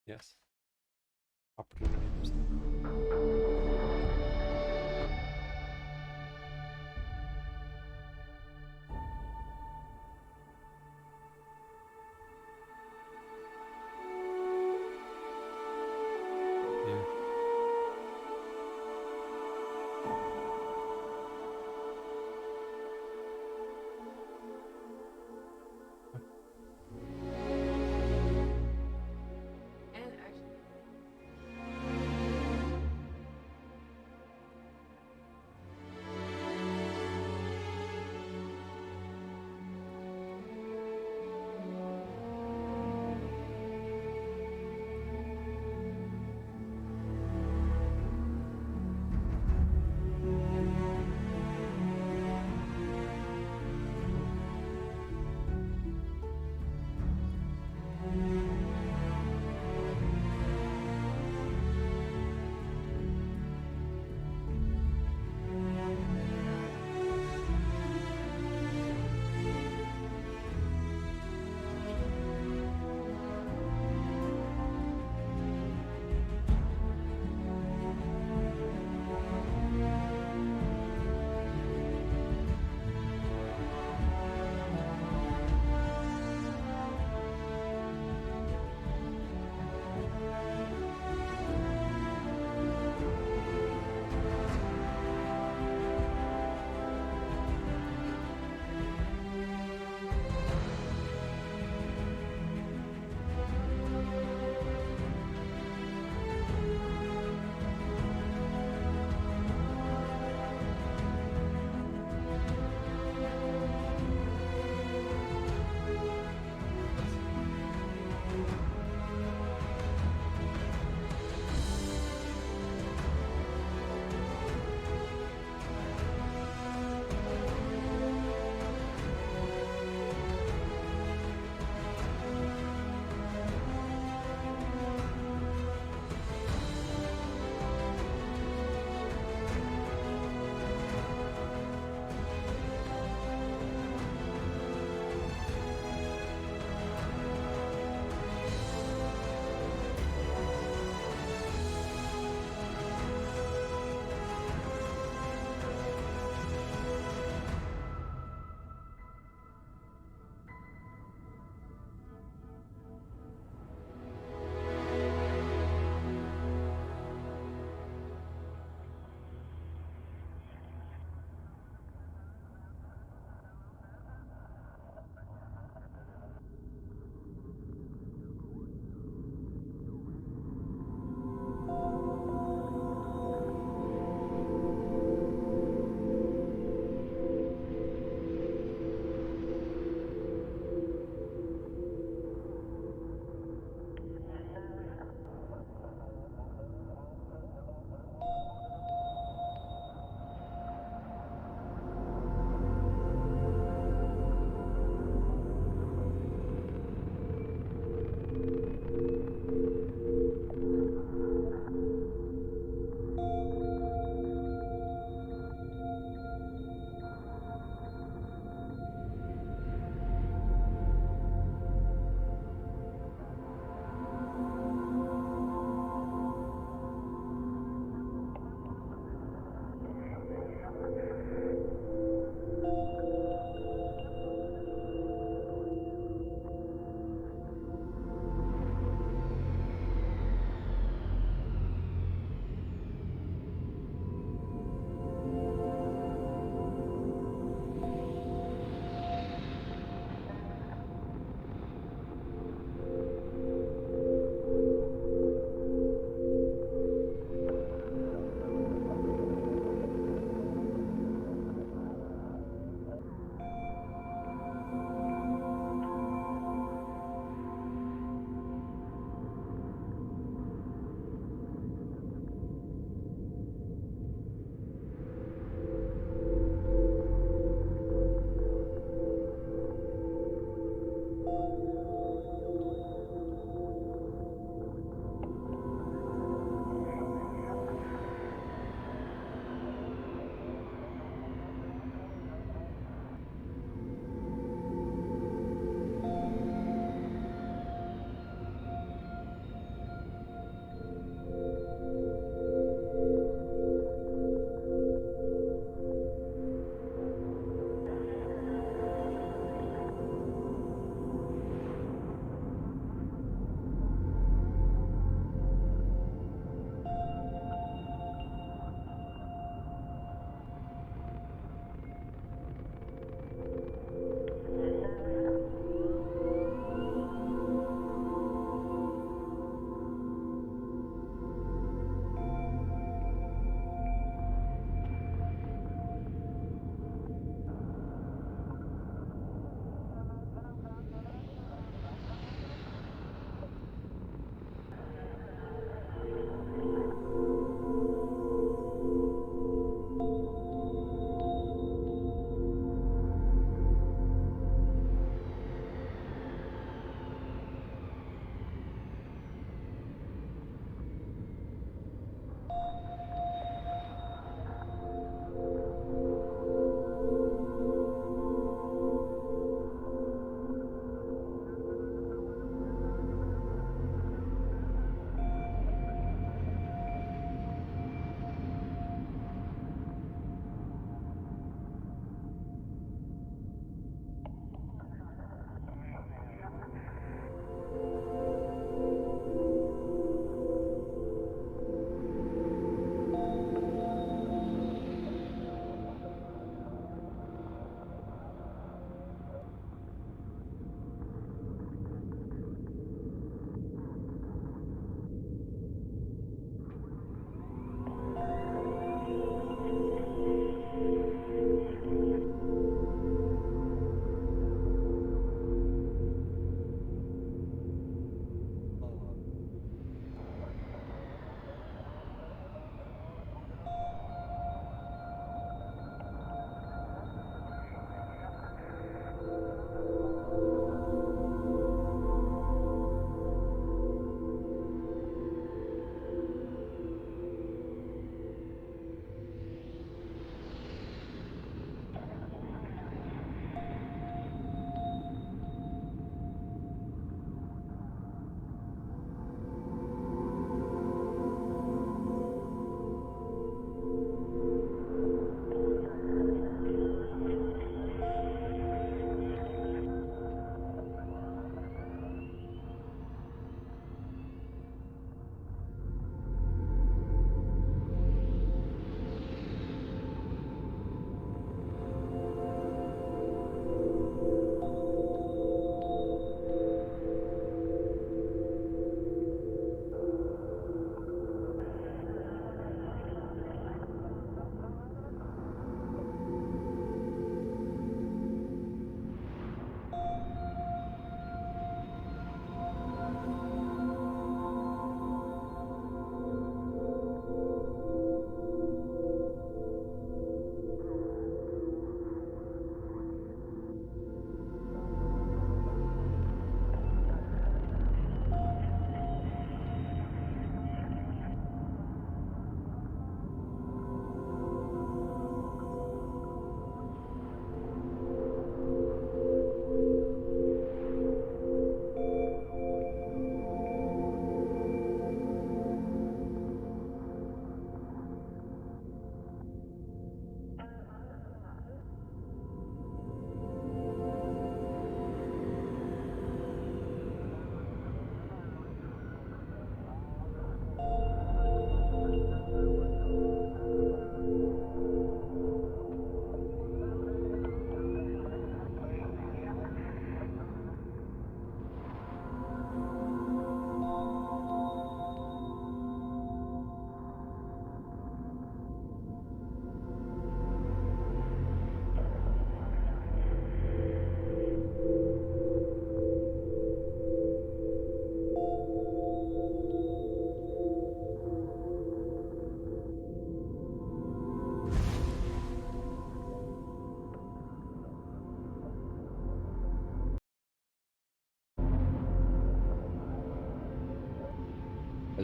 Yes. Opportunities. Yeah. And actually,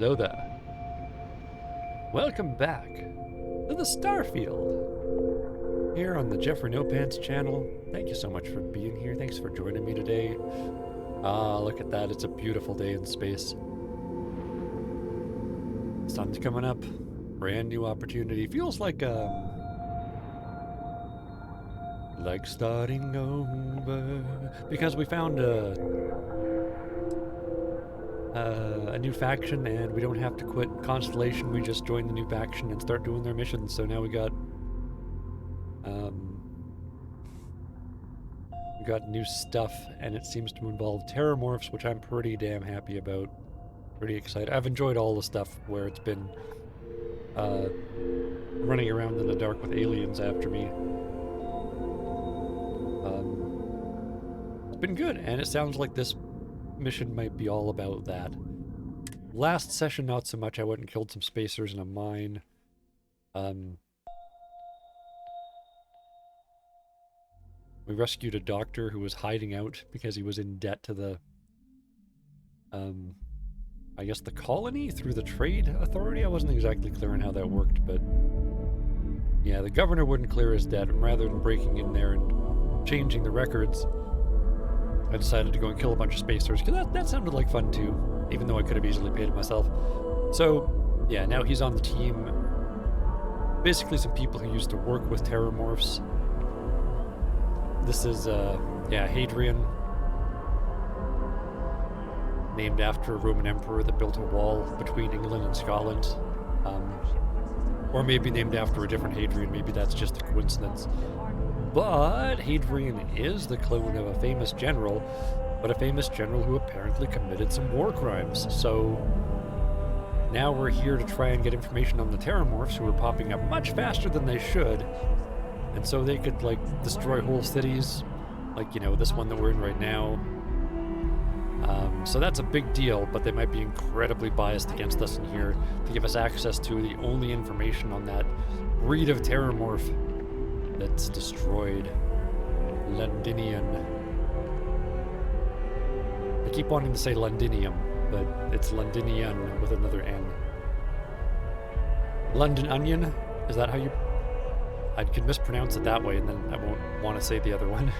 Hello there. Welcome back to the Starfield. Here on the Jeffrey No Pants channel. Thank you so much for being here. Thanks for joining me today. Ah, look at that. It's a beautiful day in space. Sun's coming up. Brand new opportunity. Feels like starting over. Because we found a new faction, and we don't have to quit Constellation. We just join the new faction and start doing their missions. So now we got new stuff, and it seems to involve terramorphs, which I'm pretty damn happy about. Pretty excited. I've enjoyed all the stuff where it's been running around in the dark with aliens after me. It's been good, and it sounds like this mission might be all about that. Last session, not so much. I went and killed some spacers in a mine. We rescued a doctor who was hiding out because he was in debt to the, I guess the colony through the trade authority? I wasn't exactly clear on how that worked, but yeah, the governor wouldn't clear his debt, and rather than breaking in there and changing the records, I decided to go and kill a bunch of spacers, because that sounded like fun too, even though I could have easily paid it myself. So, yeah, now he's on the team. Basically some people who used to work with terramorphs. This is, yeah, Hadrian, named after a Roman emperor that built a wall between England and Scotland. Or maybe named after a different Hadrian, maybe that's just a coincidence. But Hadrian is the clone of a famous general, but a famous general who apparently committed some war crimes. So now we're here to try and get information on the terramorphs, who are popping up much faster than they should. And so they could, like, destroy whole cities, like, you know, this one that we're in right now. So that's a big deal, but they might be incredibly biased against us in here to give us access to the only information on that breed of terramorph that's destroyed. Londinian. I keep wanting to say Londinium, but it's Londinian with another N. London Onion? Is that how you... I could mispronounce it that way, and then I won't want to say the other one.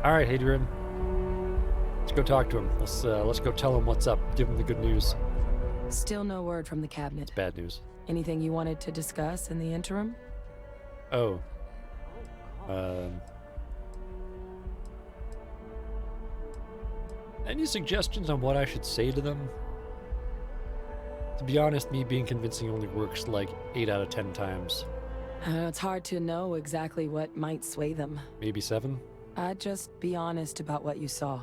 Alright, Hadrian. Let's go talk to him. Let's go tell him what's up. Give him the good news. Still no word from the cabinet. It's bad news. Anything you wanted to discuss in the interim? Oh. Any suggestions on what I should say to them? To be honest, me being convincing only works like 8 out of 10 times. It's hard to know exactly what might sway them. Maybe 7? I'd just be honest about what you saw.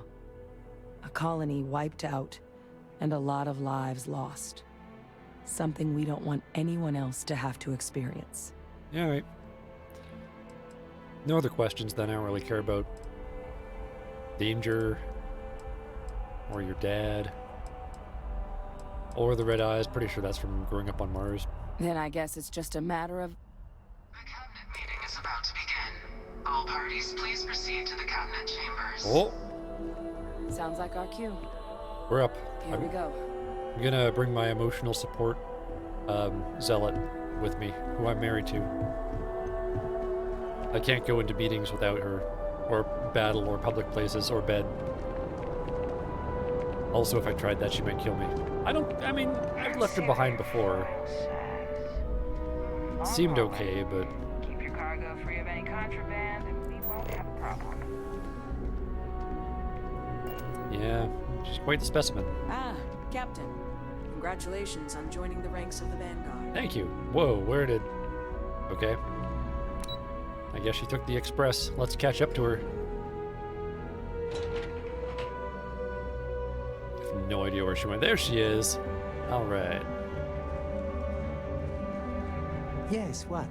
A colony wiped out, and a lot of lives lost. Something we don't want anyone else to have to experience. Yeah, alright. No other questions then. I don't really care about danger, or your dad, or the red eyes. Pretty sure that's from growing up on Mars. Then I guess it's just a matter of... The cabinet meeting is about to begin. All parties, please proceed to the cabinet chambers. Oh! Sounds like our cue. We're up. Here we go. I'm gonna bring my emotional support zealot with me, who I'm married to. I can't go into meetings without her, or battle, or public places, or bed. Also, if I tried that, she might kill me. I mean, I've left her behind before. It seemed okay, but... Keep your cargo free of any contraband, and we won't have a problem. Yeah, she's quite the specimen. Ah, Captain. Congratulations on joining the ranks of the Vanguard. Thank you. Whoa, where did... Okay. I guess she took the express. Let's catch up to her. I have no idea where she went. There she is. All right. Yes, what?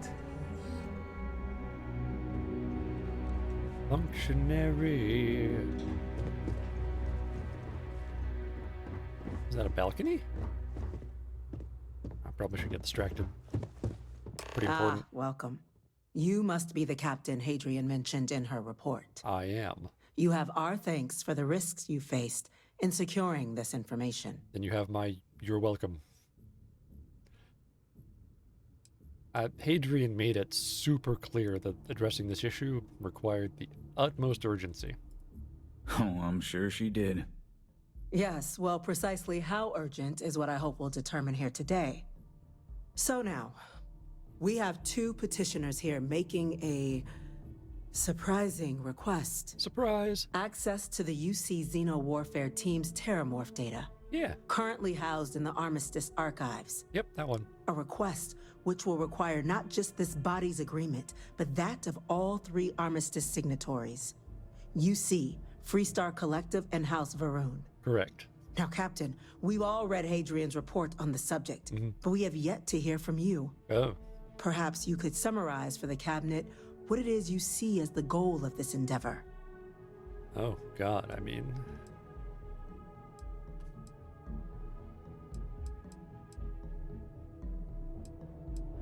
Functionary. Is that a balcony? I probably should get distracted. Pretty important. Welcome. You must be the captain Hadrian mentioned in her report. I am. You have our thanks for the risks you faced in securing this information. Then you have my you're welcome. Hadrian made it super clear that addressing this issue required the utmost urgency. Oh, I'm sure she did. Yes, well, precisely how urgent is what I hope we'll determine here today. So now, we have two petitioners here making a surprising request. Surprise! Access to the UC Xeno Warfare Team's Terramorph data, Yeah. currently housed in the Armistice archives. Yep, that one. A request which will require not just this body's agreement, but that of all three Armistice signatories. UC, Freestar Collective, and House Varun. Correct. Now, Captain, we've all read Hadrian's report on the subject, but we have yet to hear from you. Oh. Perhaps you could summarize for the Cabinet what it is you see as the goal of this endeavor. Oh, God, I mean...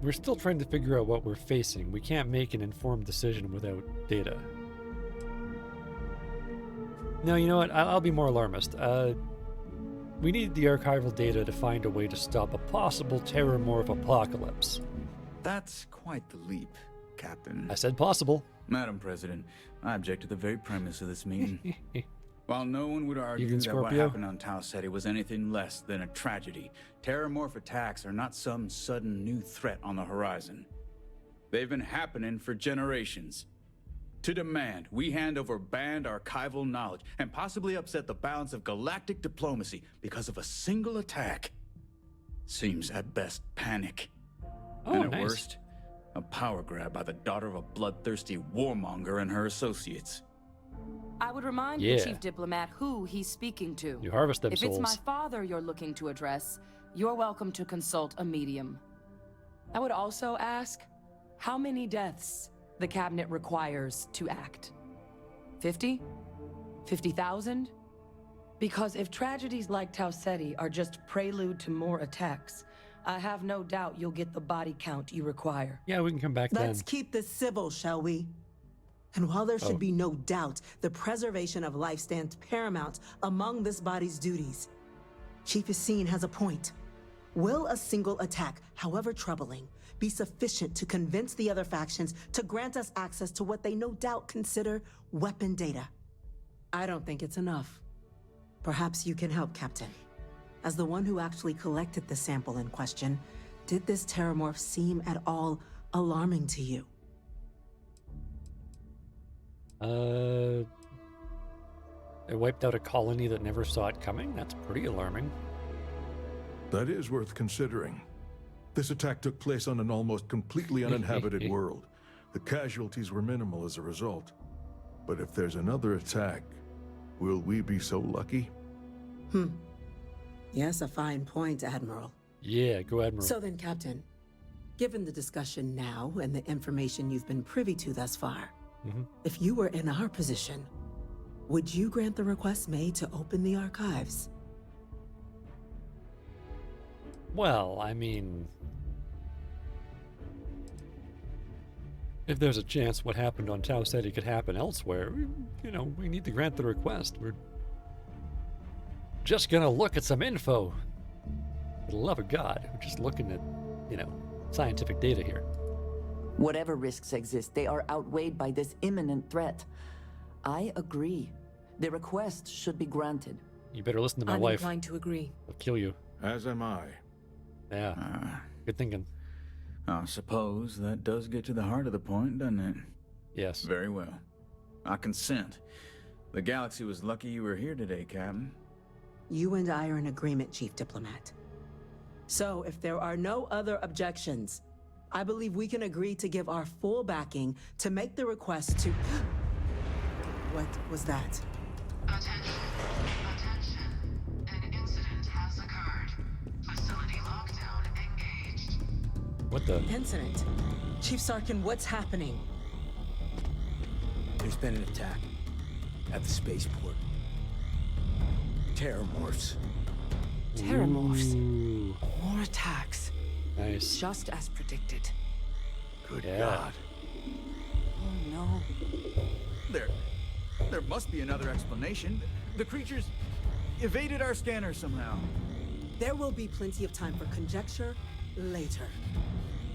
We're still trying to figure out what we're facing. We can't make an informed decision without data. No, you know what? I'll be more alarmist. We need the archival data to find a way to stop a possible terramorph apocalypse. That's quite the leap, Captain. I said possible. Madam President, I object to the very premise of this meeting. While no one would argue Even that what Scorpio? happened on Tau Ceti was anything less than a tragedy, terramorph attacks are not some sudden new threat on the horizon. They've been happening for generations. To demand we hand over banned archival knowledge and possibly upset the balance of galactic diplomacy because of a single attack seems at best panic. Oh, and at nice. worst, a power grab by the daughter of a bloodthirsty warmonger and her associates. I would remind Yeah. the chief diplomat who he's speaking to. You harvest them If souls. it's my father you're looking to address, you're welcome to consult a medium. I would also ask how many deaths the Cabinet requires to act. 50? 50,000? Because if tragedies like Tau Ceti are just prelude to more attacks, I have no doubt you'll get the body count you require. Yeah, we can come back then. Let's keep this civil, shall we? And while there should Oh. be no doubt the preservation of life stands paramount among this body's duties, Chief Yassine has a point. Will a single attack, however troubling, be sufficient to convince the other factions to grant us access to what they no doubt consider weapon data? I don't think it's enough. Perhaps you can help, Captain. As the one who actually collected the sample in question, did this terramorph seem at all alarming to you? It wiped out a colony that never saw it coming? That's pretty alarming. That is worth considering. This attack took place on an almost completely uninhabited world. The casualties were minimal as a result. But if there's another attack, will we be so lucky? Yes, a fine point, Admiral. Yeah, go Admiral. So then, Captain, given the discussion now and the information you've been privy to thus far, if you were in our position, would you grant the request made to open the archives? Well, I mean... if there's a chance what happened on Tau Ceti could happen elsewhere, we need to grant the request. We're just gonna look at some info. For the love of God, we're just looking at, scientific data here. Whatever risks exist, they are outweighed by this imminent threat. I agree. The request should be granted. You better listen to my I'm wife. inclined to agree. I'll kill you. As am I. Yeah, good thinking. I suppose that does get to the heart of the point, doesn't it? Yes. Very well. I consent. The galaxy was lucky you were here today, Captain. You and I are in agreement, Chief Diplomat. So, if there are no other objections, I believe we can agree to give our full backing to make the request to... What was that? Attention. An incident has occurred. Facility lockdown engaged. What the? Incident. Chief Sarkin, what's happening? There's been an attack at the spaceport. Terramorphs. Terramorphs. Ooh, More attacks. nice. Just as predicted. Good Yeah. God. Oh no. There must be another explanation. The creatures... evaded our scanner somehow. There will be plenty of time for conjecture later.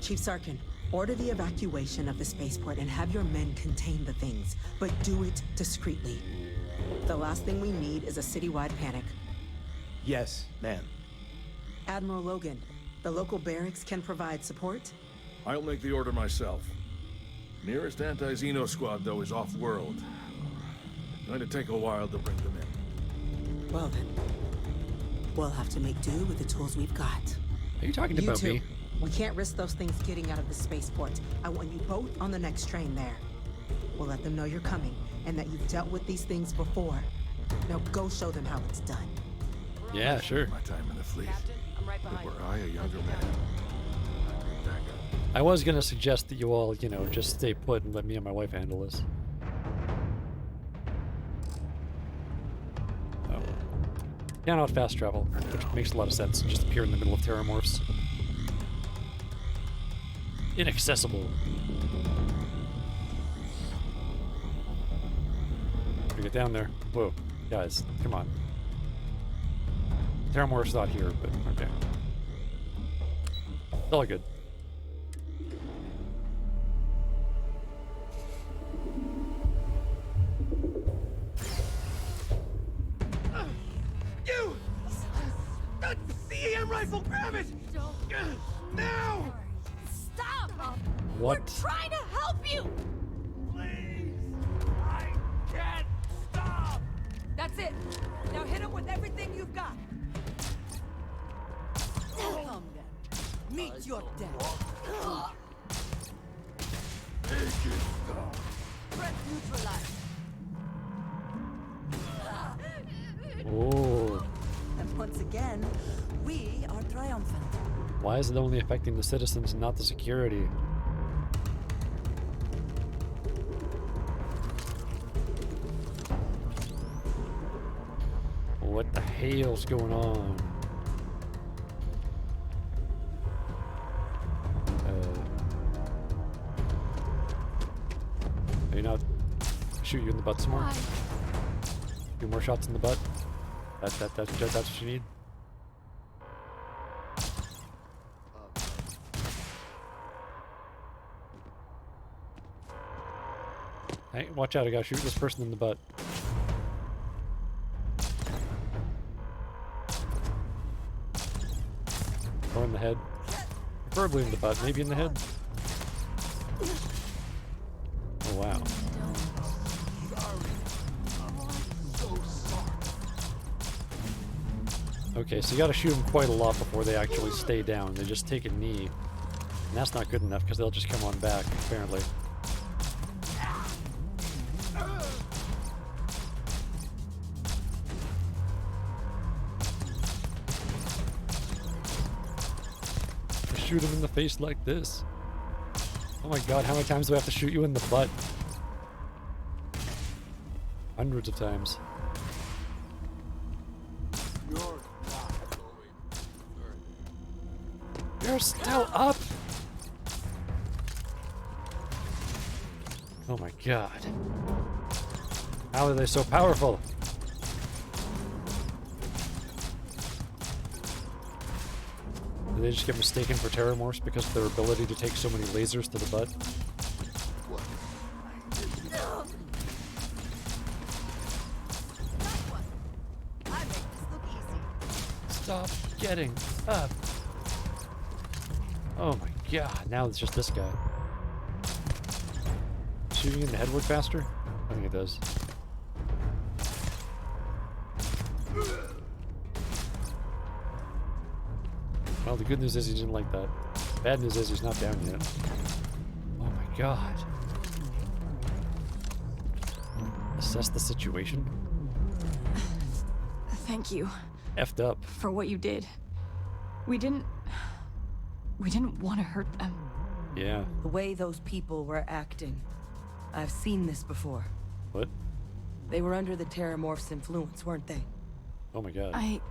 Chief Sarkin, order the evacuation of the spaceport and have your men contain the things, but do it discreetly. The last thing we need is a citywide panic. Yes, ma'am. Admiral Logan, the local barracks can provide support? I'll make the order myself. Nearest anti-Xeno squad, though, is off-world. Going to take a while to bring them in. Well then, we'll have to make do with the tools we've got. Are you talking You about two, me? we can't risk those things getting out of the spaceport. I want you both on the next train there. We'll let them know you're coming and that you've dealt with these things before. Now go show them how it's done. Yeah, sure. My time in the fleet. I'm right But behind were you. I a younger man, I'd be back up. I was gonna suggest that you all, you know, just stay put and let me and my wife handle this. Oh. Cannot fast travel, which makes a lot of sense. Just appear in the middle of terramorphs. Inaccessible. We get down there. Whoa, guys, come on. Terramorph's not here, but okay. It's all good. You! That CEM rifle, grab it! Now! Stop! What? Trying to help you! Please! I can't stop! That's it. Now hit him with everything you've got. Come then. Meet your death. Threat neutralized. Oh. And once again, we are triumphant. Why is it only affecting the citizens and not the security? What the hell's going on? Are you not shoot you in the butt some more? Why? 2 more shots in the butt. That's what you need. Hey, watch out! I gotta shoot this person in the butt. Or in the head. Preferably in the butt, maybe in the head. Oh wow. Okay, so you gotta shoot them quite a lot before they actually stay down. They just take a knee. And that's not good enough because they'll just come on back, apparently. Just shoot them in the face like this. Oh my god, how many times do I have to shoot you in the butt? Hundreds of times. You're still up! Oh my god. How are they so powerful? Did they just get mistaken for terramorphs because of their ability to take so many lasers to the butt? Stop getting up! Oh my god, now it's just this guy. Shooting in the head work faster? I think it does. Well, the good news is he didn't like that. Bad news is he's not down yet. Oh my god. Assess the situation. Thank you Effed up. for what you did. We didn't want to hurt them. Yeah. The way those people were acting. I've seen this before. What? They were under the Terramorph's influence, weren't they? Oh my god. I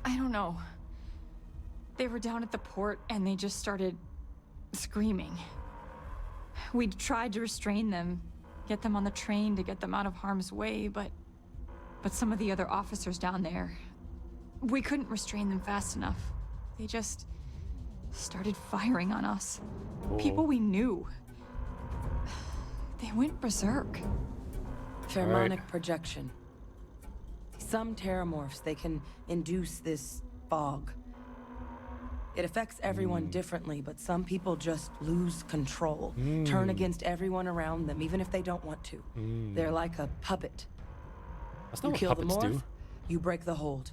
don't know. They were down at the port and they just started screaming. We tried to restrain them, get them on the train to get them out of harm's way, but But some of the other officers down there, we couldn't restrain them fast enough. They just started firing on us. People we knew. They went berserk. Pheromonic projection. Some terramorphs, they can induce this fog. It affects everyone differently, but some people just lose control. Turn against everyone around them, even if they don't want to. They're like a puppet. That's not You what kill the puppets morph, do. you break the hold.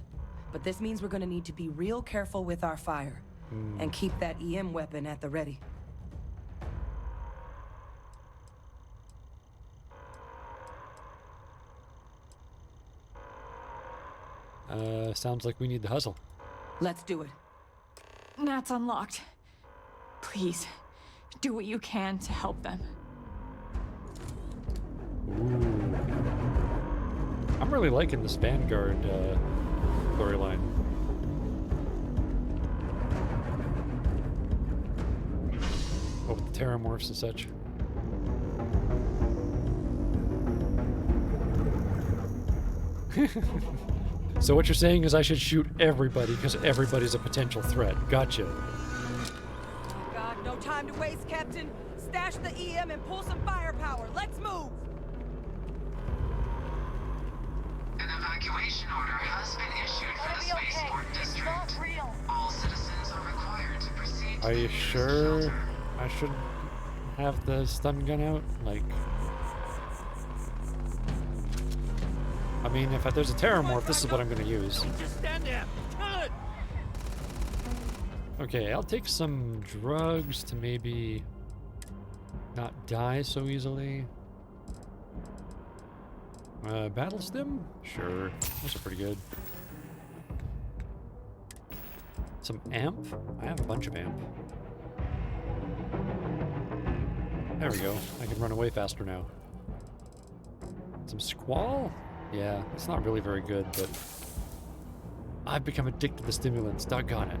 But this means we're gonna need to be real careful with our fire. And keep that EM weapon at the ready. Sounds like we need the hustle. Let's do it. Nat's unlocked. Please, do what you can to help them. Ooh. I'm really liking this Vanguard storyline. Oh, with the terramorphs and such. So what you're saying is I should shoot everybody because everybody's a potential threat. Gotcha. Oh God, no time to waste, Captain. Stash the EM and pull some firepower. Let's move. An evacuation order has been issued for the spaceport district. All citizens are required to proceed to Are the you nearest sure shelter. I should have the stun gun out? Like, I mean, if there's a terramorph, this is what I'm going to use. Just stand there. Good. Okay, I'll take some drugs to maybe not die so easily. Battle stim? Sure. Those are pretty good. Some amp? I have a bunch of amp. There we go. I can run away faster now. Some squall? Yeah, it's not really very good, but I've become addicted to stimulants. Doggone it.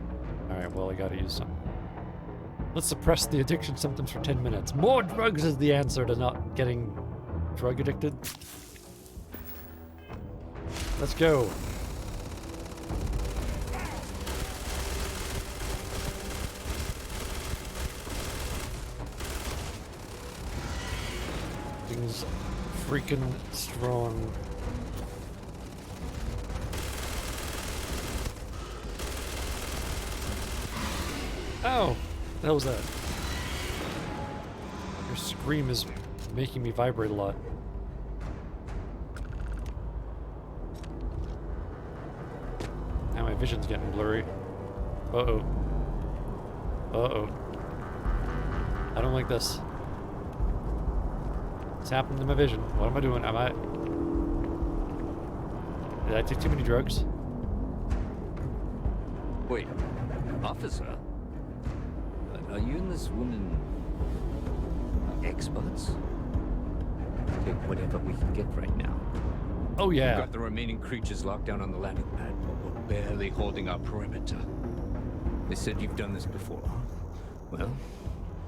Alright, well, I gotta use some. Let's suppress the addiction symptoms for 10 minutes. More drugs is the answer to not getting drug addicted. Let's go. Things freaking strong. Oh, what the hell was that? Your scream is making me vibrate a lot. Now my vision's getting blurry. Uh-oh. Uh-oh. I don't like this. What's happening to my vision? What am I doing? Did I take too many drugs? Wait, officer? Are you and this woman experts? Take whatever we can get right now. Oh yeah. We've got the remaining creatures locked down on the landing pad, but we're barely holding our perimeter. They said you've done this before. Well,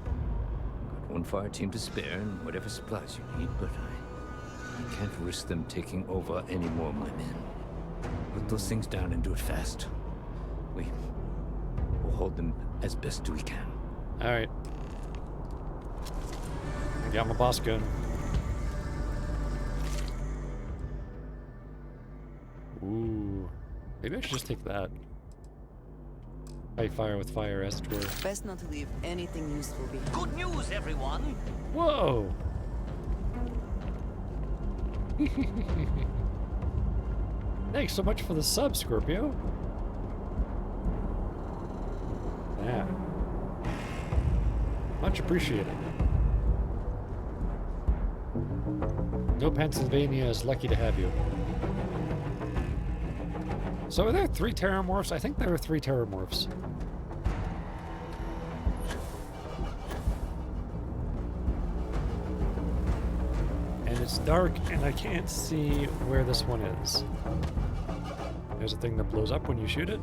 got one fire team to spare and whatever supplies you need, but I can't risk them taking over any more of my men. Put those things down and do it fast. We'll hold them as best we can. Alright. I got my boss gun. Ooh. Maybe I should just take that. Fight fire with fire, as it were. Best not to leave anything useful behind. Good news, everyone. Whoa! Thanks so much for the sub, Scorpio. Yeah. Much appreciated. No Pennsylvania is lucky to have you. So are there 3 terramorphs? I think there are 3 terramorphs. And it's dark and I can't see where this one is. There's a thing that blows up when you shoot it.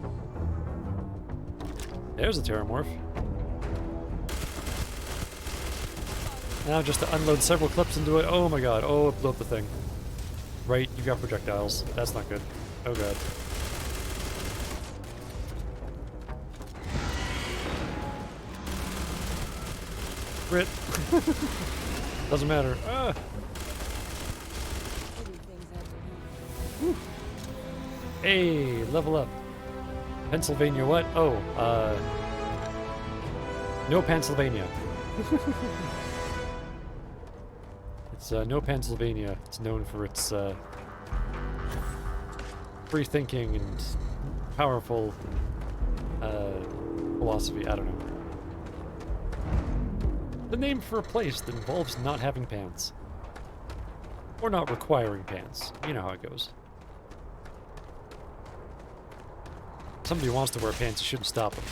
There's a terramorph. Now just to unload several clips into it. Oh my god. Oh, it blew up the thing. Right, you got projectiles. That's not good. Oh god. Crit. Doesn't matter. Ah. Whew. Hey, level up. Pennsylvania what? Oh, no Pennsylvania. It's no Pennsylvania. It's known for its free thinking and powerful philosophy. I don't know. The name for a place that involves not having pants. Or not requiring pants. You know how it goes. Somebody wants to wear pants, you shouldn't stop them.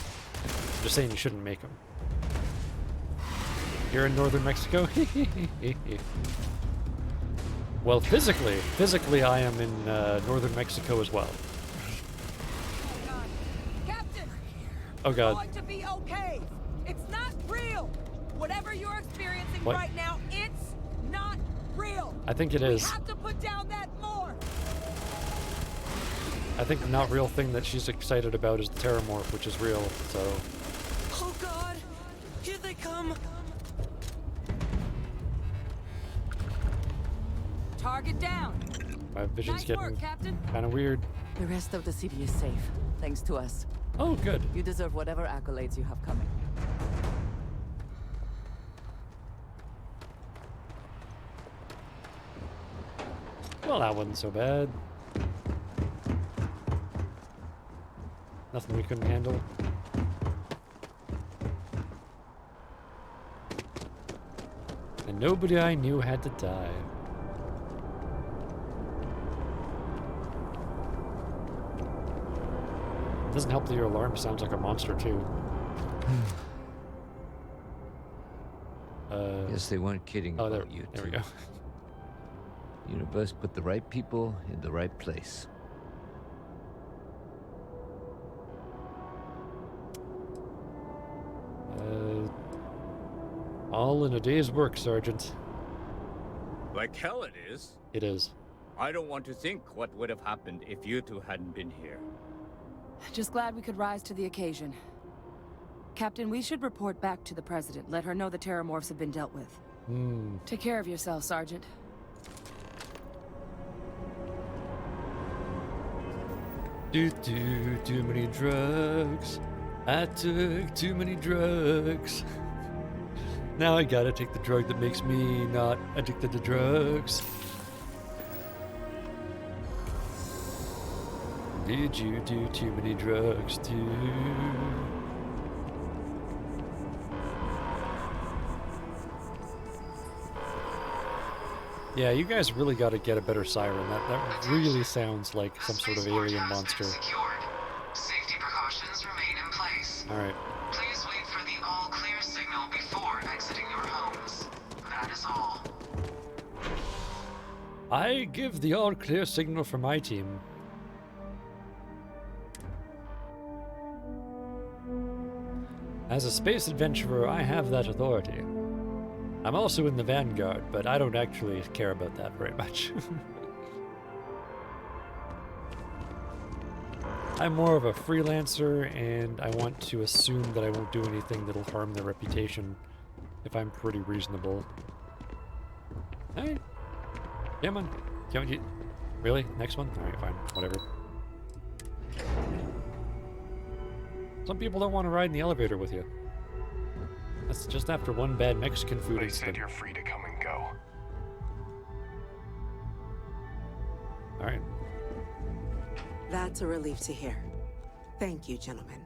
I'm just saying you shouldn't make them. You're in northern Mexico? Well, physically I am in northern Mexico as well. Captain! Oh god. It's going to be okay. It's not real. Whatever you're experiencing What? right now, it's not real. I think it is. We have to put down that morph. I think the not real thing that she's excited about is the Terramorph, which is real, so... Oh god! Here they come! Target down! My vision's Nice work, getting Captain. kind of weird. The rest of the city is safe, thanks to us. Oh, good. You deserve whatever accolades you have coming. Well, that wasn't so bad. Nothing we couldn't handle. And nobody I knew had to die. It doesn't help that your alarm sounds like a monster, too. Guess they weren't kidding Oh, there, about you there we two. go. Universe put the right people in the right place. All in a day's work, Sergeant. Like hell it is. It is. I don't want to think what would have happened if you two hadn't been here. Just glad we could rise to the occasion. Captain, we should report back to the President. Let her know the Terramorphs have been dealt with. Take care of yourself, Sergeant. Too many drugs. I took too many drugs. Now I gotta take the drug that makes me not addicted to drugs. Did you do too many drugs too? Yeah, you guys really gotta get a better siren. That really sounds like some sort of alien monster. Safety precautions remain in place. Alright. Please wait for the all clear signal before exiting your homes. That is all. I give the all clear signal for my team. As a space adventurer, I have that authority. I'm also in the Vanguard, but I don't actually care about that very much. I'm more of a freelancer, and I want to assume that I won't do anything that'll harm their reputation if I'm pretty reasonable. Alright. Come on. Come on. Really? Next one? Alright, fine. Whatever. Some people don't want to ride in the elevator with you. That's just after one bad Mexican food incident. They said you're free to come and go. Alright. That's a relief to hear. Thank you, gentlemen.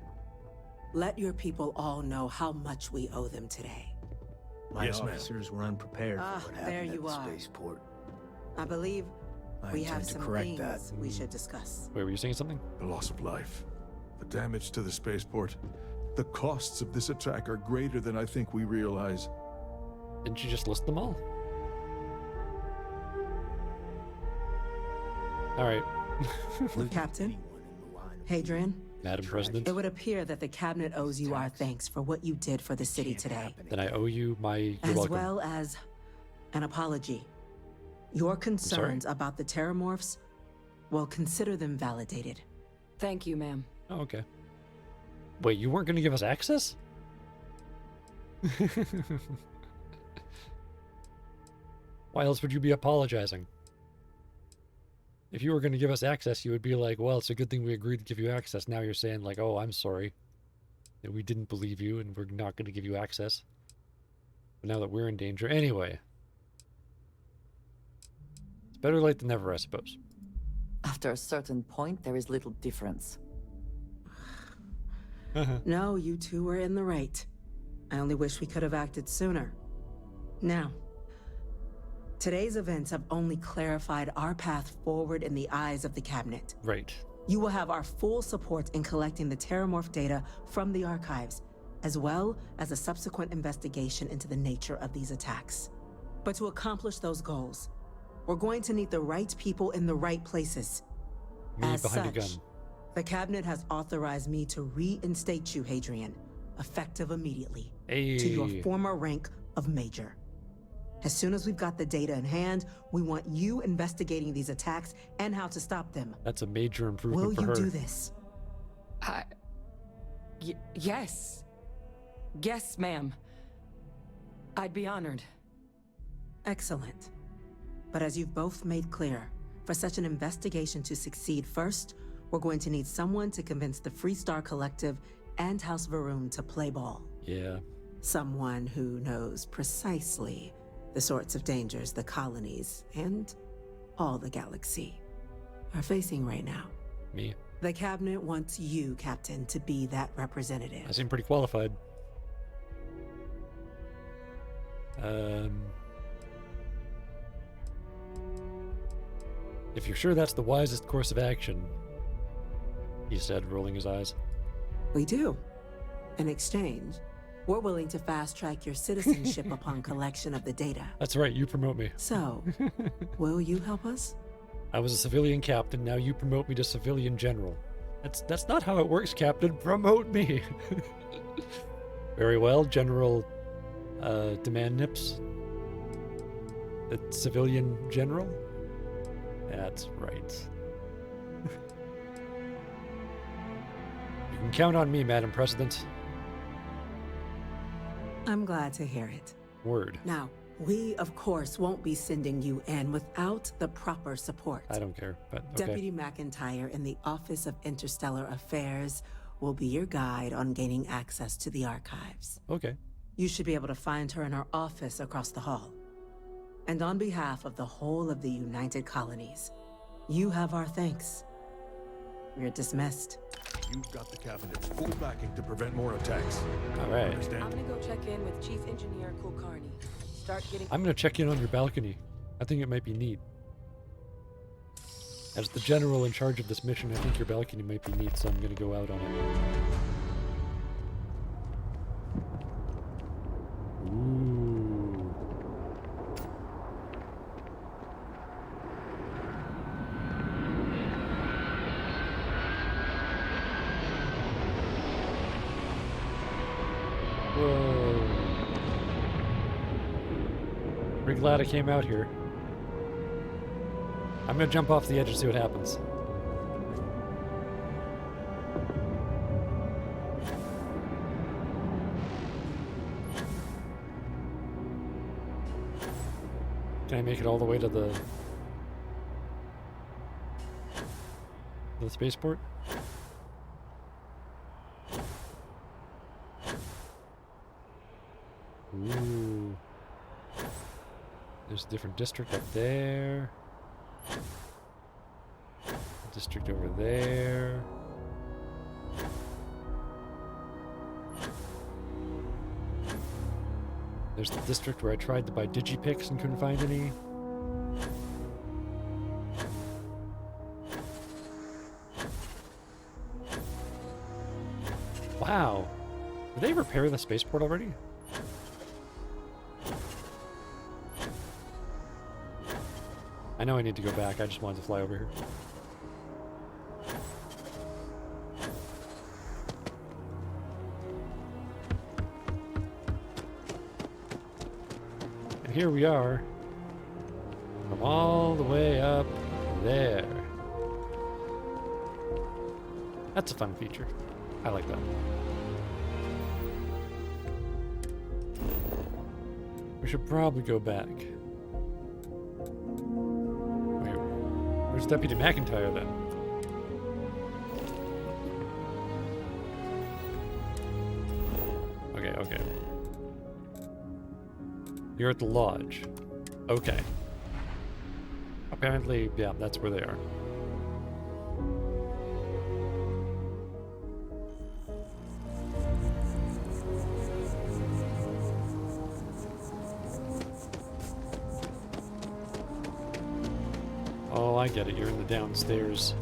Let your people all know how much we owe them today. My officers were unprepared for what happened there you at the are. spaceport. I believe I we have intend to some correct things that. we should discuss. Wait, were you saying something? The loss of life, the damage to the spaceport. The costs of this attack are greater than I think we realize. Didn't you just list them all? Alright. Captain? Hadrian? Madam President? It would appear that the cabinet owes you our thanks for what you did for the city today. Then I owe you my... You're As welcome. well as an apology. Your concerns about the Terramorphs, well, consider them validated. Thank you, ma'am. Oh, okay. Wait, you weren't going to give us access? Why else would you be apologizing? If you were going to give us access, you would be like, well, it's a good thing we agreed to give you access. Now you're saying like, oh, I'm sorry that we didn't believe you and we're not going to give you access. But now that we're in danger. Anyway. It's better late than never, I suppose. After a certain point, there is little difference. No, you two were in the right. I only wish we could have acted sooner. Now, today's events have only clarified our path forward in the eyes of the Cabinet. Right. You will have our full support in collecting the Terramorph data from the archives, as well as a subsequent investigation into the nature of these attacks. But to accomplish those goals, we're going to need the right people in the right places. Me As behind such, a gun. the Cabinet has authorized me to reinstate you, Hadrian, effective immediately, to your former rank of Major. As soon as we've got the data in hand, we want you investigating these attacks and how to stop them. That's a major improvement for her. Will you do this? Yes. Yes, ma'am. I'd be honored. Excellent. But as you've both made clear, for such an investigation to succeed first, we're going to need someone to convince the Freestar Collective and House Varun to play ball. Yeah. Someone who knows precisely the sorts of dangers the colonies and all the galaxy are facing right now. Me. The Cabinet wants you, Captain, to be that representative. I seem pretty qualified. If you're sure that's the wisest course of action, he said, rolling his eyes. We do. In exchange, we're willing to fast-track your citizenship upon collection of the data. That's right, you promote me. So, will you help us? I was a civilian captain, now you promote me to civilian general. That's not how it works, Captain. Promote me. Very well, General Demand Nips. The civilian general? That's right. You can count on me, Madam President. I'm glad to hear it. Word. Now, we, of course, won't be sending you in without the proper support. I don't care, but okay. Deputy McIntyre in the Office of Interstellar Affairs will be your guide on gaining access to the archives. Okay. You should be able to find her in her office across the hall. And on behalf of the whole of the United Colonies, you have our thanks. You're dismissed. You've got the Cabinet's full backing to prevent more attacks. All right. I'm gonna go check in with Chief Engineer Kulkarni. Start getting. I'm gonna check in on your balcony. I think it might be neat. As the general in charge of this mission, I think your balcony might be neat, so I'm gonna go out on it. Ooh. Whoa. Pretty glad I came out here. I'm gonna jump off the edge and see what happens. Can I make it all the way to the spaceport? Ooh. There's a different district up there. District over there. There's the district where I tried to buy digipicks and couldn't find any. Wow. Did they repair the spaceport already? I know I need to go back. I just wanted to fly over here. And here we are. All the way up there. That's a fun feature. I like that. We should probably go back. Wait, where's Deputy McIntyre then? Okay. You're at the lodge. Okay. Apparently, yeah, that's where they are. Oh, I get it. You're in the downstairs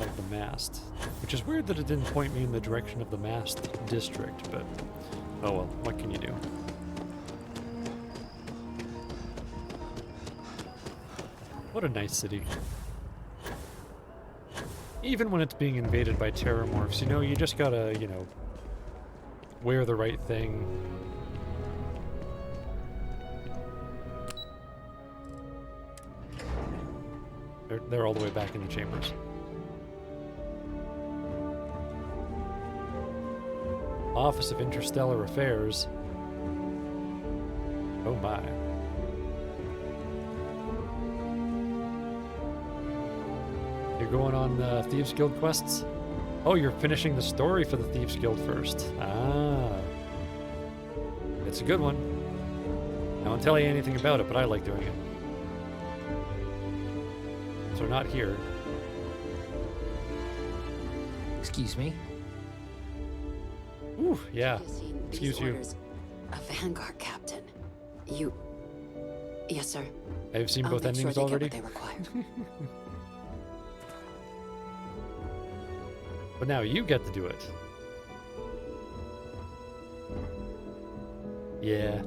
of the mast. Which is weird that it didn't point me in the direction of the mast district, but oh well, what can you do? What a nice city. Even when it's being invaded by terramorphs, you know, you just gotta, you know, wear the right thing. They're all the way back in the chambers. Office of Interstellar Affairs. Oh my. You're going on Thieves Guild quests? Oh, you're finishing the story for the Thieves Guild first. Ah. It's a good one. I won't tell you anything about it, but I like doing it. So not here. Excuse me? Ooh, yeah. Excuse you. A Vanguard captain. You... Yes, sir. I've seen both endings already. They require. But now you get to do it. Yeah.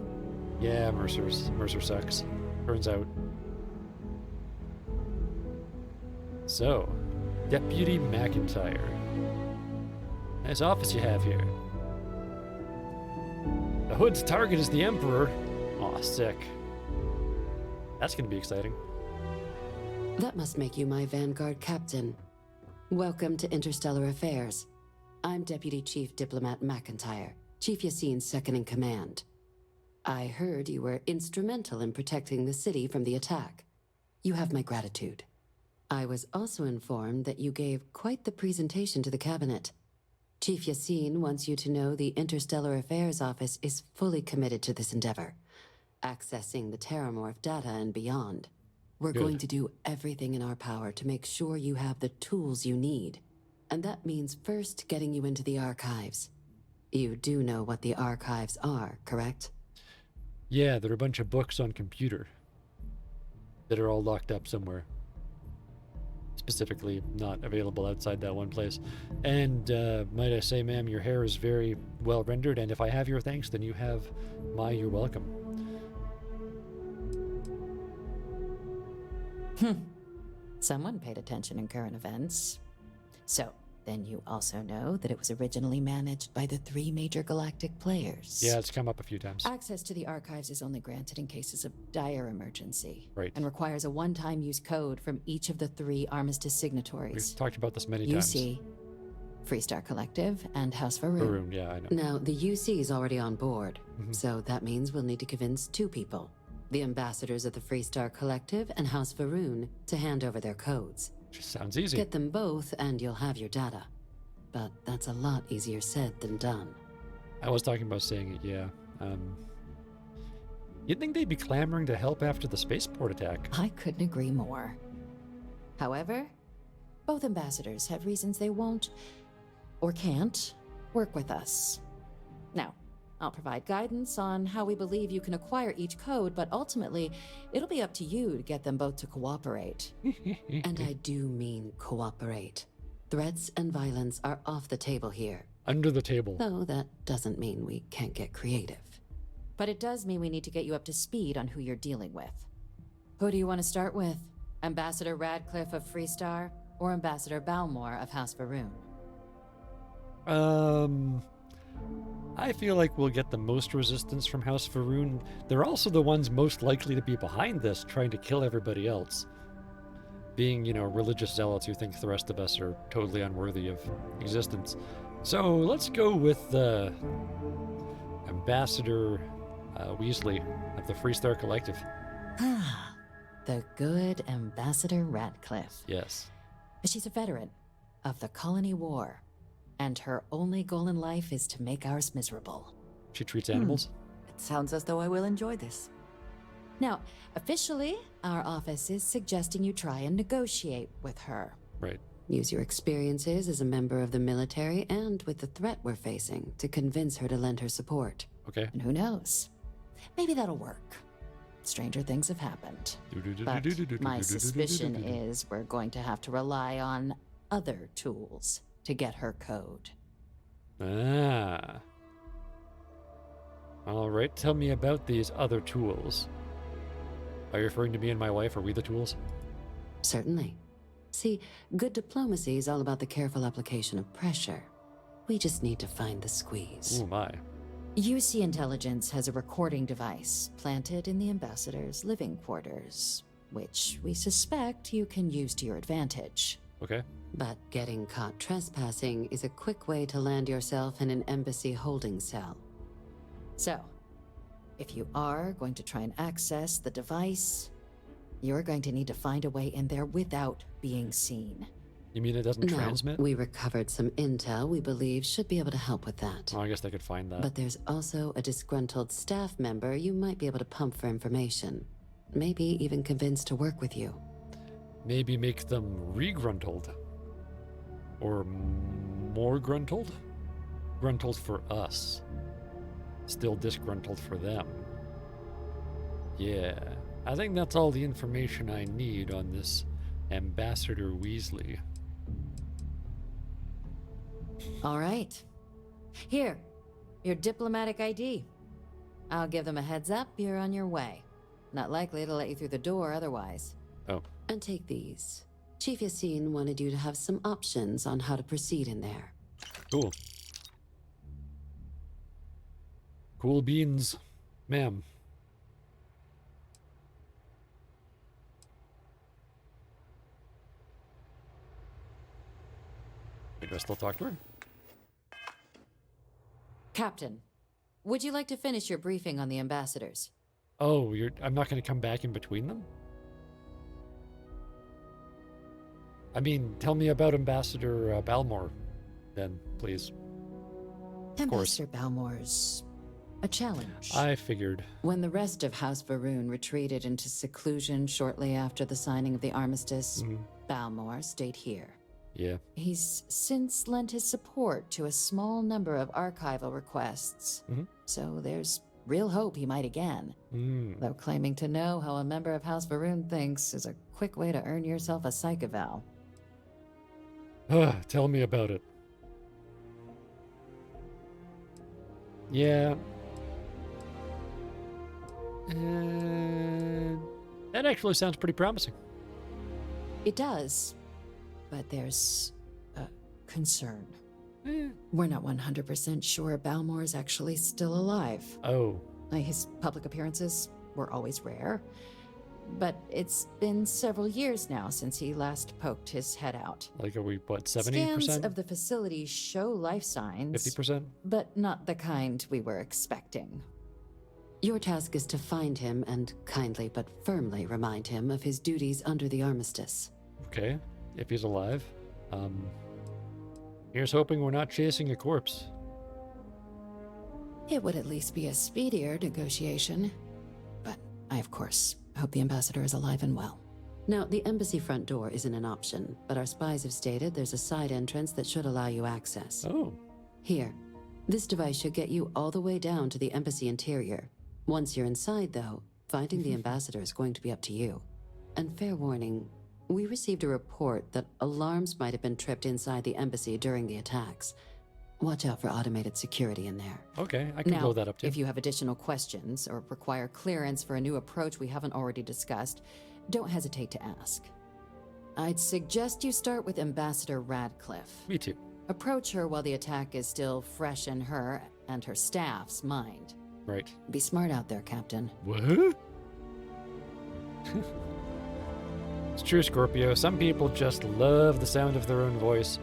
Yeah, Mercer sucks. Turns out. So, Deputy McIntyre. Nice office you have here. The Hood's target is the Emperor. Aw, sick. That's gonna be exciting. That must make you my Vanguard captain. Welcome to Interstellar Affairs. I'm Deputy Chief Diplomat McIntyre, Chief Yassine's second-in-command. I heard you were instrumental in protecting the city from the attack. You have my gratitude. I was also informed that you gave quite the presentation to the cabinet. Chief Yassine wants you to know the Interstellar Affairs Office is fully committed to this endeavor, accessing the Terramorph data and beyond. We're going to do everything in our power to make sure you have the tools you need. And that means first getting you into the archives. You do know what the archives are, correct? Yeah, there are a bunch of books on computer that are all locked up somewhere. Specifically not available outside that one place. And might I say, ma'am, your hair is very well rendered, and if I have your thanks, then you have you're welcome. Someone paid attention in current events. So, then you also know that it was originally managed by the 3 major galactic players. Yeah, it's come up a few times. Access to the archives is only granted in cases of dire emergency. Right. And requires a one-time use code from each of the 3 armistice signatories. We've talked about this many times. UC, Freestar Collective, and House Faroon. Faroon, yeah, I know. Now, the UC is already on board, so that means we'll need to convince 2 people. The ambassadors of the Freestar Collective and House Faroon to hand over their codes. Just sounds easy. Get them both and you'll have your data. But that's a lot easier said than done. I was talking about saying it, yeah. You'd think they'd be clamoring to help after the spaceport attack. I couldn't agree more. However, both ambassadors have reasons they won't, or can't, work with us. Now, I'll provide guidance on how we believe you can acquire each code, but ultimately, it'll be up to you to get them both to cooperate. And I do mean cooperate. Threats and violence are off the table here. Under the table. Though that doesn't mean we can't get creative. But it does mean we need to get you up to speed on who you're dealing with. Who do you want to start with? Ambassador Radcliffe of Freestar, or Ambassador Balmore of House Faroon? I feel like we'll get the most resistance from House Varun. They're also the ones most likely to be behind this, trying to kill everybody else. Being, you know, religious zealots who think the rest of us are totally unworthy of existence. So let's go with Ambassador Weasley of the Freestar Collective. The good Ambassador Radcliffe. Yes. She's a veteran of the Colony War, and her only goal in life is to make ours miserable. She treats animals? It sounds as though I will enjoy this. Now, officially, our office is suggesting you try and negotiate with her. Right. Use your experiences as a member of the military and with the threat we're facing to convince her to lend her support. Okay. And who knows? Maybe that'll work. Stranger things have happened. But my suspicion is we're going to have to rely on other tools to get her code. Ah. All right, tell me about these other tools. Are you referring to me and my wife? Are we the tools? Certainly. See, good diplomacy is all about the careful application of pressure. We just need to find the squeeze. Oh my. UC Intelligence has a recording device planted in the ambassador's living quarters, which we suspect you can use to your advantage. Okay. But getting caught trespassing is a quick way to land yourself in an embassy holding cell. So, if you are going to try and access the device, you're going to need to find a way in there without being seen. You mean it doesn't transmit? We recovered some intel we believe should be able to help with that. Oh, I guess they could find that. But there's also a disgruntled staff member you might be able to pump for information. Maybe even convince to work with you. Maybe make them regruntled. Or more gruntled? Gruntled for us. Still disgruntled for them. Yeah. I think that's all the information I need on this Ambassador Weasley. All right. Here, your diplomatic ID. I'll give them a heads up, you're on your way. Not likely to let you through the door otherwise. Oh. And take these. Chief Yassine wanted you to have some options on how to proceed in there. Cool. Cool beans, ma'am. Do I still talk to her? Captain, would you like to finish your briefing on the ambassadors? Oh, I'm not going to come back in between them? I mean, tell me about Ambassador Balmore, then, please. Ambassador Balmore's a challenge. I figured. When the rest of House Varun retreated into seclusion shortly after the signing of the armistice, Balmore stayed here. Yeah. He's since lent his support to a small number of archival requests, so there's real hope he might again. Though claiming to know how a member of House Varun thinks is a quick way to earn yourself a psych eval. Tell me about it. Yeah. That actually sounds pretty promising. It does, but there's a concern. We're not 100% sure Balmore's actually still alive. Oh. His public appearances were always rare, but it's been several years now since he last poked his head out. Like, are we, what, 70%? Scans of the facility show life signs. 50%? But not the kind we were expecting. Your task is to find him and kindly but firmly remind him of his duties under the armistice. Okay, if he's alive. Here's hoping we're not chasing a corpse. It would at least be a speedier negotiation. But I, of course, hope the ambassador is alive and well. Now, the embassy front door isn't an option, but our spies have stated there's a side entrance that should allow you access. Oh. Here. This device should get you all the way down to the embassy interior. Once you're inside, though, finding the ambassador is going to be up to you. And fair warning, we received a report that alarms might have been tripped inside the embassy during the attacks. Watch out for automated security in there. Okay, I can blow that up too. If you have additional questions or require clearance for a new approach we haven't already discussed, don't hesitate to ask. I'd suggest you start with Ambassador Radcliffe. Me too. Approach her while the attack is still fresh in her and her staff's mind. Right. Be smart out there, Captain. What? It's true, Scorpio. Some people just love the sound of their own voice.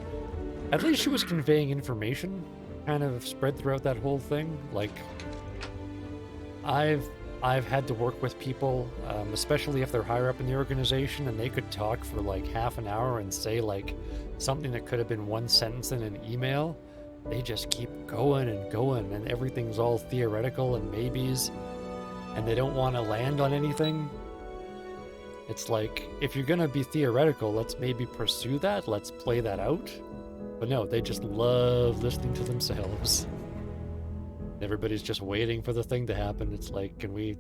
At least she was conveying information, kind of spread throughout that whole thing. Like, I've had to work with people, especially if they're higher up in the organization, and they could talk for like half an hour and say like something that could have been one sentence in an email. They just keep going and going, and everything's all theoretical and maybes, and they don't want to land on anything. It's like, if you're gonna be theoretical, let's maybe pursue that, let's play that out. But no, they just love listening to themselves. Everybody's just waiting for the thing to happen. It's like, can we...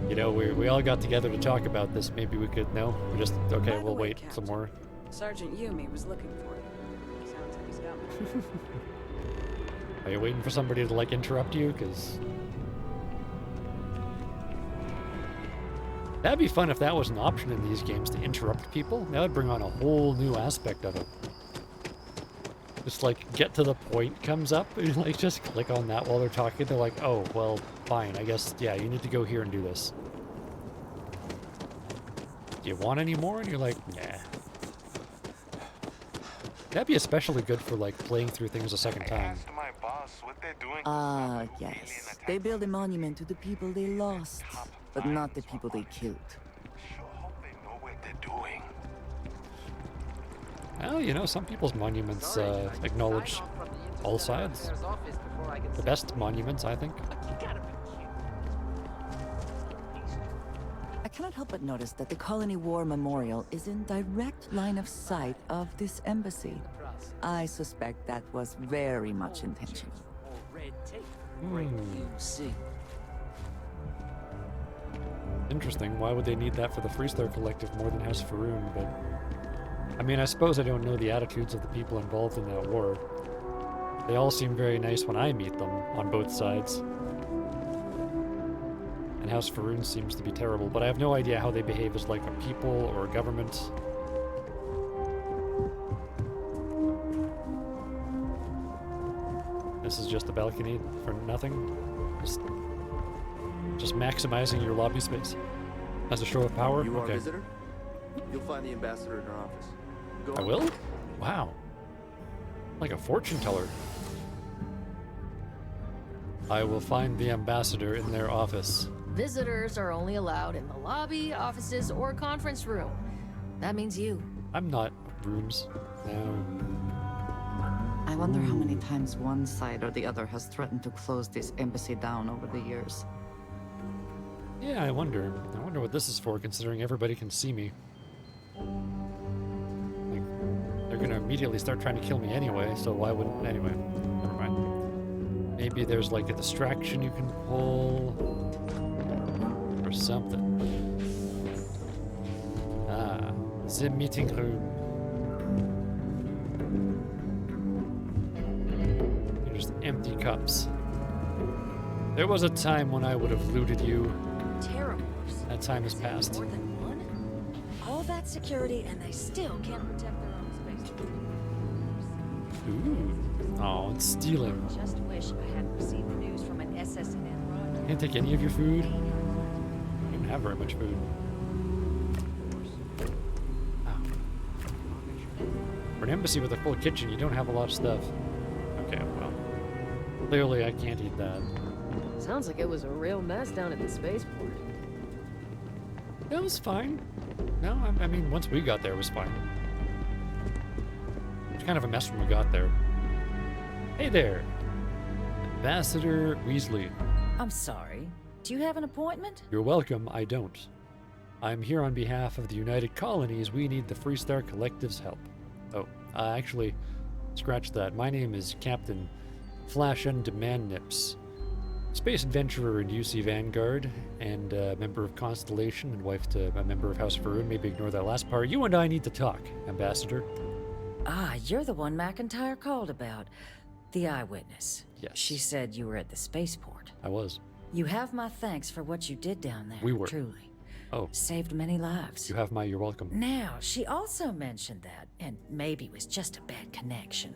You know, we all got together to talk about this. Maybe we could... No? We're just... Okay, we'll wait some more. Sergeant Yumi was looking for you. Sounds like he's got me. Are you waiting for somebody to, like, interrupt you? Because... That'd be fun if that was an option in these games, to interrupt people. That would bring on a whole new aspect of it. Just like, get to the point comes up, and like just click on that while they're talking. They're like, oh, well, fine, I guess, yeah, you need to go here and do this. Do you want any more? And you're like, nah. That'd be especially good for like playing through things a second time. Ah, yes. They build a monument to the people they lost, but not the people they killed. Well, you know, some people's monuments acknowledge all sides. The best monuments, I think. I cannot help but notice that the Colony War Memorial is in direct line of sight of this embassy. I suspect that was very much intentional. Interesting. Why would they need that for the Freestar Collective more than House Faroon? But I mean, I suppose I don't know the attitudes of the people involved in that war. They all seem very nice when I meet them, on both sides. And House Faroon seems to be terrible, but I have no idea how they behave as like a people or a government. This is just a balcony for nothing. Just maximizing your lobby space as a show of power. You are okay. a visitor? You'll find the ambassador in her office. Go I on. will? Wow. Like a fortune teller. I will find the ambassador in their office. Visitors are only allowed in the lobby, offices, or conference room. That means you. I'm not rooms. No. I wonder how many times one side or the other has threatened to close this embassy down over the years. Yeah, I wonder. I wonder what this is for, considering everybody can see me. Like, they're gonna immediately start trying to kill me anyway, so why wouldn't... Anyway, never mind. Maybe there's like a distraction you can pull... or something. Ah, the meeting room. They're just empty cups. There was a time when I would have looted you. Terrormorphs. That time has passed. More than one? All that security, and they still can't protect their own space. Ooh. Oh, it's stealing. Just wish I hadn't received the news from an SSN. Can't take any of your food. You don't have very much food. Oh. For an embassy with a full kitchen, you don't have a lot of stuff. Okay, well. Clearly I can't eat that. Sounds like it was a real mess down at the spaceport. It was fine. No, I mean, once we got there, it was fine. It was kind of a mess when we got there. Hey there, Ambassador Weasley. I'm sorry. Do you have an appointment? You're welcome, I don't. I'm here on behalf of the United Colonies. We need the Freestar Collective's help. Oh, actually, scratch that. My name is Captain Flash and Demand Nips. Space adventurer in UC Vanguard, and a member of Constellation, and wife to a member of House Faroon. Maybe ignore that last part. You and I need to talk, Ambassador. Ah, you're the one McIntyre called about. The eyewitness. Yes. She said you were at the spaceport. I was. You have my thanks for what you did down there. We were. Truly. Oh. Saved many lives. You have my you're welcome. Now, she also mentioned that, and maybe it was just a bad connection,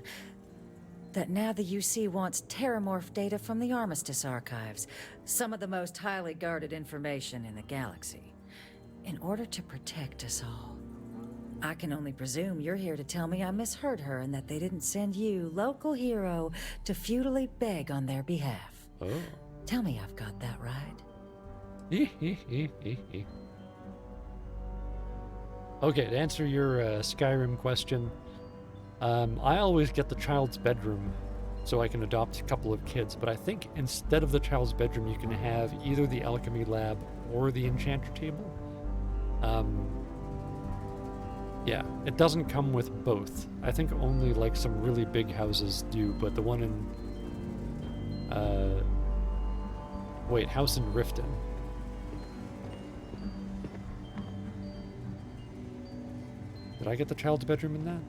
that now the UC wants terramorph data from the Armistice archives, some of the most highly guarded information in the galaxy, in order to protect us all. I can only presume you're here to tell me I misheard her and that they didn't send you, local hero, to futilely beg on their behalf. Oh. Tell me I've got that right. Okay, to answer your Skyrim question, I always get the child's bedroom so I can adopt a couple of kids, but I think instead of the child's bedroom, you can have either the alchemy lab or the enchanter table. Yeah, it doesn't come with both. I think only like some really big houses do, but the one in wait, house in Riften. Did I get the child's bedroom in that?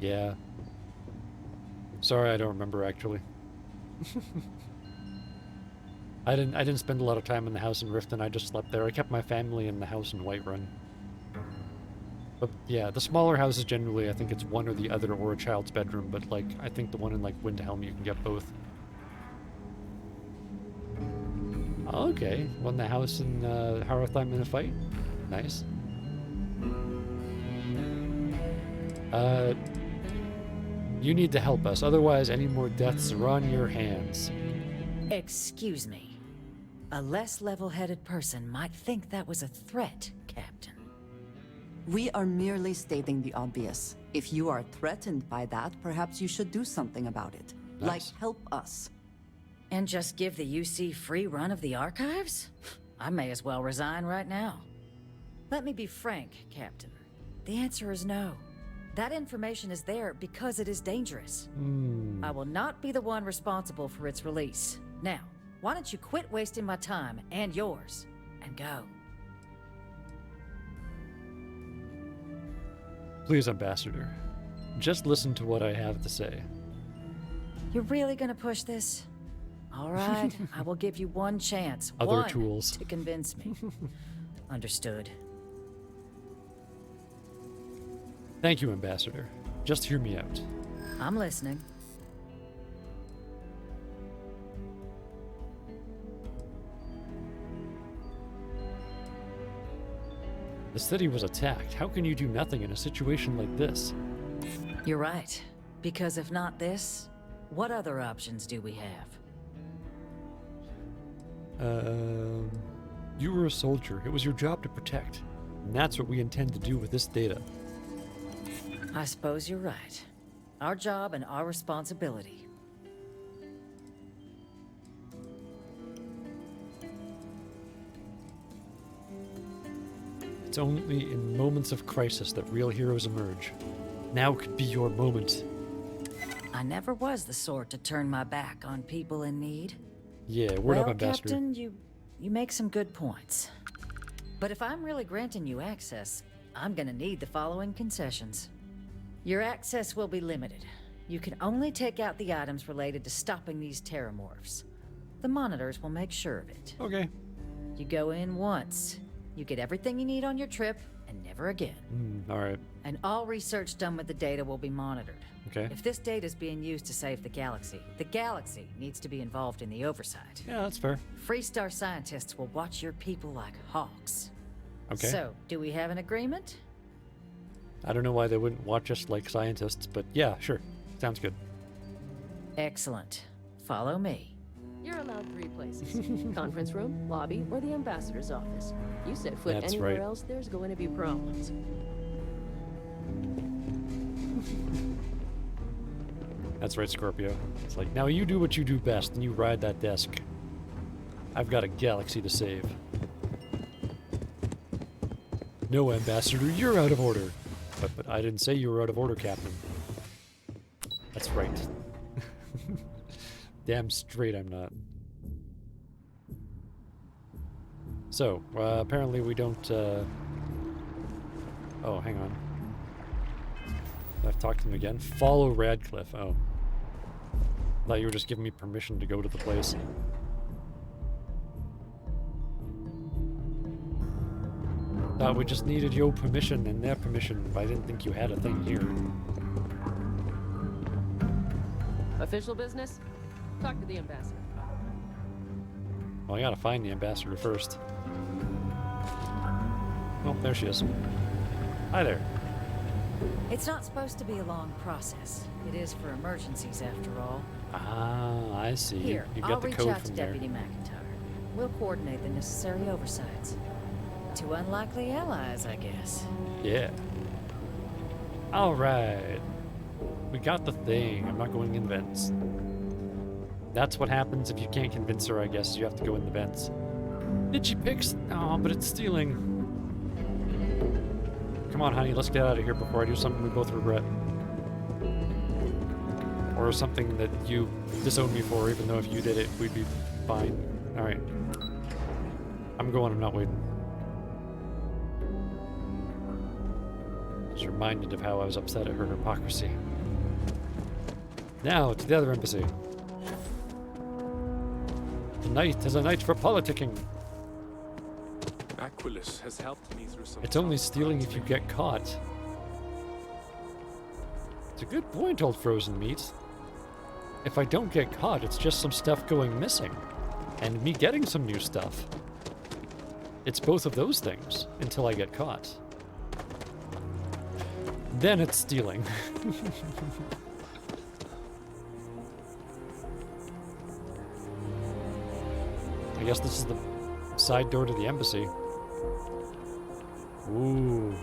Yeah. Sorry, I don't remember actually. I didn't spend a lot of time in the house in Riften. I just slept there. I kept my family in the house in Whiterun. But yeah, the smaller houses generally, I think it's one or the other or a child's bedroom, but like, I think the one in like Windhelm, you can get both. Okay, won the house in Harathheim in a fight. Nice. You need to help us, otherwise any more deaths are on your hands. Excuse me. A less level-headed person might think that was a threat, Captain. We are merely stating the obvious. If you are threatened by that, perhaps you should do something about it. Nice. Like, help us. And just give the UC free run of the archives? I may as well resign right now. Let me be frank, Captain. The answer is no. That information is there because it is dangerous. I will not be the one responsible for its release. Now, why don't you quit wasting my time and yours, and go? Please, Ambassador. Just listen to what I have to say. You're really gonna push this? All right, I will give you one chance. Other one tools. to convince me. Understood. Thank you, Ambassador. Just hear me out. I'm listening. The city was attacked. How can you do nothing in a situation like this? You're right. Because if not this, what other options do we have? You were a soldier. It was your job to protect. And that's what we intend to do with this data. I suppose you're right. Our job and our responsibility. It's only in moments of crisis that real heroes emerge. Now could be your moment. I never was the sort to turn my back on people in need. Yeah, word up, Ambassador. Captain, you make some good points. But if I'm really granting you access, I'm gonna need the following concessions. Your access will be limited. You can only take out the items related to stopping these terramorphs. The monitors will make sure of it. Okay. You go in once. You get everything you need on your trip, and never again. Alright. And all research done with the data will be monitored. Okay. If this data is being used to save the galaxy needs to be involved in the oversight. Yeah, that's fair. Freestar scientists will watch your people like hawks. Okay. So, do we have an agreement? I don't know why they wouldn't watch us like scientists, but yeah, sure. Sounds good. Excellent. Follow me. You're allowed 3 places. Conference room, lobby, or the ambassador's office. You set foot That's anywhere right. else, there's going to be problems. That's right, Scorpio. It's like, now you do what you do best, and you ride that desk. I've got a galaxy to save. No, Ambassador, you're out of order. But I didn't say you were out of order, Captain. That's right. Damn straight I'm not. So, apparently we don't, Oh, hang on. I've talked to him again. Follow Radcliffe. Oh. Thought you were just giving me permission to go to the place. Thought we just needed your permission and their permission, but I didn't think you had a thing here. Official business? Talk to the ambassador. Well, I gotta find the ambassador first. Oh, there she is. Hi there. It's not supposed to be a long process. It is for emergencies, after all. Ah, I see. Here, You I'll got the reach code out to from there. Deputy McIntyre. We'll coordinate the necessary oversights. Two unlikely allies, I guess. Yeah. Alright. We got the thing. I'm not going in vents. That's what happens if you can't convince her, I guess. You have to go in the vents. Digipix? Oh, but it's stealing. Come on, honey, let's get out of here before I do something we both regret. Or something that you disown me for, even though if you did it, we'd be fine. Alright. I'm going, I'm not waiting. Just reminded of how I was upset at her hypocrisy. Now, to the other embassy. Tonight is a night for politicking. Aquilus has helped me through some. It's only stealing if you get caught. It's a good point, old frozen meat. If I don't get caught, it's just some stuff going missing. And me getting some new stuff. It's both of those things, until I get caught. Then it's stealing. I guess this is the side door to the embassy. Ooh.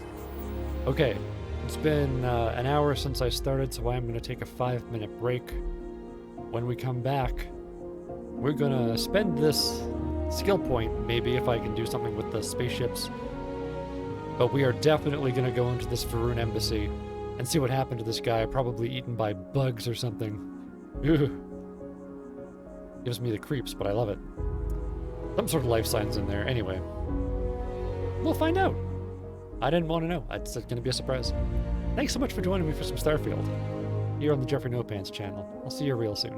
Okay, it's been an hour since I started, so I'm going to take a 5-minute break. When we come back, we're going to spend this skill point, maybe, if I can do something with the spaceships. But we are definitely going to go into this Varun embassy and see what happened to this guy, probably eaten by bugs or something. Ugh. Gives me the creeps, but I love it. Some sort of life signs in there. Anyway, we'll find out. I didn't want to know. It's going to be a surprise. Thanks so much for joining me for some Starfield here on the Jeffrey No Pants channel. I'll see you real soon.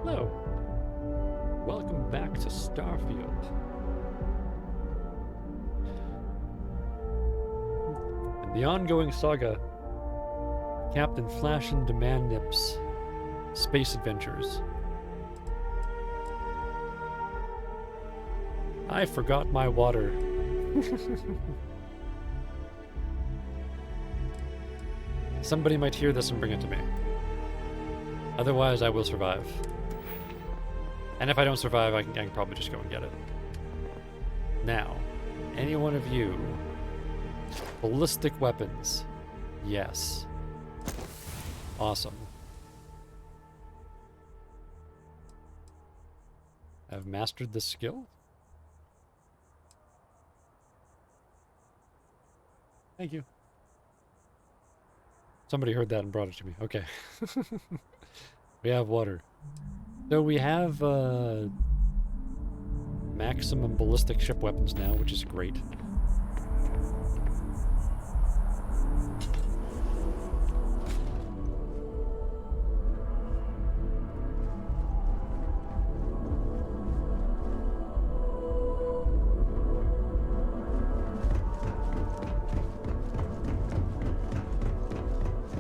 Hello. Welcome back to Starfield. In the ongoing saga, Captain Flash and Demand Nip's space adventures. I forgot my water. Somebody might hear this and bring it to me. Otherwise, I will survive. And if I don't survive, I can probably just go and get it. Now, any one of you... Ballistic weapons. Yes. Awesome. I've mastered this skill? Thank you. Somebody heard that and brought it to me. Okay. We have water. So we have maximum ballistic ship weapons now, which is great.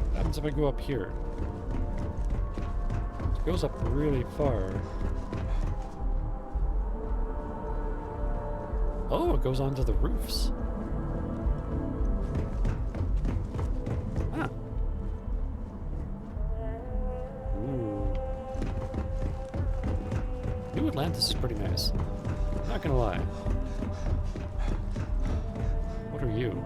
What happens if I go up here? It goes up really far. Oh, it goes onto the roofs. Ah. Ooh. New Atlantis is pretty nice. Not gonna lie. What are you?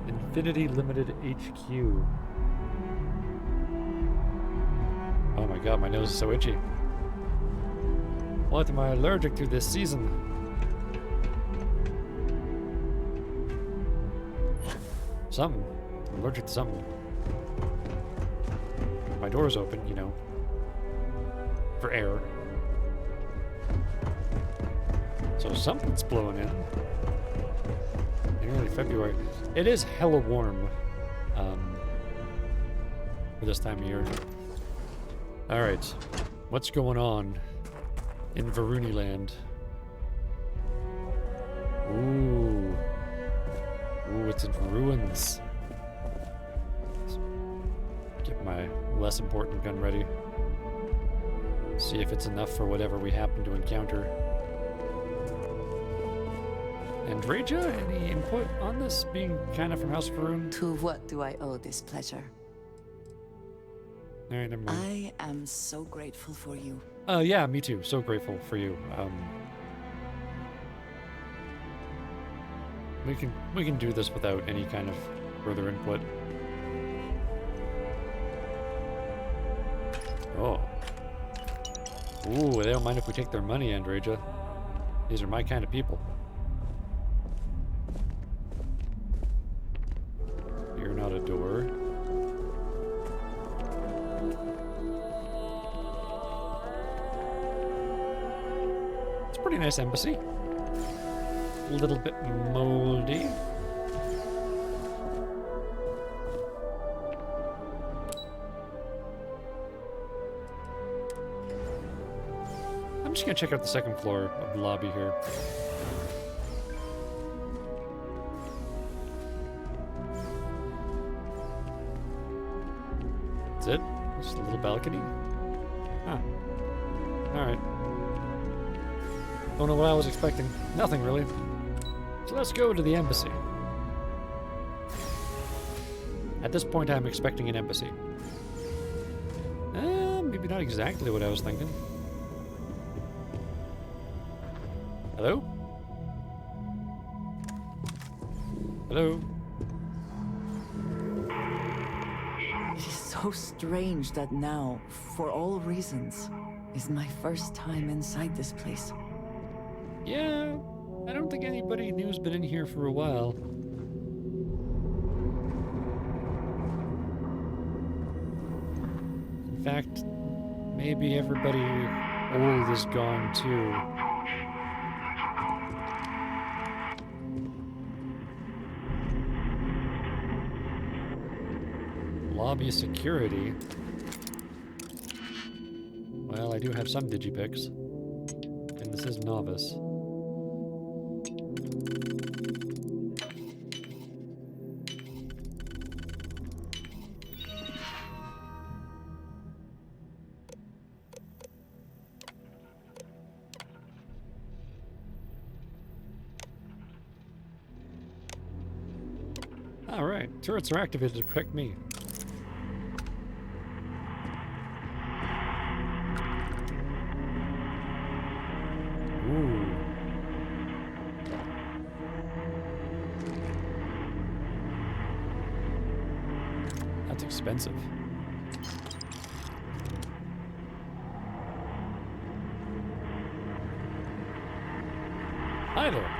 Infinity Limited HQ. Oh my god, my nose is so itchy. What am I allergic to this season? Something. I'm allergic to something. My door's open, you know. For air. So something's blowing in. In early February. It is hella warm. For this time of year. Alright. What's going on in Varuni Land? Ooh. Ooh, it's in ruins. Let's get my less important gun ready. See if it's enough for whatever we happen to encounter. And Reja, any input on this, being kind of from House of Varun? To what do I owe this pleasure? Alright, never mind. I am so grateful for you. Yeah, me too. So grateful for you. We can do this without any kind of further input. Oh. Ooh, they don't mind if we take their money, Andreja. These are my kind of people. You're not a door. It's a pretty nice embassy. A little bit moldy. I'm just gonna check out the second floor of the lobby here. That's it? Just a little balcony? Huh. Alright. Don't know what I was expecting. Nothing, really. So let's go to the embassy. At this point, I'm expecting an embassy. Maybe not exactly what I was thinking. Hello? Hello? It is so strange that now, for all reasons, is my first time inside this place. Yeah, I don't think anybody new's been in here for a while. In fact, maybe everybody old is gone too. Lobby security. Well, I do have some digipicks. And this is novice. Alright, turrets are activated to protect me. Ooh. That's expensive. Hi there.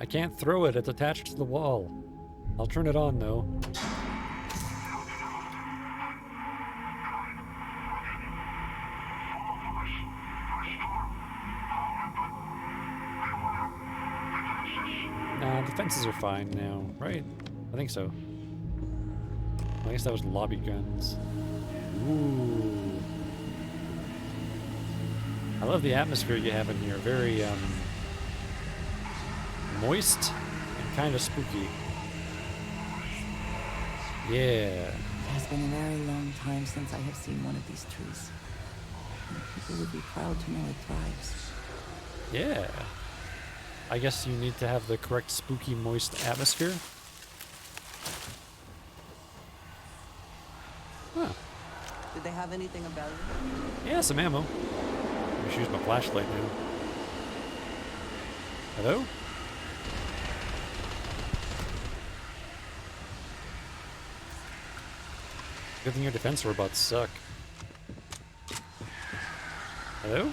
I can't throw it, it's attached to the wall. I'll turn it on though. Nah, the fences are fine now, right? I think so. I guess that was lobby guns. Ooh. I love the atmosphere you have in here. Very, moist and kind of spooky. Yeah. It has been a very long time since I have seen one of these trees. And people would be proud to know it thrives. Yeah. I guess you need to have the correct spooky, moist atmosphere. Huh. Did they have anything about it? Yeah, some ammo. I should use my flashlight now. Hello? Good thing your defense robots suck. Hello?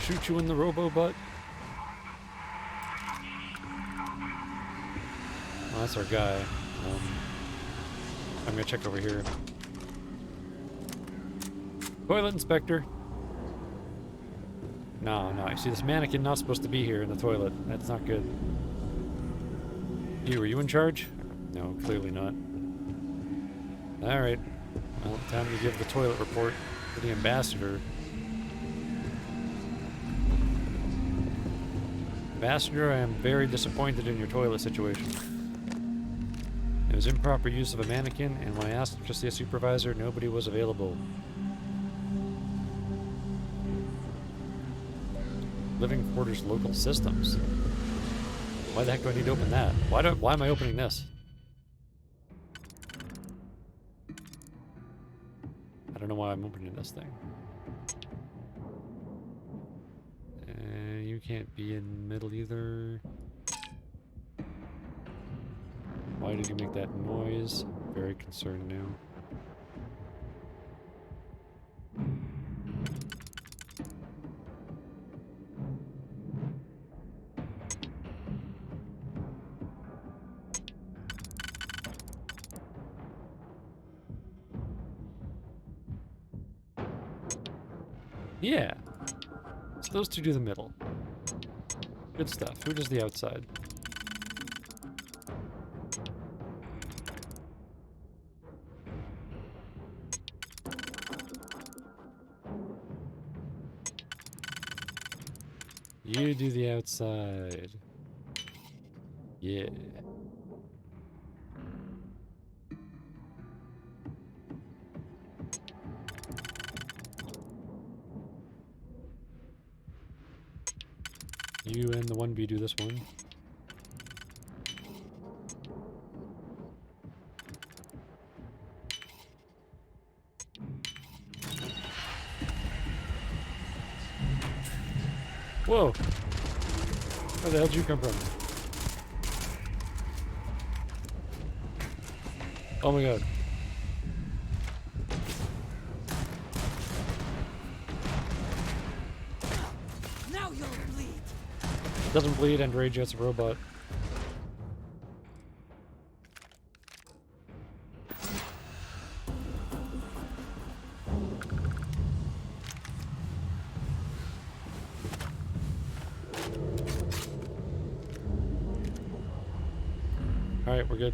Shoot you in the robo-butt? Oh, that's our guy. I'm gonna check over here. Toilet inspector. No, I see this mannequin not supposed to be here in the toilet. That's not good. You, were you in charge? No, clearly not. Alright. Well, time to give the toilet report to the ambassador. Ambassador, I am very disappointed in your toilet situation. It was improper use of a mannequin, and when I asked to see a supervisor, nobody was available. Living quarters local systems. Why the heck do I need to open that? Why am I opening this? I don't know why I'm opening this thing. You can't be in the middle either. Why did you make that noise? I'm very concerned now. Yeah. So those two do the middle. Good stuff. Who does the outside? You do the outside. Yeah. You and the 1B do this one. Whoa! Where the hell did you come from? Oh my god. Now you'll bleed. Doesn't bleed and Rage Jet's a robot. Alright, we're good.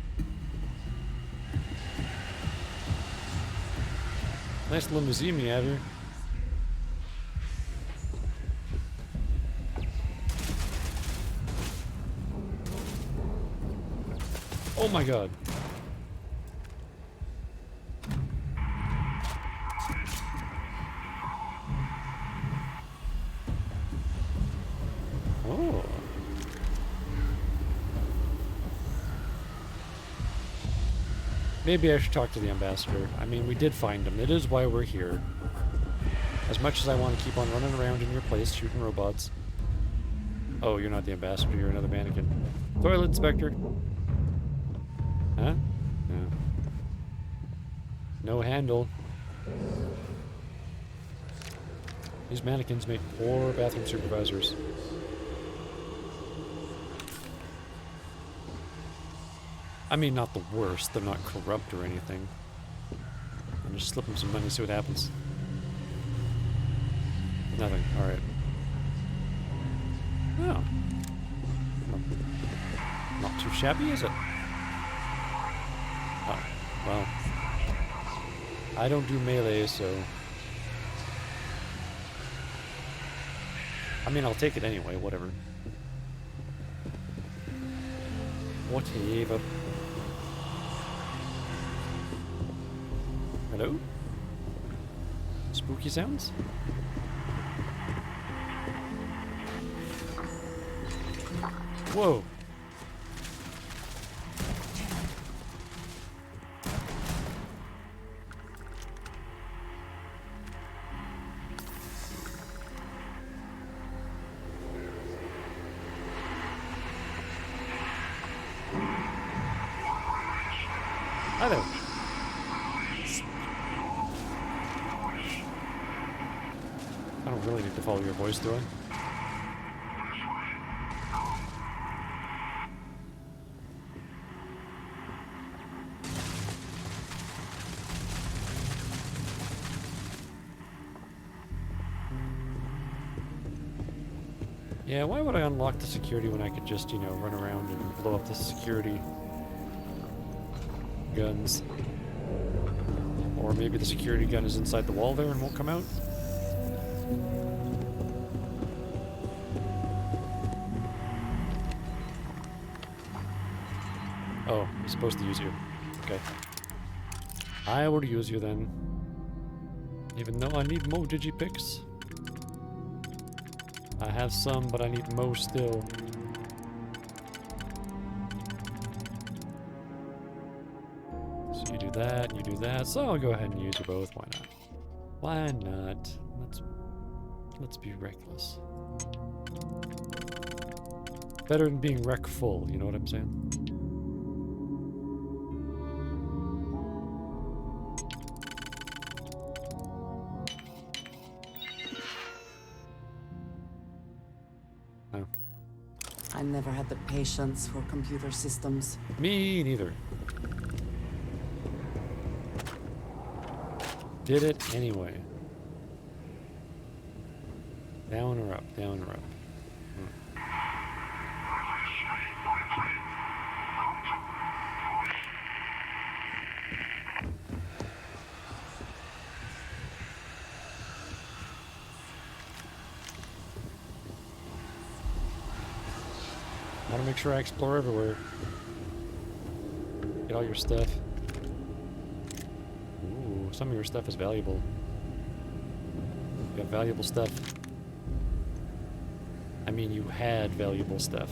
Nice little museum you have here. Oh my god. Oh. Maybe I should talk to the ambassador. I mean, we did find him. It is why we're here. As much as I want to keep on running around in your place shooting robots. Oh, you're not the ambassador, you're another mannequin. Toilet inspector. Huh? No. No handle. These mannequins make poor bathroom supervisors. I mean, not the worst. They're not corrupt or anything. I'll just slip them some money, see what happens. Nothing. Alright. Oh. Not too shabby, is it? Oh, well. I don't do melee, so... I mean, I'll take it anyway, whatever. Whatever. Hello? Spooky sounds? Whoa. Hi there. I don't really need to follow your voice, do I? Yeah, why would I unlock the security when I could just, you know, run around and blow up the security guns? Or maybe the security gun is inside the wall there and won't come out? Oh, I'm supposed to use you. Okay. I will use you then. Even though I need more digipics. I have some, but I need more still. So you do that, you do that. So I'll go ahead and use you both. Why not? Why not? Let's be reckless. Better than being wreck-full, you know what I'm saying? I never had the patience for computer systems. Me neither. Did it anyway. Down or up, down or up. Gotta make sure I explore everywhere. Get all your stuff. Ooh, some of your stuff is valuable. You got valuable stuff. I mean, you had valuable stuff.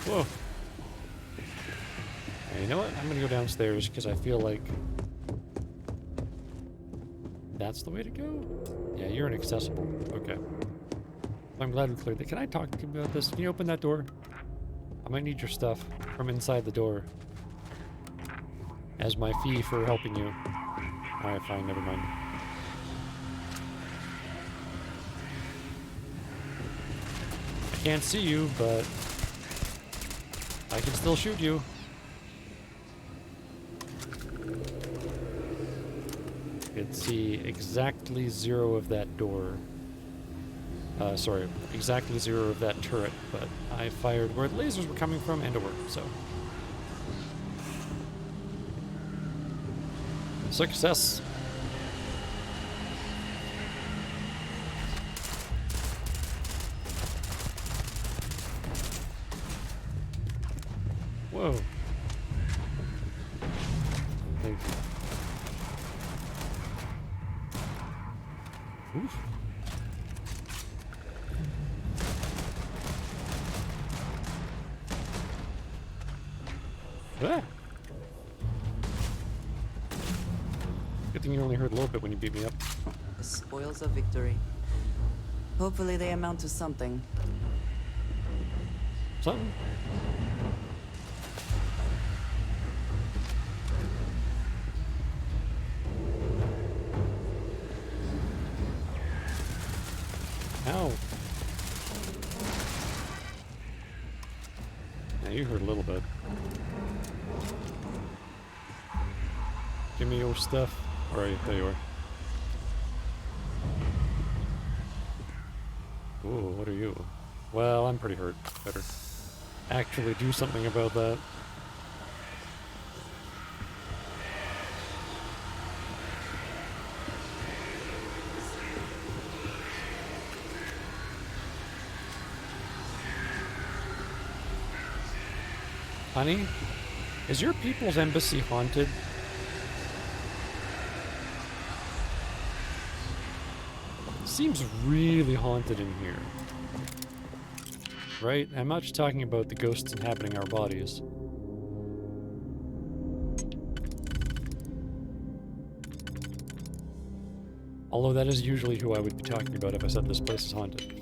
Whoa. Hey, you know what? I'm gonna go downstairs because I feel like that's the way to go. Yeah, you're inaccessible. Okay. I'm glad we cleared that. Can I talk to you about this? Can you open that door? I might need your stuff from inside the door as my fee for helping you. Alright, fine, never mind. I can't see you, but I can still shoot you. You can see exactly 0 of that door. Sorry, exactly 0 of that turret, but I fired where the lasers were coming from and it worked, so. Success! Whoa. Thank you. Oof. Ah. Good thing you only heard a little bit when you beat me up. The spoils of victory. Hopefully they amount to something. Something? Ow. Yeah, you heard a little bit. Give me your stuff. Alright, there you are. Ooh, what are you? Well, I'm pretty hurt. Better actually do something about that. Honey, is your people's embassy haunted? Seems really haunted in here. Right? I'm not just talking about the ghosts inhabiting our bodies. Although that is usually who I would be talking about if I said this place is haunted.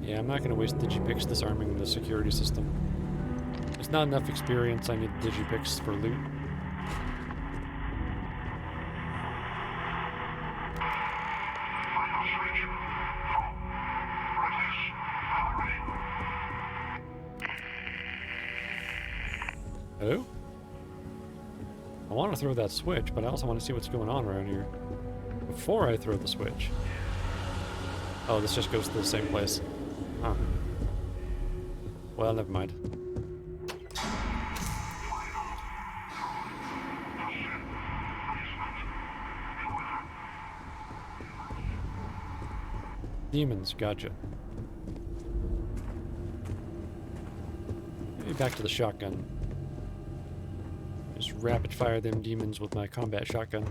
Yeah, I'm not going to waste digipix disarming the security system. There's not enough experience. I need digipix for loot. Hello? I want to throw that switch, but I also want to see what's going on around here before I throw the switch. Oh, this just goes to the same place. Huh. Well, never mind. Demons, gotcha. Maybe back to the shotgun. Just rapid fire them demons with my combat shotgun.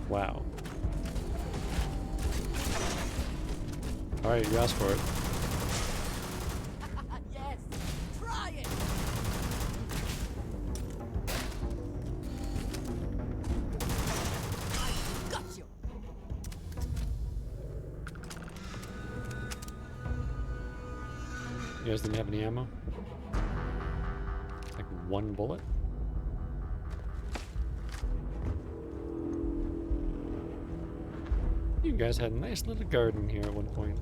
Wow. Alright, you asked for it. Yes, try it. I got you. You guys didn't have any ammo? Like one bullet? You guys had a nice little garden here at one point.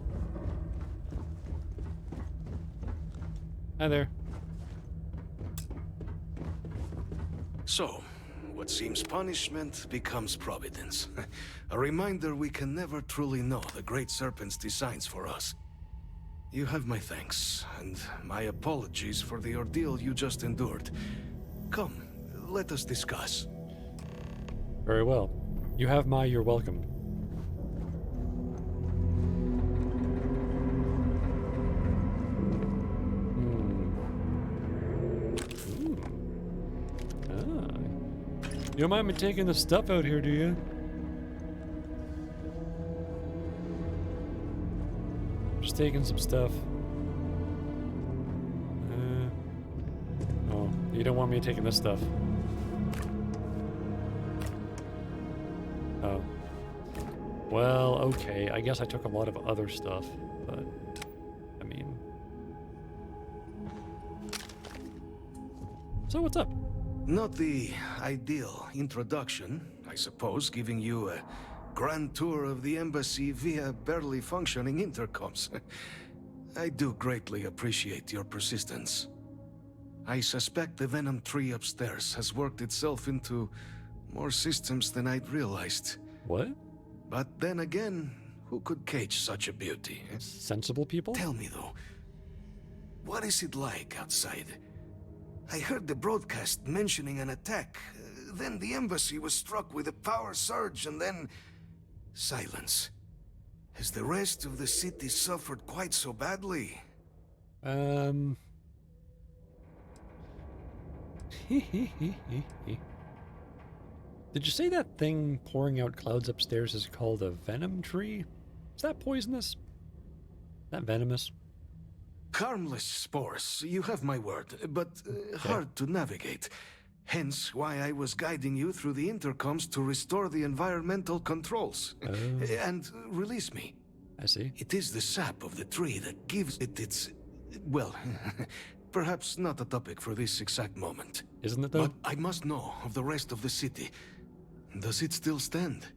Hi there. So, what seems punishment becomes providence. A reminder we can never truly know the Great Serpent's designs for us. You have my thanks, and my apologies for the ordeal you just endured. Come, let us discuss. Very well. You have my you're welcome. You don't mind me taking the stuff out here, do you? Just taking some stuff. Oh, you don't want me taking this stuff. Oh. Well, okay. I guess I took a lot of other stuff, but I mean. So what's up? Not the ideal introduction, I suppose, giving you a grand tour of the embassy via barely functioning intercoms. I do greatly appreciate your persistence. I suspect the Venom tree upstairs has worked itself into more systems than I'd realized. What? But then again, who could cage such a beauty? Sensible people? Tell me though, what is it like outside? I heard the broadcast mentioning an attack. Then the embassy was struck with a power surge and then... silence. Has the rest of the city suffered quite so badly? Did you say that thing pouring out clouds upstairs is called a venom tree? Is that poisonous? Is that venomous? Harmless spores, you have my word, but hard to navigate. Hence why I was guiding you through the intercoms to restore the environmental controls. And release me. I see. It is the sap of the tree that gives it its... well, perhaps not a topic for this exact moment. Isn't it though? But I must know of the rest of the city. Does it still stand?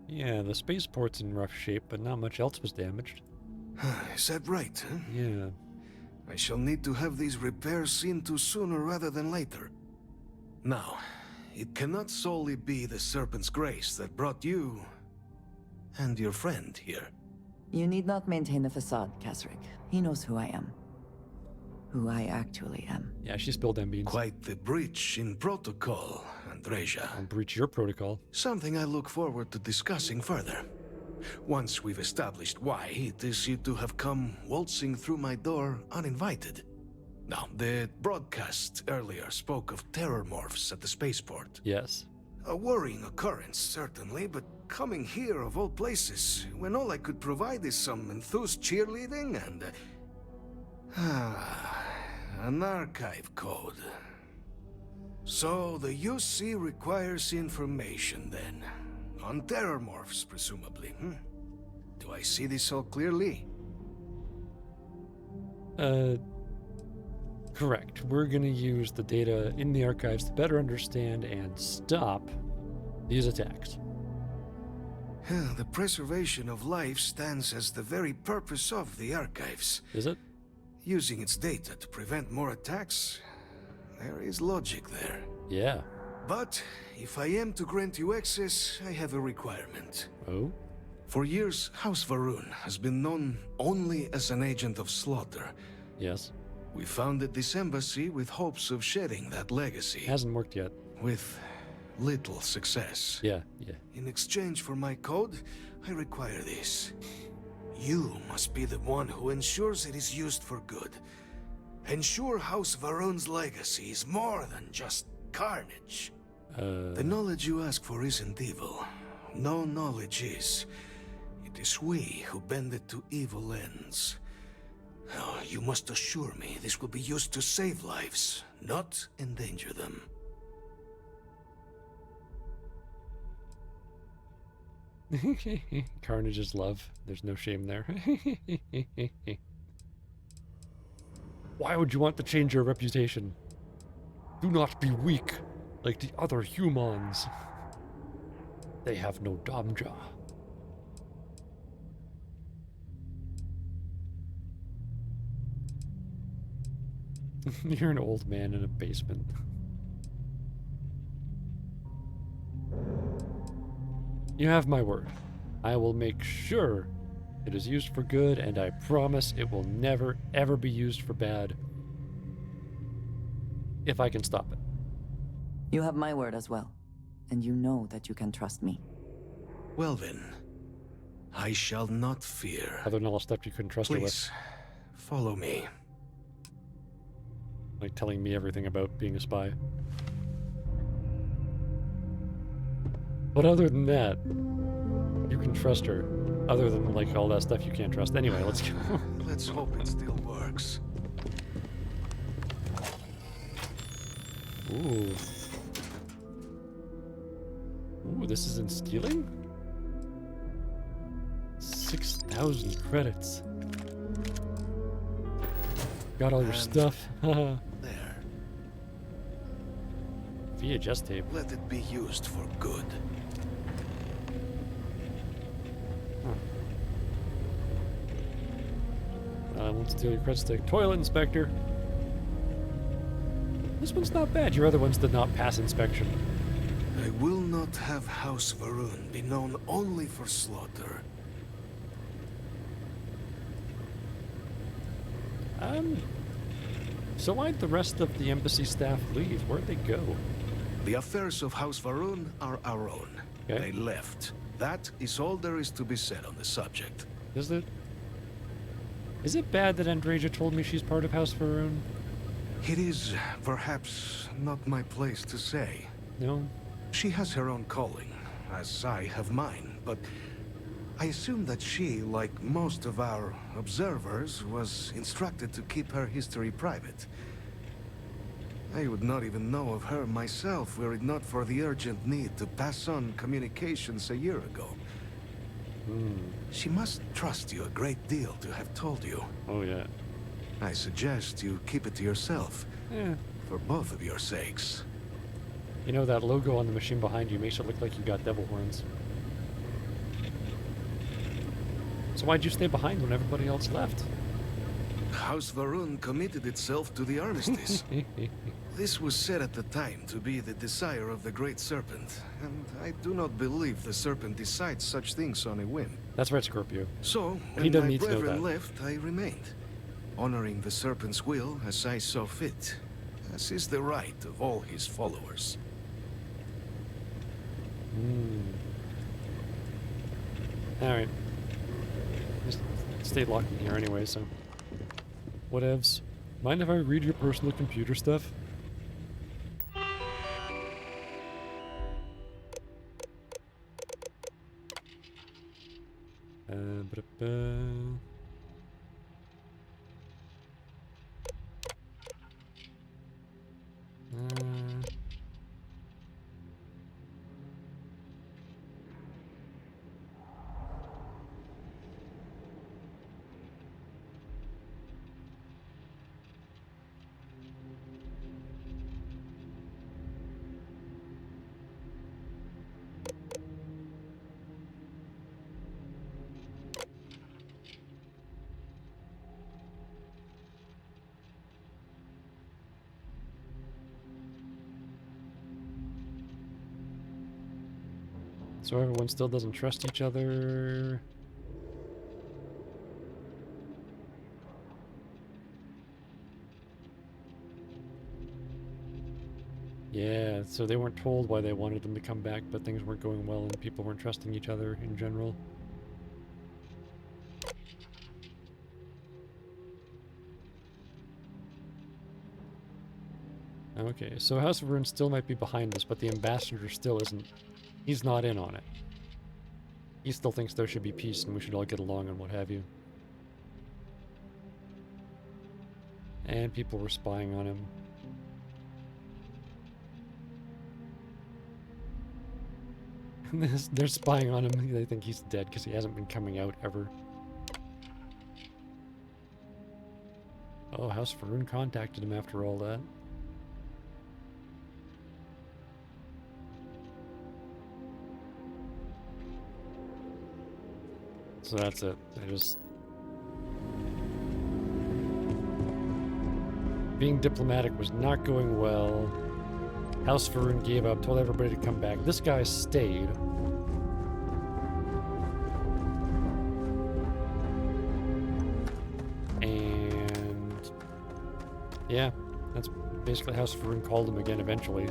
Yeah, the spaceport's in rough shape, but not much else was damaged. Is that right, huh? Yeah. I shall need to have these repairs seen to sooner rather than later. Now, it cannot solely be the Serpent's grace that brought you and your friend here. You need not maintain the facade, Kasric. He knows who I am. Who I actually am. Yeah, she spilled them beans. Quite the breach in protocol, Andreja. I'll breach your protocol. Something I look forward to discussing further. Once we've established why it is you to have come waltzing through my door uninvited. Now, the broadcast earlier spoke of terror morphs at the spaceport. Yes. A worrying occurrence, certainly, but coming here of all places, when all I could provide is some enthused cheerleading and... an archive code. So, the UC requires information, then. On terror morphs, presumably, Do I see this all clearly? Correct. We're gonna use the data in the archives to better understand and stop these attacks. The preservation of life stands as the very purpose of the archives. Is it? Using its data to prevent more attacks, there is logic there. Yeah. But if I am to grant you access, I have a requirement. Oh? For years, House Varun has been known only as an agent of slaughter. Yes. We founded this embassy with hopes of shedding that legacy. Hasn't worked yet. With little success. Yeah. In exchange for my code, I require this. You must be the one who ensures it is used for good. Ensure House Varun's legacy is more than just carnage. The knowledge you ask for isn't evil. No knowledge is. It is we who bend it to evil ends. Oh, you must assure me this will be used to save lives, not endanger them. Carnage is love. There's no shame there. Why would you want to change your reputation? Do not be weak, like the other humans. They have no damja. You're an old man in a basement. You have my word. I will make sure it is used for good, and I promise it will never, ever be used for bad. If I can stop it. You have my word as well. And you know that you can trust me. Well then, I shall not fear. Other than all the stuff you couldn't trust her with. Please, follow me. Like telling me everything about being a spy. But other than that, you can trust her. Other than, like, all that stuff you can't trust. Anyway, let's go. Let's hope it still works. Ooh. Ooh, this is in stealing? 6,000 credits. Got all your stuff. There. VHS tape. Let it be used for good. I won't steal your credit stick. Toilet inspector. This one's not bad. Your other ones did not pass inspection. I will not have House Varun be known only for slaughter. So why'd the rest of the embassy staff leave? Where'd they go? The affairs of House Varun are our own. Okay. They left. That is all there is to be said on the subject. Is it? Is it bad that Andreja told me she's part of House Varun? It is perhaps not my place to say. No? She has her own calling, as I have mine, but I assume that she, like most of our observers, was instructed to keep her history private. I would not even know of her myself were it not for the urgent need to pass on communications a year ago. She must trust you a great deal to have told you. Oh, yeah. I suggest you keep it to yourself. Yeah. For both of your sakes. You know, that logo on the machine behind you makes it look like you got devil horns. So why'd you stay behind when everybody else left? House Varun committed itself to the armistice. This was said at the time to be the desire of the Great Serpent, and I do not believe the Serpent decides such things on a whim. That's right, Scorpio. So, But he when doesn't my need to know brethren that. left, I remained, honoring the Serpent's will as I saw fit, as is the right of all his followers. Alright. Just stay locked in here anyway, so... Whatevs. Mind if I read your personal computer stuff? Ba-da-ba. So everyone still doesn't trust each other. Yeah, so they weren't told why they wanted them to come back, but things weren't going well and people weren't trusting each other in general. Okay, so House of Ruin still might be behind this, but the ambassador still isn't. He's not in on it. He still thinks there should be peace and we should all get along and what have you. And people were spying on him. They're spying on him. They think he's dead because he hasn't been coming out ever. Oh, House Varun contacted him after all that. So that's it. I just... Being diplomatic was not going well. House Varun gave up, told everybody to come back. This guy stayed. And... yeah, that's basically House Varun called him again eventually.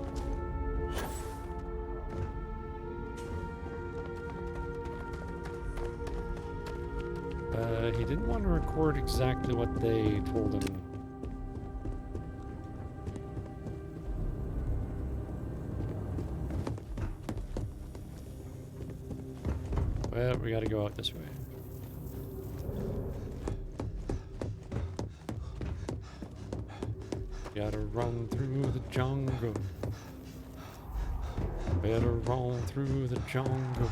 He didn't want to record exactly what they told him. Well, we gotta go out this way. Gotta run through the jungle. Better run through the jungle.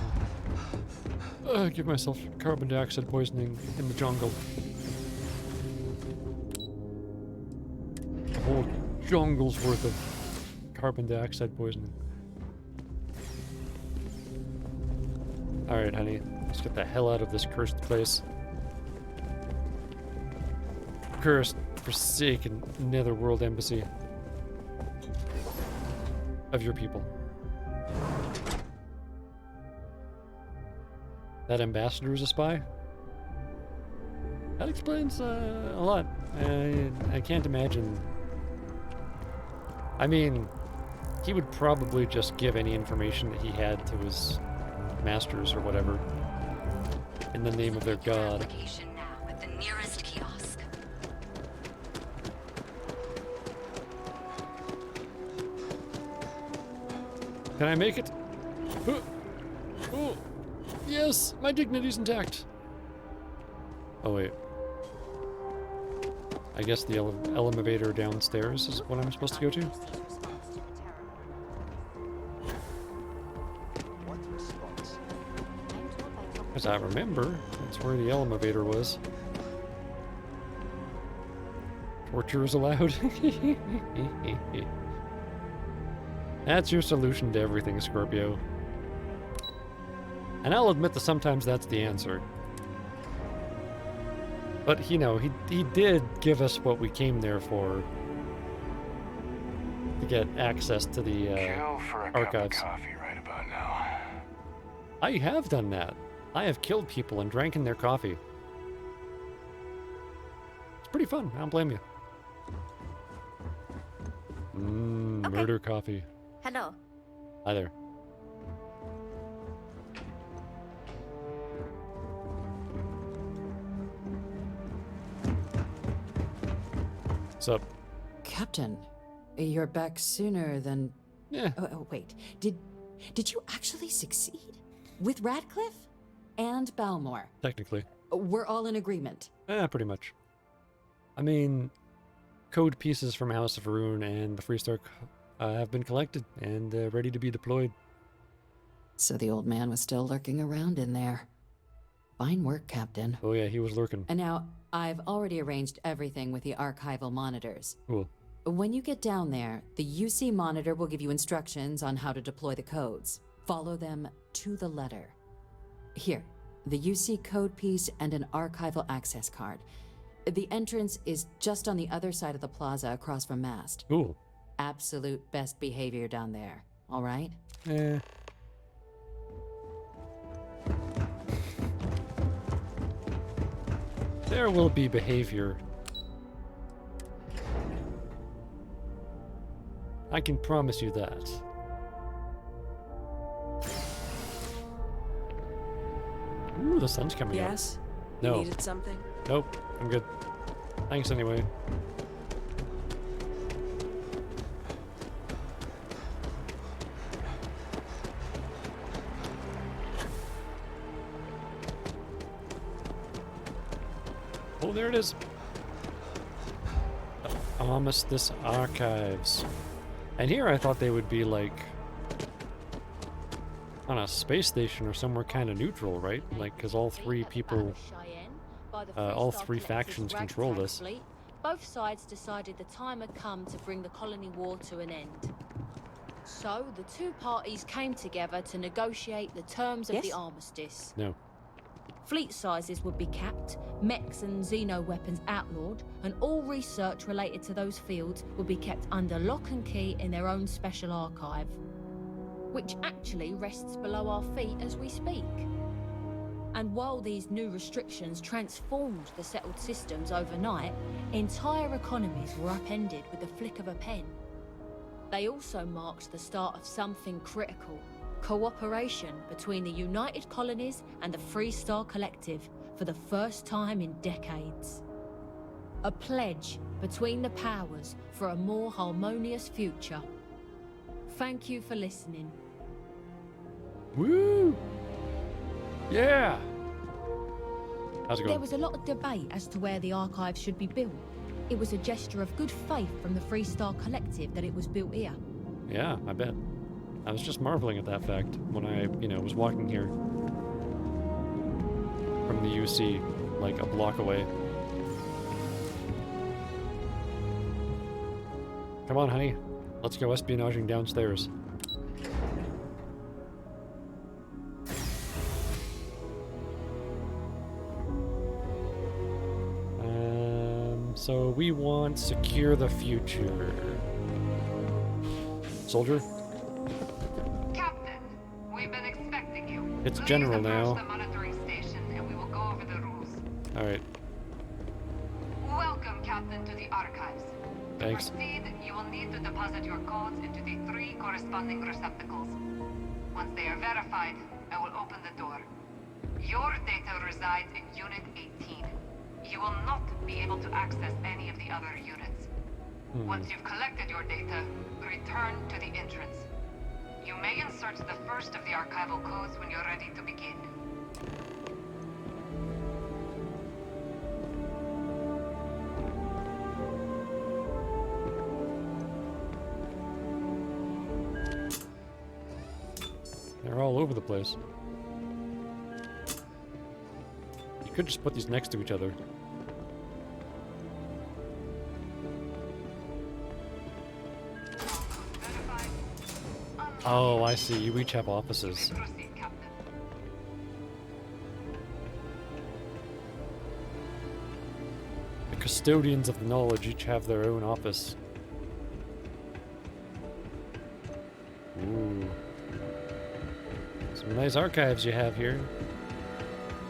Give myself carbon dioxide poisoning in the jungle. A whole jungle's worth of carbon dioxide poisoning. Alright, honey. Let's get the hell out of this cursed place. Cursed, forsaken netherworld embassy of your people. That ambassador is a spy? That explains a lot. I can't imagine. I mean, he would probably just give any information that he had to his masters or whatever in the name of their god. Now at the nearest kiosk. Can I make it? Oh, yes, my dignity's intact. Oh wait. I guess the elevator downstairs is what I'm supposed to go to? As I remember, that's where the elevator was. Torture is allowed. That's your solution to everything, Scorpio. And I'll admit that sometimes that's the answer. But, you know, he did give us what we came there for. To get access to the Kill for a archives. Cup of coffee right about now. I have done that. I have killed people and drank in their coffee. It's pretty fun. I don't blame you. Murder coffee. Hello. Hi there. What's up? Captain, you're back sooner than... Yeah. Oh, wait. Did you actually succeed? With Radcliffe? And Balmore? Technically. We're all in agreement. Pretty much. I mean, code pieces from House of Rune and the Freestar have been collected and ready to be deployed. So the old man was still lurking around in there. Fine work, Captain. Oh yeah, he was lurking. And now, I've already arranged everything with the archival monitors. Cool. When you get down there, the UC monitor will give you instructions on how to deploy the codes. Follow them to the letter. Here, the UC code piece and an archival access card. The entrance is just on the other side of the plaza across from Mast. Cool. Absolute best behavior down there, all right? There will be behavior. I can promise you that. Ooh, the sun's coming up. Yes? No. You needed something? Nope, I'm good. Thanks anyway. Oh, there it is. Armistice Archives. And here I thought they would be like on a space station or somewhere kind of neutral, right? Like, because all three people, all three factions control this. Both sides decided the time had come to bring the colony war to an end. So the two parties came together to negotiate the terms of the armistice. No. Fleet sizes would be capped, mechs and xeno weapons outlawed, and all research related to those fields would be kept under lock and key in their own special archive, which actually rests below our feet as we speak. And while these new restrictions transformed the settled systems overnight, entire economies were upended with the flick of a pen. They also marked the start of something critical. Cooperation between the United Colonies and the Freestar Collective for the first time in decades. A pledge between the powers for a more harmonious future. Thank you for listening. Woo! Yeah! How's it going? There was a lot of debate as to where the archive should be built. It was a gesture of good faith from the Freestar Collective that it was built here. Yeah, I bet. I was just marveling at that fact when I, was walking here from the UC, like a block away. Come on, honey. Let's go espionaging downstairs. So we want secure the future. Soldier? Captain, we've been expecting you. It's Please general approach now. the monitoring station and we will go over the rules. Alright. Welcome, Captain, to the archives. Thanks. To proceed, you will need to deposit your codes into the 3 corresponding receptacles. Once they are verified, I will open the door. Your data resides in Unit 18. You will not be able to access any of the other units. Once you've collected your data, return to the entrance. You may insert the first of the archival codes when you're ready to begin. They're all over the place. You could just put these next to each other. Oh, I see. You each have offices. The custodians of the knowledge each have their own office. Ooh. Some nice archives you have here.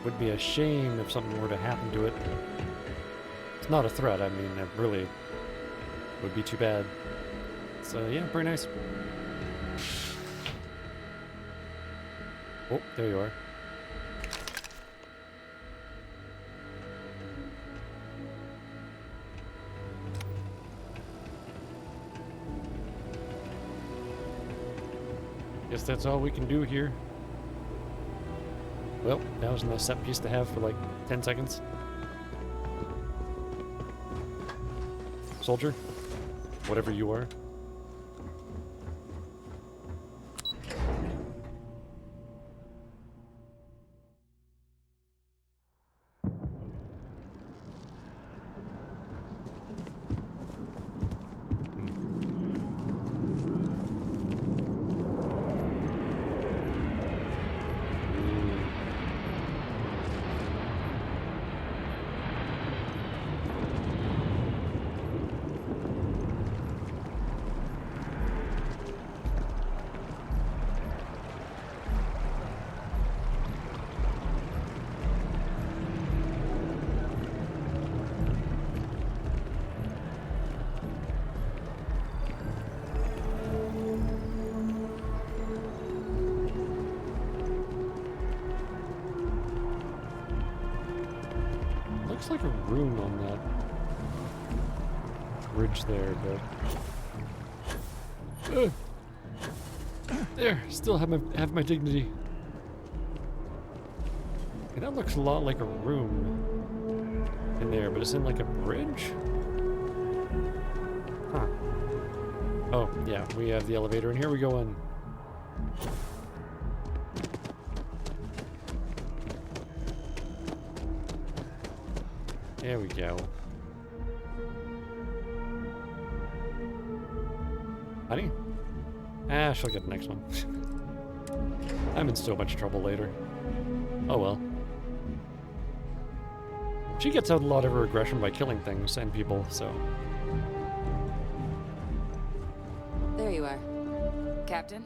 Would be a shame if something were to happen to it. It's not a threat, I mean, it really would be too bad. So yeah, very nice. Oh, there you are. Guess that's all we can do here. Well, that was a nice set piece to have for like 10 seconds. Soldier, whatever you are. Looks like a room on that bridge there, but there, still have my dignity. Okay, that looks a lot like a room in there, but it's in like a bridge? Huh. Oh, yeah, we have the elevator, and here we go in. There we go. Honey? Ah, she'll get the next one. I'm in so much trouble later. Oh well. She gets out a lot of her aggression by killing things and people, so... There you are. Captain?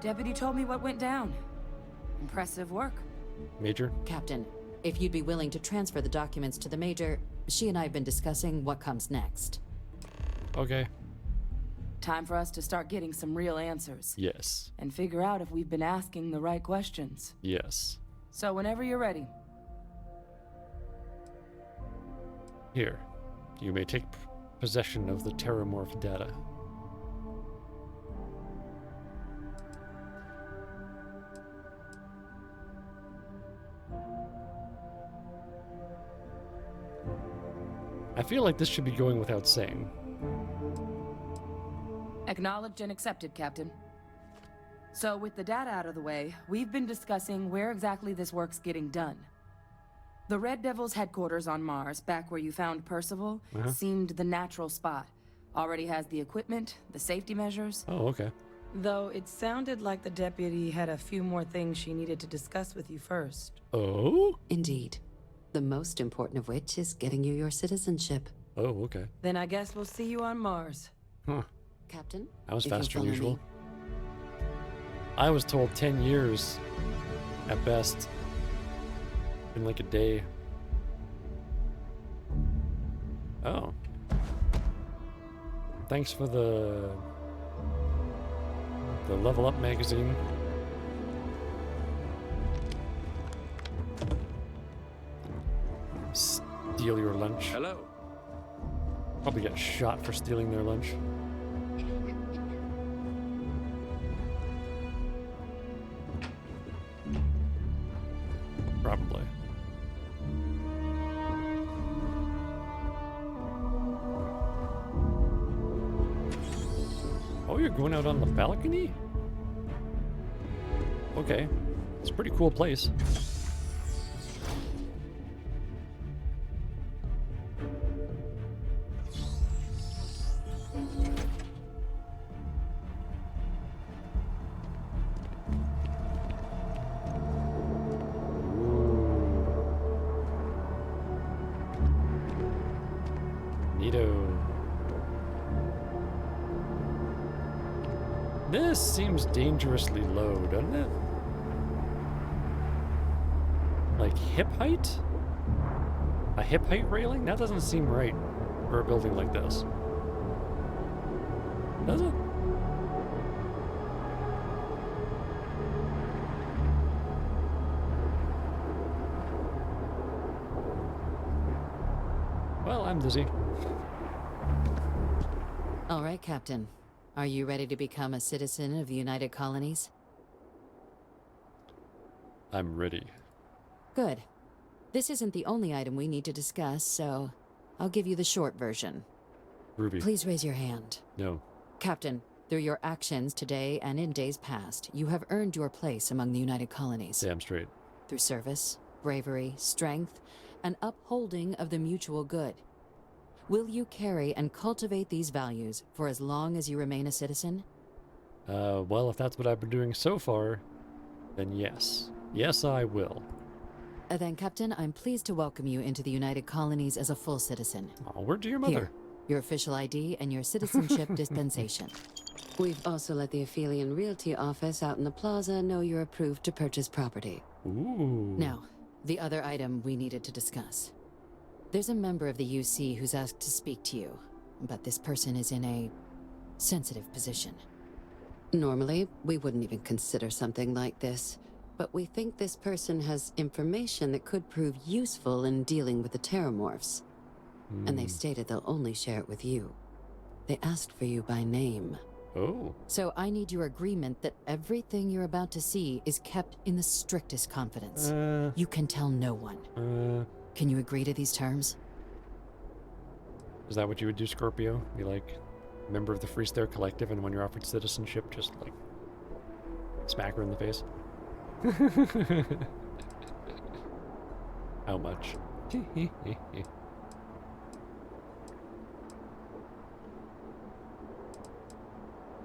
Deputy told me what went down. Impressive work. Major? Captain, if you'd be willing to transfer the documents to the Major, she and I have been discussing what comes next. Okay. Time for us to start getting some real answers. Yes. And figure out if we've been asking the right questions. Yes. So whenever you're ready. Here. You may take possession of the Terramorph data. I feel like this should be going without saying. Acknowledged and accepted, Captain. So with the data out of the way, we've been discussing where exactly this work's getting done. The Red Devil's headquarters on Mars, back where you found Percival, seemed the natural spot. Already has the equipment, the safety measures. Oh, okay. Though it sounded like the deputy had a few more things she needed to discuss with you first. Oh? Indeed. The most important of which is getting you your citizenship. Oh, okay. Then I guess we'll see you on Mars. Huh. Captain? That was if you'll faster than follow usual. me. I was told 10 years at best. In like a day. Oh. Thanks for the Level Up magazine. Steal your lunch. Hello. Probably get shot for stealing their lunch. Probably. Oh, you're going out on the balcony? Okay. It's a pretty cool place. This seems dangerously low, doesn't it? Like hip height? A hip height railing? That doesn't seem right for a building like this. Does it? Well, I'm dizzy. All right, Captain. Are you ready to become a citizen of the United Colonies? I'm ready. Good. This isn't the only item we need to discuss, so I'll give you the short version. Ruby. Please raise your hand. No. Captain, through your actions today and in days past, you have earned your place among the United Colonies. Damn straight. Through service, bravery, strength, and upholding of the mutual good. Will you carry and cultivate these values for as long as you remain a citizen? Well, if that's what I've been doing so far, then yes. Yes, I will. Then, Captain, I'm pleased to welcome you into the United Colonies as a full citizen. Oh, word to your mother. Here, your official ID and your citizenship dispensation. We've also let the Aphelion Realty office out in the plaza know you're approved to purchase property. Ooh. Now, the other item we needed to discuss. There's a member of the UC who's asked to speak to you, but this person is in a sensitive position. Normally, we wouldn't even consider something like this, but we think this person has information that could prove useful in dealing with the Terramorphs. And they've stated they'll only share it with you. They asked for you by name. Oh. So I need your agreement that everything you're about to see is kept in the strictest confidence. You can tell no one. Can you agree to these terms? Is that what you would do, Scorpio? Be like a member of the Free Stare Collective, and when you're offered citizenship, just like smack her in the face? How much?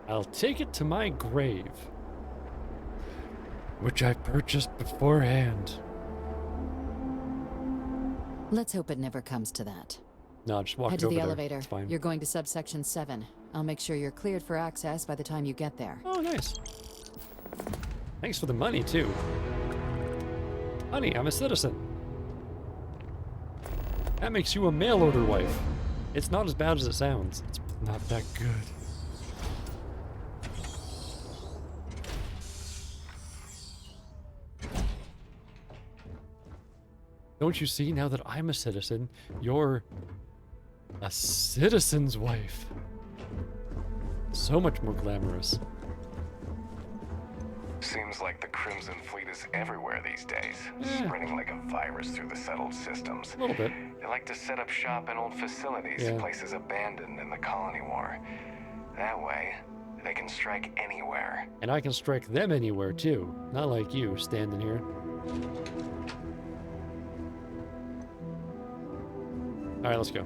I'll take it to my grave, which I purchased beforehand. Let's hope it never comes to that. No, just walk Head to over the there. elevator. It's fine. You're going to subsection 7. I'll make sure you're cleared for access by the time you get there. Oh, nice. Thanks for the money, too. Honey, I'm a citizen. That makes you a mail order wife. It's not as bad as it sounds. It's not that good. Don't you see, now that I'm a citizen, you're a citizen's wife. So much more glamorous. Seems like the Crimson Fleet is everywhere these days, spreading like a virus through the settled systems. A little bit. They like to set up shop in old facilities, places abandoned in the colony war. That way, they can strike anywhere. And I can strike them anywhere, too. Not like you, standing here. Alright, let's go.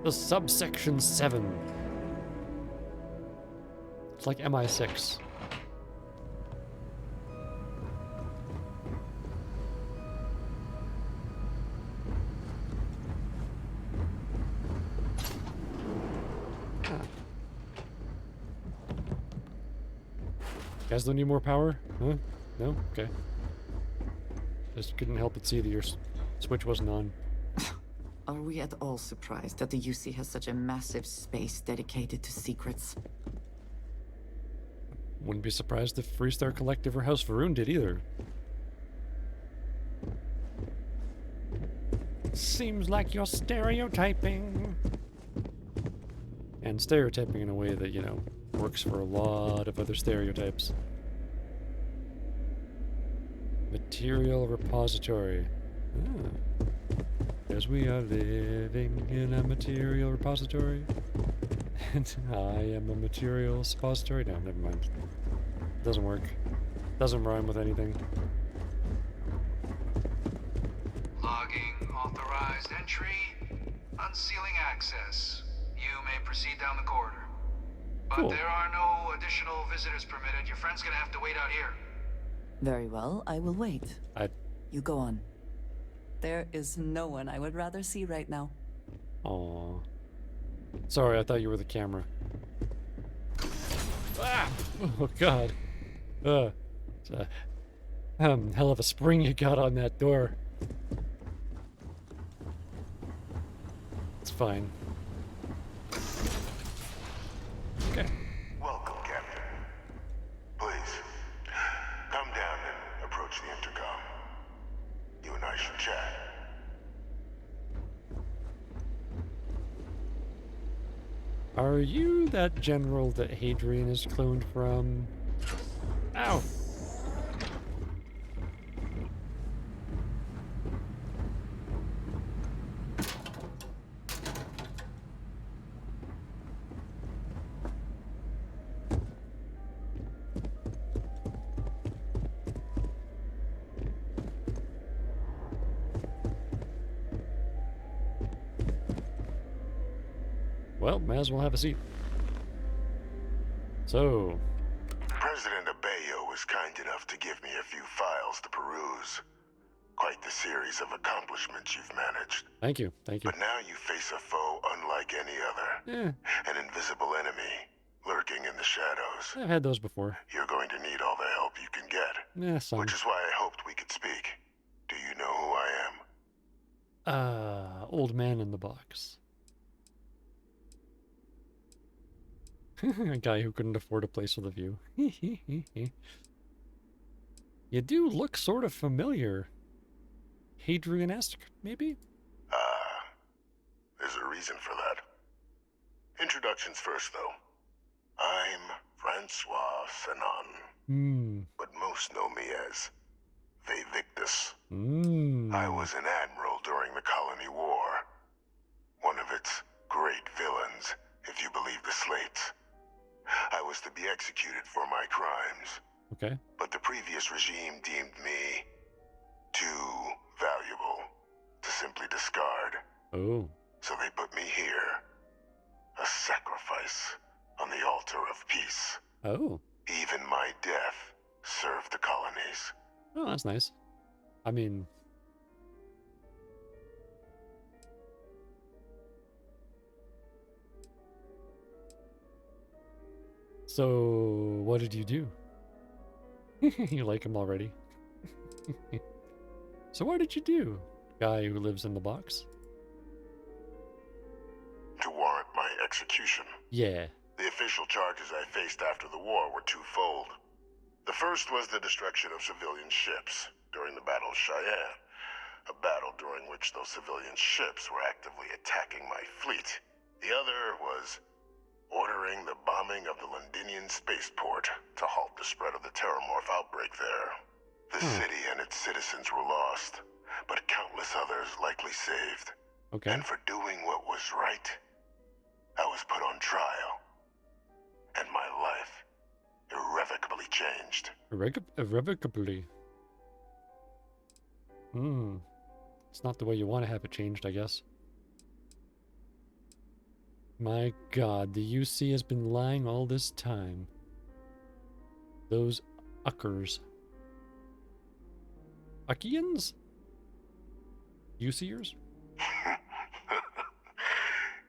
The subsection 7. It's like MI6. You guys don't need more power? Huh? No? Okay. Just couldn't help but see that your switch wasn't on. Are we at all surprised that the UC has such a massive space dedicated to secrets? Wouldn't be surprised if Freestar Collective or House Varun did either. Seems like you're stereotyping. And stereotyping in a way that, you know, works for a lot of other stereotypes. Material repository. As we are living in a material repository. And I am a material suppository. No, never mind. Doesn't work. Doesn't rhyme with anything. Logging authorized entry. Unsealing access. You may proceed down the corridor. But Cool. there are no additional visitors permitted. Your friend's gonna have to wait out here. Very well, I will wait. You go on. There is no one I would rather see right now. Aww. Sorry, I thought you were the camera. Ah! Oh god. It's a hell of a spring you got on that door. It's fine. Okay. Welcome, Captain. Please, come down and approach the intercom. You and I should chat. Are you that general that Hadrian is cloned from? Ow! Well, might as well have a seat. So... President Abeyo was kind enough to give me a few files to peruse. Quite the series of accomplishments you've managed. Thank you, thank you. But now you face a foe unlike any other. Yeah. An invisible enemy, lurking in the shadows. I've had those before. You're going to need all the help you can get. Yeah, some. Which is why I hoped we could speak. Do you know who I am? Old man in the box. A guy who couldn't afford a place with a view. You do look sort of familiar. Hadrian-esque, maybe? There's a reason for that. Introductions first, though. I'm Francois Sanon. But most know me as Vivictus. I was an admiral during the Colony War. One of its great villains, if you believe the slates. I was to be executed for my crimes. Okay. But the previous regime deemed me too valuable to simply discard. Oh. So they put me here. A sacrifice on the altar of peace. Oh. Even my death served the colonies. Oh, that's nice. I mean... So, what did you do? You like him already. So what did you do, guy who lives in the box? To warrant my execution. Yeah. The official charges I faced after the war were twofold. The first was the destruction of civilian ships during the Battle of Cheyenne. A battle during which those civilian ships were actively attacking my fleet. The other was ordering the bombing of the Londinian spaceport to halt the spread of the Terramorph outbreak there. The city and its citizens were lost, but countless others likely saved. Okay. And for doing what was right, I was put on trial. And my life irrevocably changed. Irrevocably? It's not the way you want to have it changed, I guess. My god, the UC has been lying all this time. Those uckers. Uckians? UCers?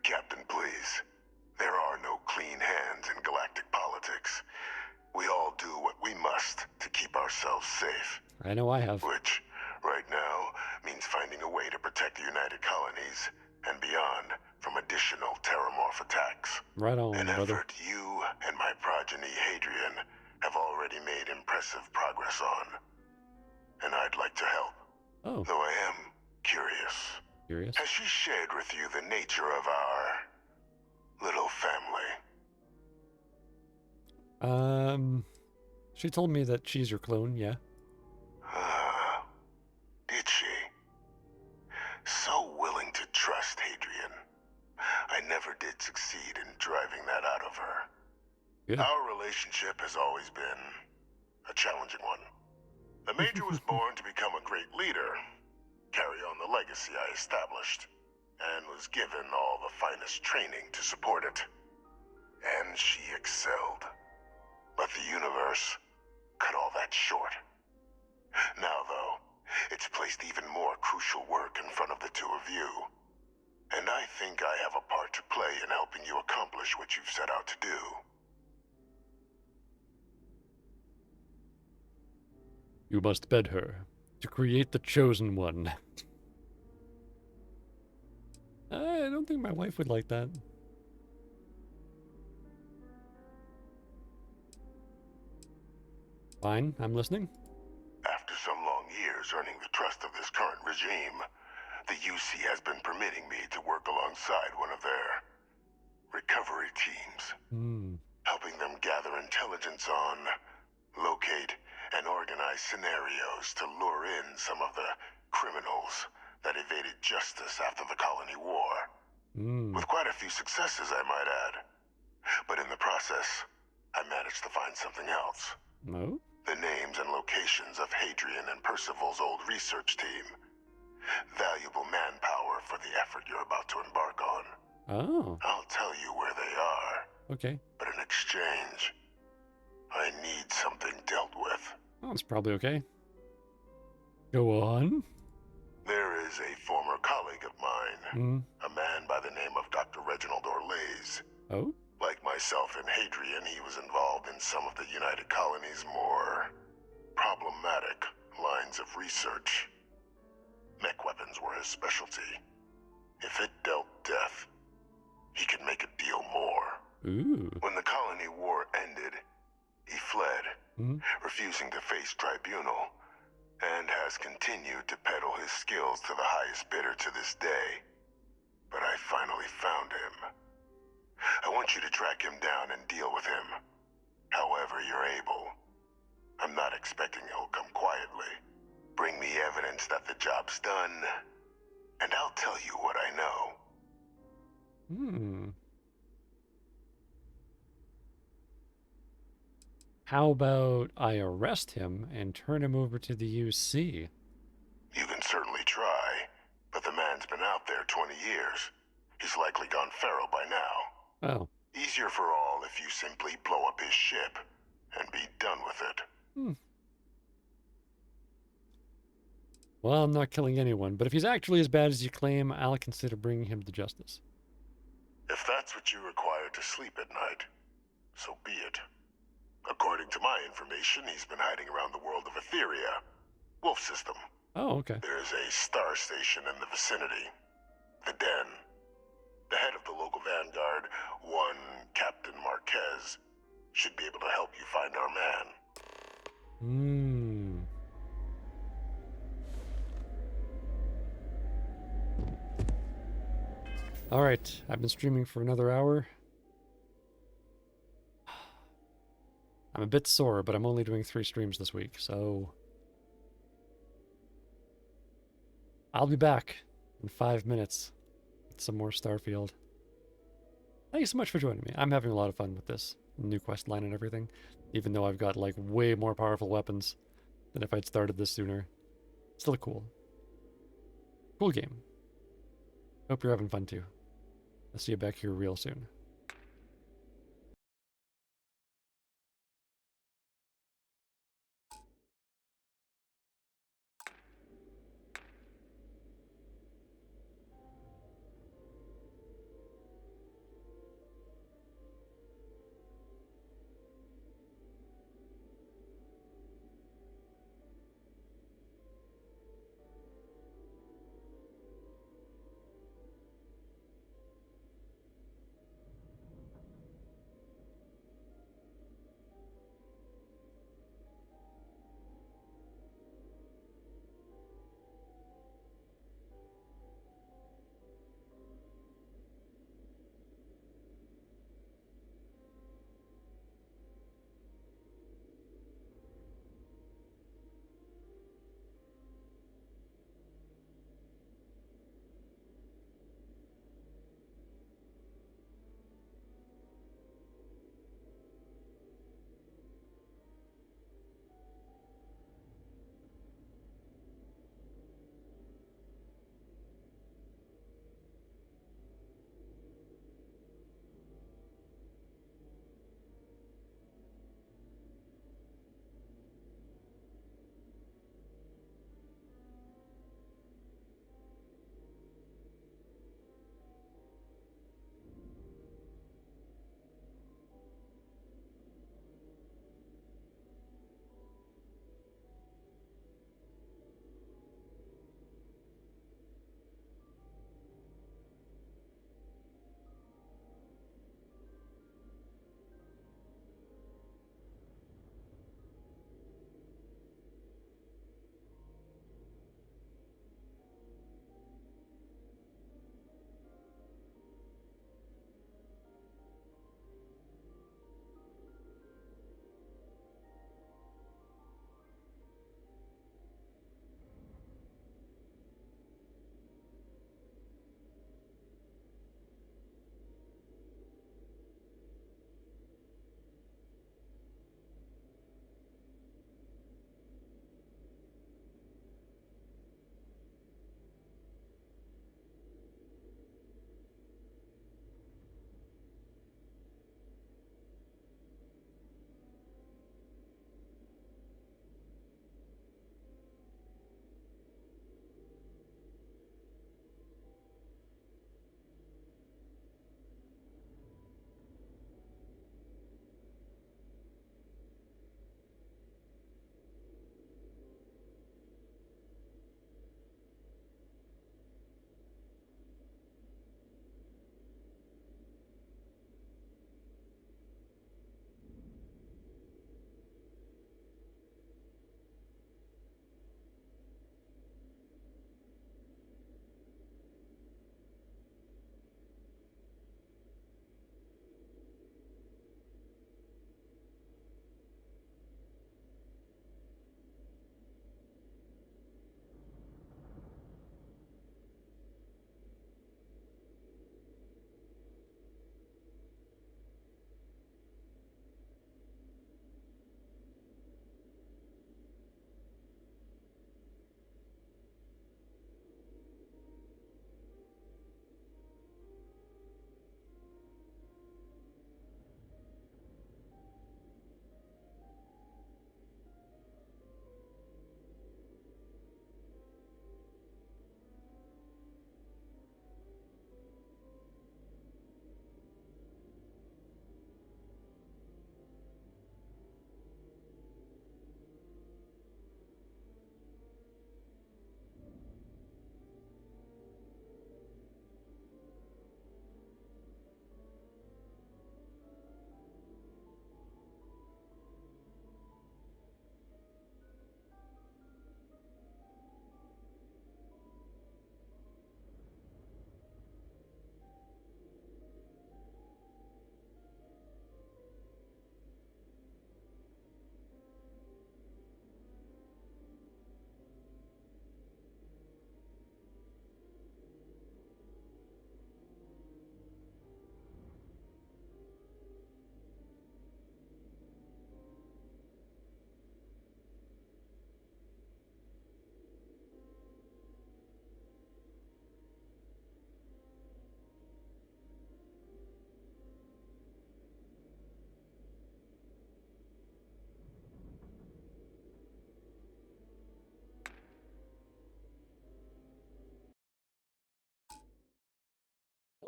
Captain, please. There are no clean hands in galactic politics. We all do what we must to keep ourselves safe. I know I have. Which, right now, means finding a way to protect the United Colonies and beyond from additional Terramorph attacks. Right on, An brother. effort you and my progeny Hadrian have already made impressive progress on. And I'd like to help. Oh. Though I am curious. Curious? Has she shared with you the nature of our little family? She told me that she's your clone, yeah. Did she? So willing to trust Hadrian. I never did succeed in driving that out of her. Good. Our relationship has always been a challenging one. The Major was born to become a great leader, carry on the legacy I established, and was given all the finest training to support it. And she excelled. But the universe cut all that short. Now, though, it's placed even more crucial work in front of the two of you. And I think I have a part to play in helping you accomplish what you've set out to do. You must bed her to create the chosen one. I don't think my wife would like that. Fine, I'm listening. After some long years earning the trust of this current regime, the UC has been permitting me to work alongside one of their recovery teams, helping them gather intelligence on, locate, and organize scenarios to lure in some of the criminals that evaded justice after the Colony War. With quite a few successes, I might add. But in the process, I managed to find something else. No? The names and locations of Hadrian and Percival's old research team. Valuable manpower for the effort you're about to embark on. Oh. I'll tell you where they are. Okay. But in exchange, I need something dealt with. Oh, that's probably okay. Go on. There is a former colleague of mine, a man by the name of Dr. Reginald Orlaise. Oh? Like myself and Hadrian, he was involved in some of the United Colony's more problematic lines of research. Mech weapons were his specialty. If it dealt death, he could make a deal more. Ooh. When the Colony War ended, he fled, refusing to face tribunal, and has continued to peddle his skills to the highest bidder to this day. But I finally found him. I want you to track him down and deal with him, however you're able. I'm not expecting he'll come quietly. Bring me evidence that the job's done, and I'll tell you what I know. How about I arrest him and turn him over to the UC? You can certainly try, but the man's been out there 20 years. He's likely gone feral by now. Oh. Easier for all if you simply blow up his ship and be done with it. Well, I'm not killing anyone, but if he's actually as bad as you claim, I'll consider bringing him to justice. If that's what you require to sleep at night, so be it. According to my information, he's been hiding around the world of Etheria, Wolf System. Oh, okay. There's a star station in the vicinity, the Den. The head of the local vanguard, one Captain Marquez, should be able to help you find our man. Alright, I've been streaming for another hour. I'm a bit sore, but I'm only doing 3 streams this week, so I'll be back in 5 minutes with some more Starfield. Thank you so much for joining me. I'm having a lot of fun with this new quest line and everything, even though I've got like way more powerful weapons than if I'd started this sooner. Still cool. Cool game. Hope you're having fun too. I'll see you back here real soon.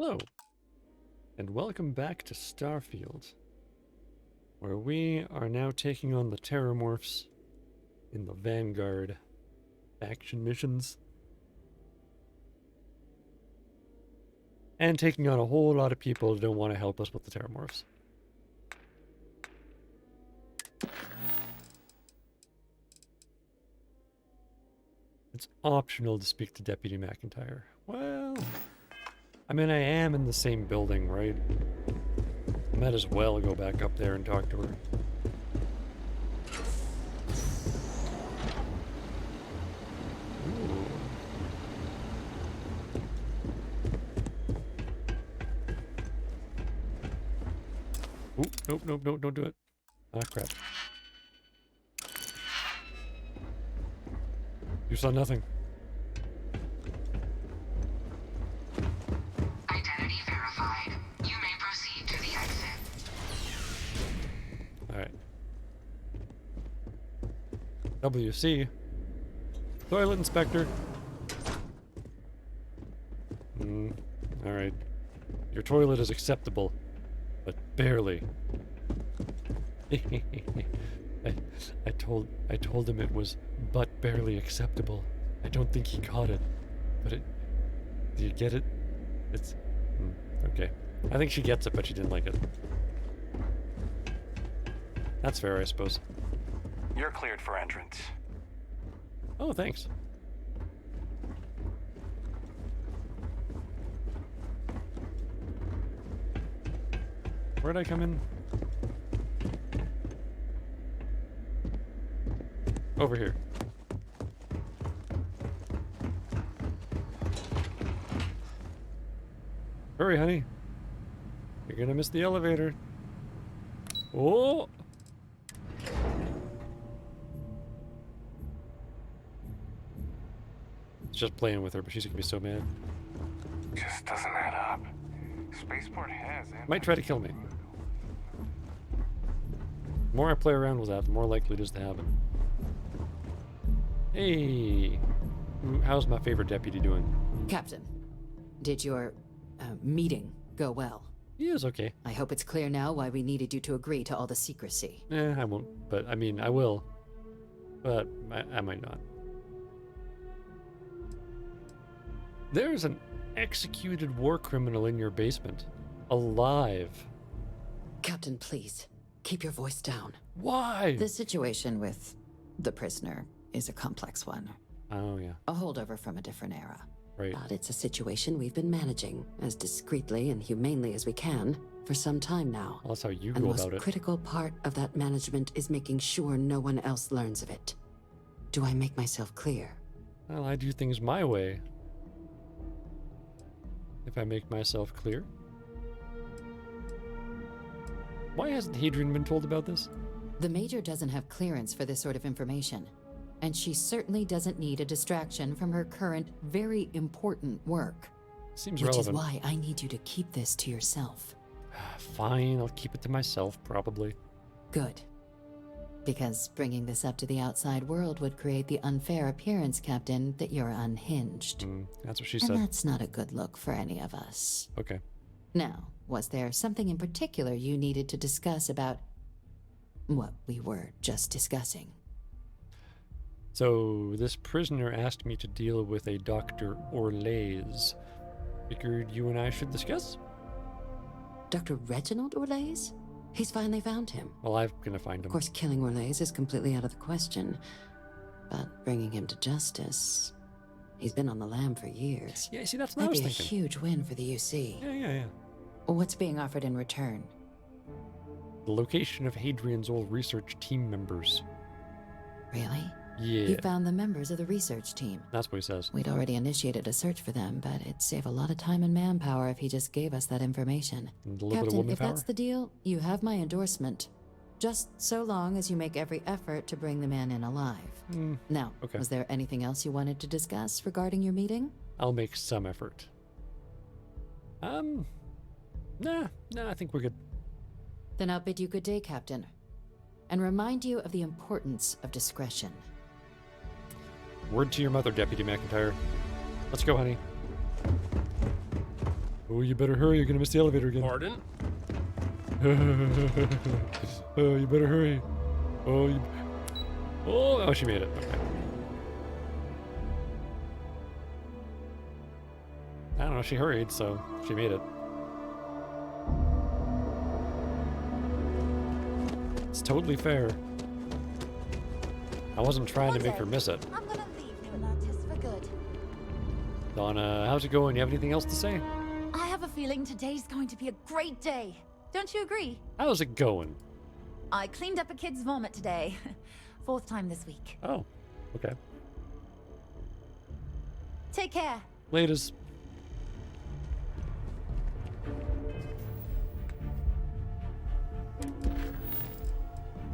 Hello, and welcome back to Starfield, where we are now taking on the Terramorphs in the Vanguard faction missions. And taking on a whole lot of people who don't want to help us with the Terramorphs. It's optional to speak to Deputy McIntyre. Well, I mean, I am in the same building, right? I might as well go back up there and talk to her. Ooh. Ooh, nope, nope, nope, don't do it. Ah, crap. You saw nothing. Identity verified. You may proceed to the exit. Alright. WC. Toilet inspector. Alright. Your toilet is acceptable, but barely. I told him it was but barely acceptable. I don't think he caught it. But it... Do you get it? It's... okay. I think she gets it, but she didn't like it. That's fair, I suppose. You're cleared for entrance. Oh, thanks. Where'd I come in? Over here. Hurry, honey. You're gonna miss the elevator. Oh! It's just playing with her, but she's gonna be so mad. Just doesn't add up. Spaceport has it. Might try to kill me. The more I play around with that, the more likely it is to happen. Hey! How's my favorite deputy doing? Captain, did your meeting go well? Yeah, it was okay. I hope it's clear now why we needed you to agree to all the secrecy. I won't. But, I mean, I will. But I might not. There's an executed war criminal in your basement. Alive. Captain, please, keep your voice down. Why? The situation with the prisoner is a complex one. Oh, yeah. A holdover from a different era. Right. But it's a situation we've been managing as discreetly and humanely as we can for some time now. Well, that's how you And go the about most it. critical part of that management is making sure no one else learns of it. Do I make myself clear? Well, I do things my way. If I make myself clear. Why hasn't Hadrian been told about this? The Major doesn't have clearance for this sort of information. And she certainly doesn't need a distraction from her current, very important work. Seems Which relevant. is why I need you to keep this to yourself. Fine, I'll keep it to myself, probably. Good. Because bringing this up to the outside world would create the unfair appearance, Captain, that you're unhinged. That's what she And said. that's not a good look for any of us. Okay. Now, was there something in particular you needed to discuss about what we were just discussing? So, this prisoner asked me to deal with a Dr. Orlays. Figured you and I should discuss? Dr. Reginald Orlays? He's finally found him. Well, I'm gonna find him. Of course, killing Orlays is completely out of the question. But bringing him to justice... He's been on the lam for years. Yeah, see, that's what I was That'd be thinking. a huge win for the UC. Yeah. What's being offered in return? The location of Hadrian's old research team members. Really? Yeah. You found the members of the research team. That's what he says. We'd already initiated a search for them, but it'd save a lot of time and manpower if he just gave us that information. And a little bit of Captain, woman if power? that's the deal, you have my endorsement. Just so long as you make every effort to bring the man in alive. Now, okay. Was there anything else you wanted to discuss regarding your meeting? I'll make some effort. Nah, I think we're good. Then I'll bid you good day, Captain. And remind you of the importance of discretion. Word to your mother, Deputy McIntyre. Let's go, honey. Oh, you better hurry. You're gonna miss the elevator again. Pardon? Oh, you better hurry. Oh, oh, she made it. Okay. I don't know. She hurried, so she made it. It's totally fair. I wasn't trying to make her miss it. I'm gonna leave New Atlantis for good. Donna, how's it going? You have anything else to say? I have a feeling today's going to be a great day. Don't you agree? How's it going? I cleaned up a kid's vomit today. 4th time this week. Oh, okay. Take care. Laters.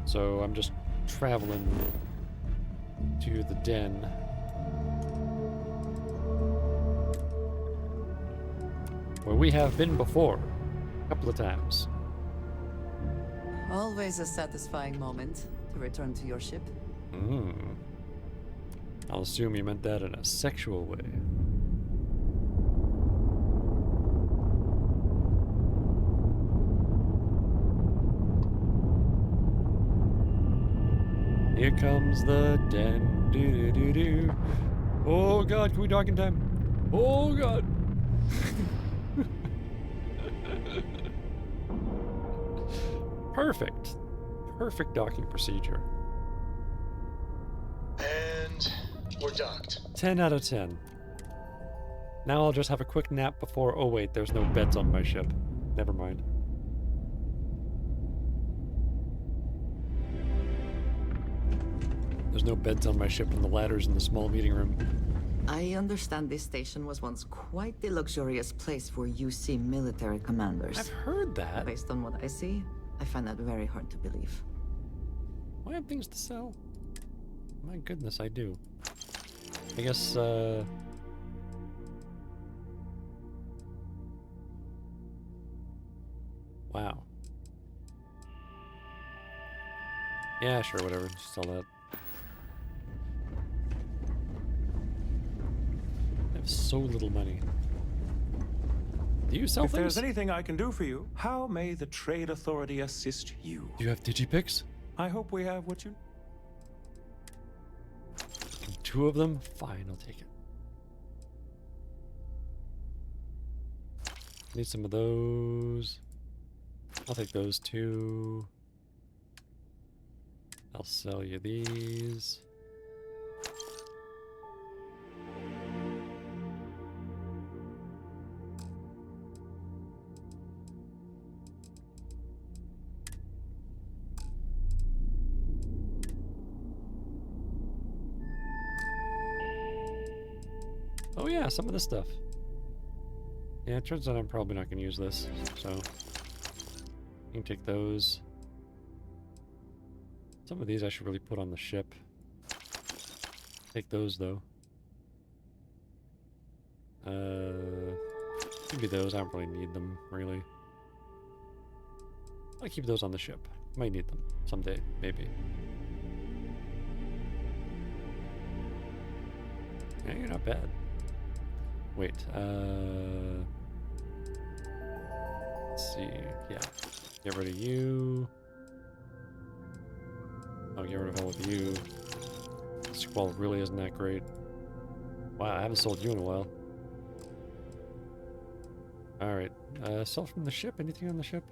So I'm just traveling to the den. Where we have been before. A couple of times. Always a satisfying moment to return to your ship. I'll assume you meant that in a sexual way. Here comes the den. Do do do do. Oh God, can we dock in time? Oh God. Perfect. Perfect docking procedure. And we're docked. 10 out of 10. Now I'll just have a quick nap before... Oh wait, there's no beds on my ship. Never mind. There's no beds on my ship and the ladders in the small meeting room. I understand this station was once quite the luxurious place for UC military commanders. I've heard that. Based on what I see, I find that very hard to believe. I have things to sell. My goodness, I do. I guess, wow. Yeah, sure, whatever. Just sell that. I have so little money. Do you sell If things? there's anything I can do for you, how may the Trade Authority assist you? Do you have digipicks? I hope we have what you... 2 of them? Fine, I'll take it. Need some of those. I'll take those 2. I'll sell you these. Oh yeah, some of this stuff. Yeah, it turns out I'm probably not going to use this, so you can take those. Some of these I should really put on the ship. Take those though. Maybe those. I don't really need them, really. I'll keep those on the ship. Might need them someday, maybe. Yeah, you're not bad. Wait, let's see, yeah. Get rid of you. I'll get rid of all of you. Squall really isn't that great. Wow, I haven't sold you in a while. Alright, sell from the ship? Anything on the ship?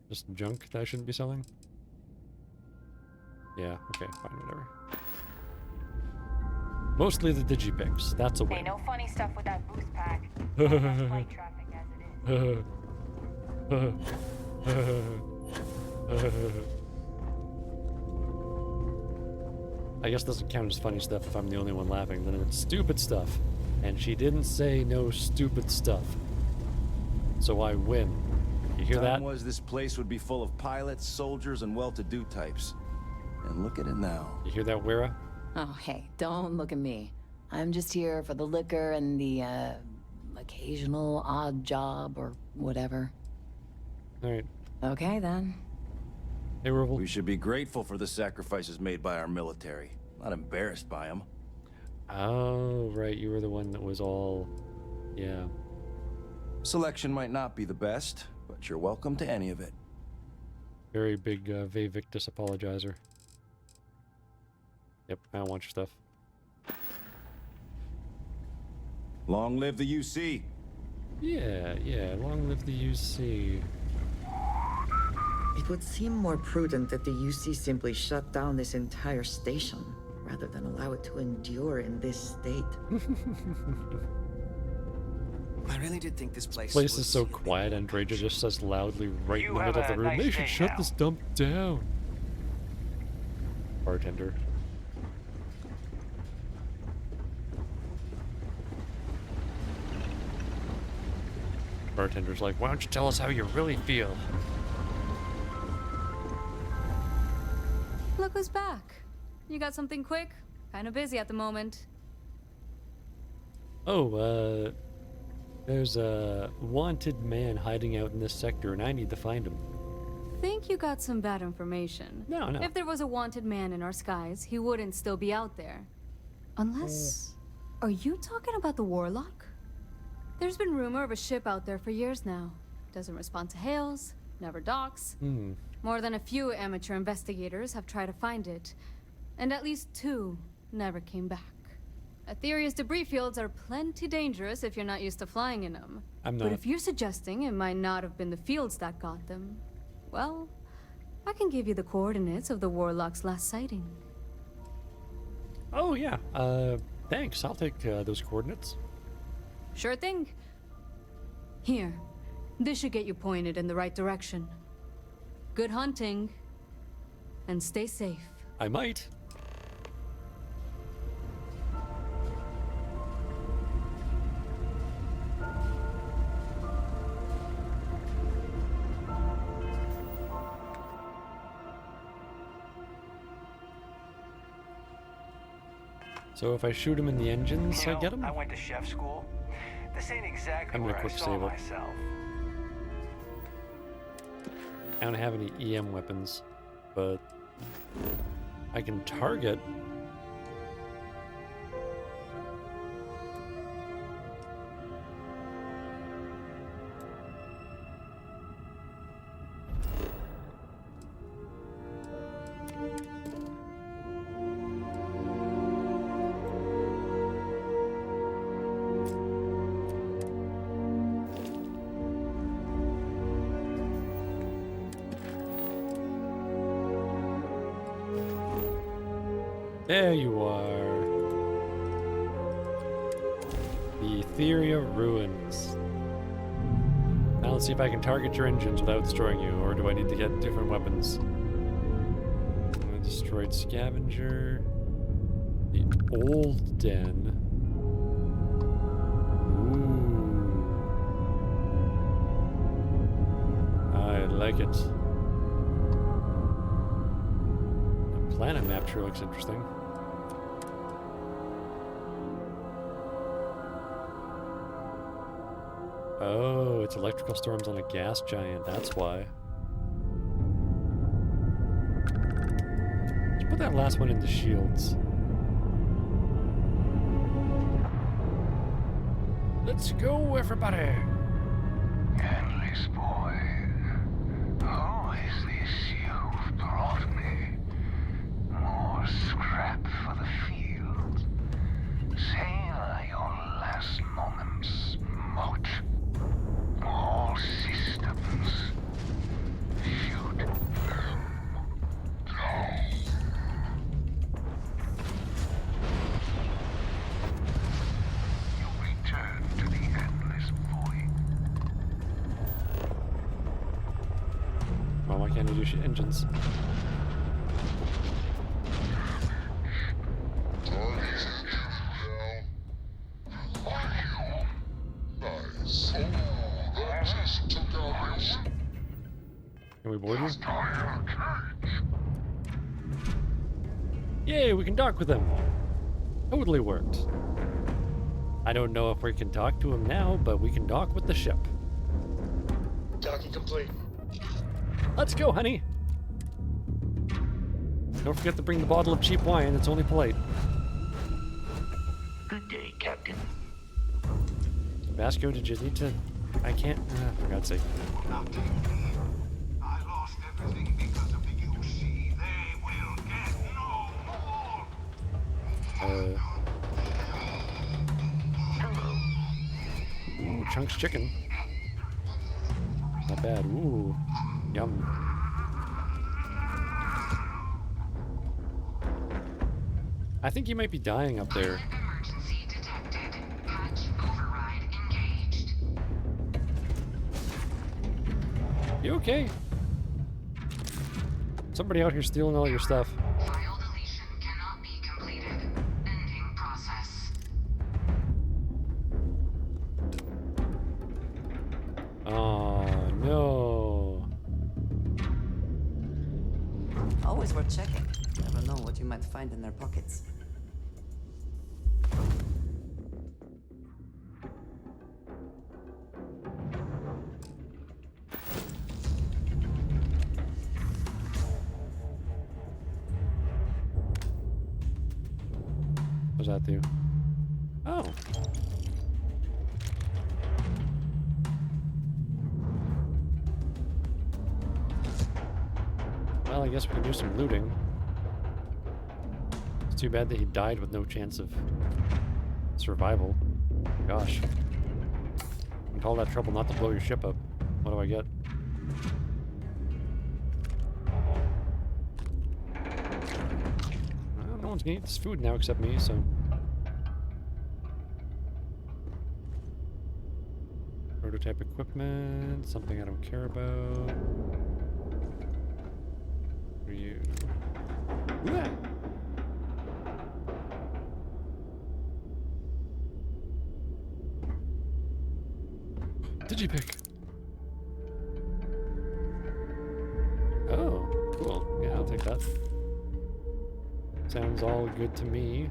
Just junk that I shouldn't be selling? Yeah, okay, fine, whatever. Mostly the digipicks, that's a win. Ain't no funny stuff with that boost pack. Flight traffic as it is. I guess it doesn't count as funny stuff if I'm the only one laughing, then it's stupid stuff. And she didn't say no stupid stuff. So I win. You hear that? Time was this place would be full of pilots, soldiers, and well-to-do types. And look at it now. You hear that, Wera? Oh, hey, don't look at me. I'm just here for the liquor and the, occasional odd job or whatever. Alright, Okay, then. Hey, Roval. We should be grateful for the sacrifices made by our military, not embarrassed by them. Oh, right. You were the one that was all... Yeah. Selection might not be the best, but you're welcome to any of it. Very big Ve Victus apologizer. Yep, I don't want your stuff. Long live the UC! Yeah, long live the UC. It would seem more prudent if the UC simply shut down this entire station, rather than allow it to endure in this state. I really did think this place is so quiet, Andreja just says loudly right in the middle of the room, they should shut this dump down. Bartender. Bartender's like, why don't you tell us how you really feel? Look who's back. You got something quick? Kinda busy at the moment. Oh, there's a wanted man hiding out in this sector, and I need to find him. Think you got some bad information. No. If there was a wanted man in our skies, he wouldn't still be out there. Unless... Are you talking about the Warlock? There's been rumor of a ship out there for years now. Doesn't respond to hails, never docks. More than a few amateur investigators have tried to find it, and at least 2 never came back. Aetherius debris fields are plenty dangerous if you're not used to flying in them. I'm not. But if you're suggesting it might not have been the fields that got them, well, I can give you the coordinates of the Warlock's last sighting. Oh, yeah. Thanks. I'll take those coordinates. Sure thing. Here. This should get you pointed in the right direction. Good hunting. And stay safe. I might. So if I shoot him in the engines, I get him? I went to chef school. This ain't exactly I'm gonna where I quick saw save it. myself. I don't have any EM weapons, but I can target. There you are. The Etheria Ruins. Now let's see if I can target your engines without destroying you, or do I need to get different weapons? Destroyed Scavenger. The Old Den. Ooh. I like it. The planet map sure looks interesting. Oh, it's electrical storms on a gas giant, that's why. Let's put that last one into shields. Let's go, everybody! Endless boy, who is this you've brought me? More scrap for the field. Savor your last moments, moat. All systems. Shoot them down. You return to the endless void. Well, why can't I do engines? Can we board you? Yay, we can dock with him. Totally worked. I don't know if we can talk to him now, but we can dock with the ship. Docking complete. Let's go, honey. Don't forget to bring the bottle of cheap wine. It's only polite. Good day, Captain. Vasco, did you need to... I can't... for God's sake. Now take me. I lost everything because of the UC. They will get no more. Ooh, Chunks chicken. Not bad. Ooh. Yum. I think you might be dying up there. Emergency detected. Hatch override engaged. You okay? Somebody out here stealing all your stuff. File deletion cannot be completed. Ending process. Oh, no. Always worth checking. Never know what you might find in their pockets. What does that do? Oh. Well, I guess we can do some looting. It's too bad that he died with no chance of survival. Gosh. And all that trouble not to blow your ship up. What do I get? Well, no one's gonna eat this food now except me, so... Prototype equipment, something I don't care about. What are you? Ooh. Digipick. Oh, cool. Yeah, I'll take that. Sounds all good to me.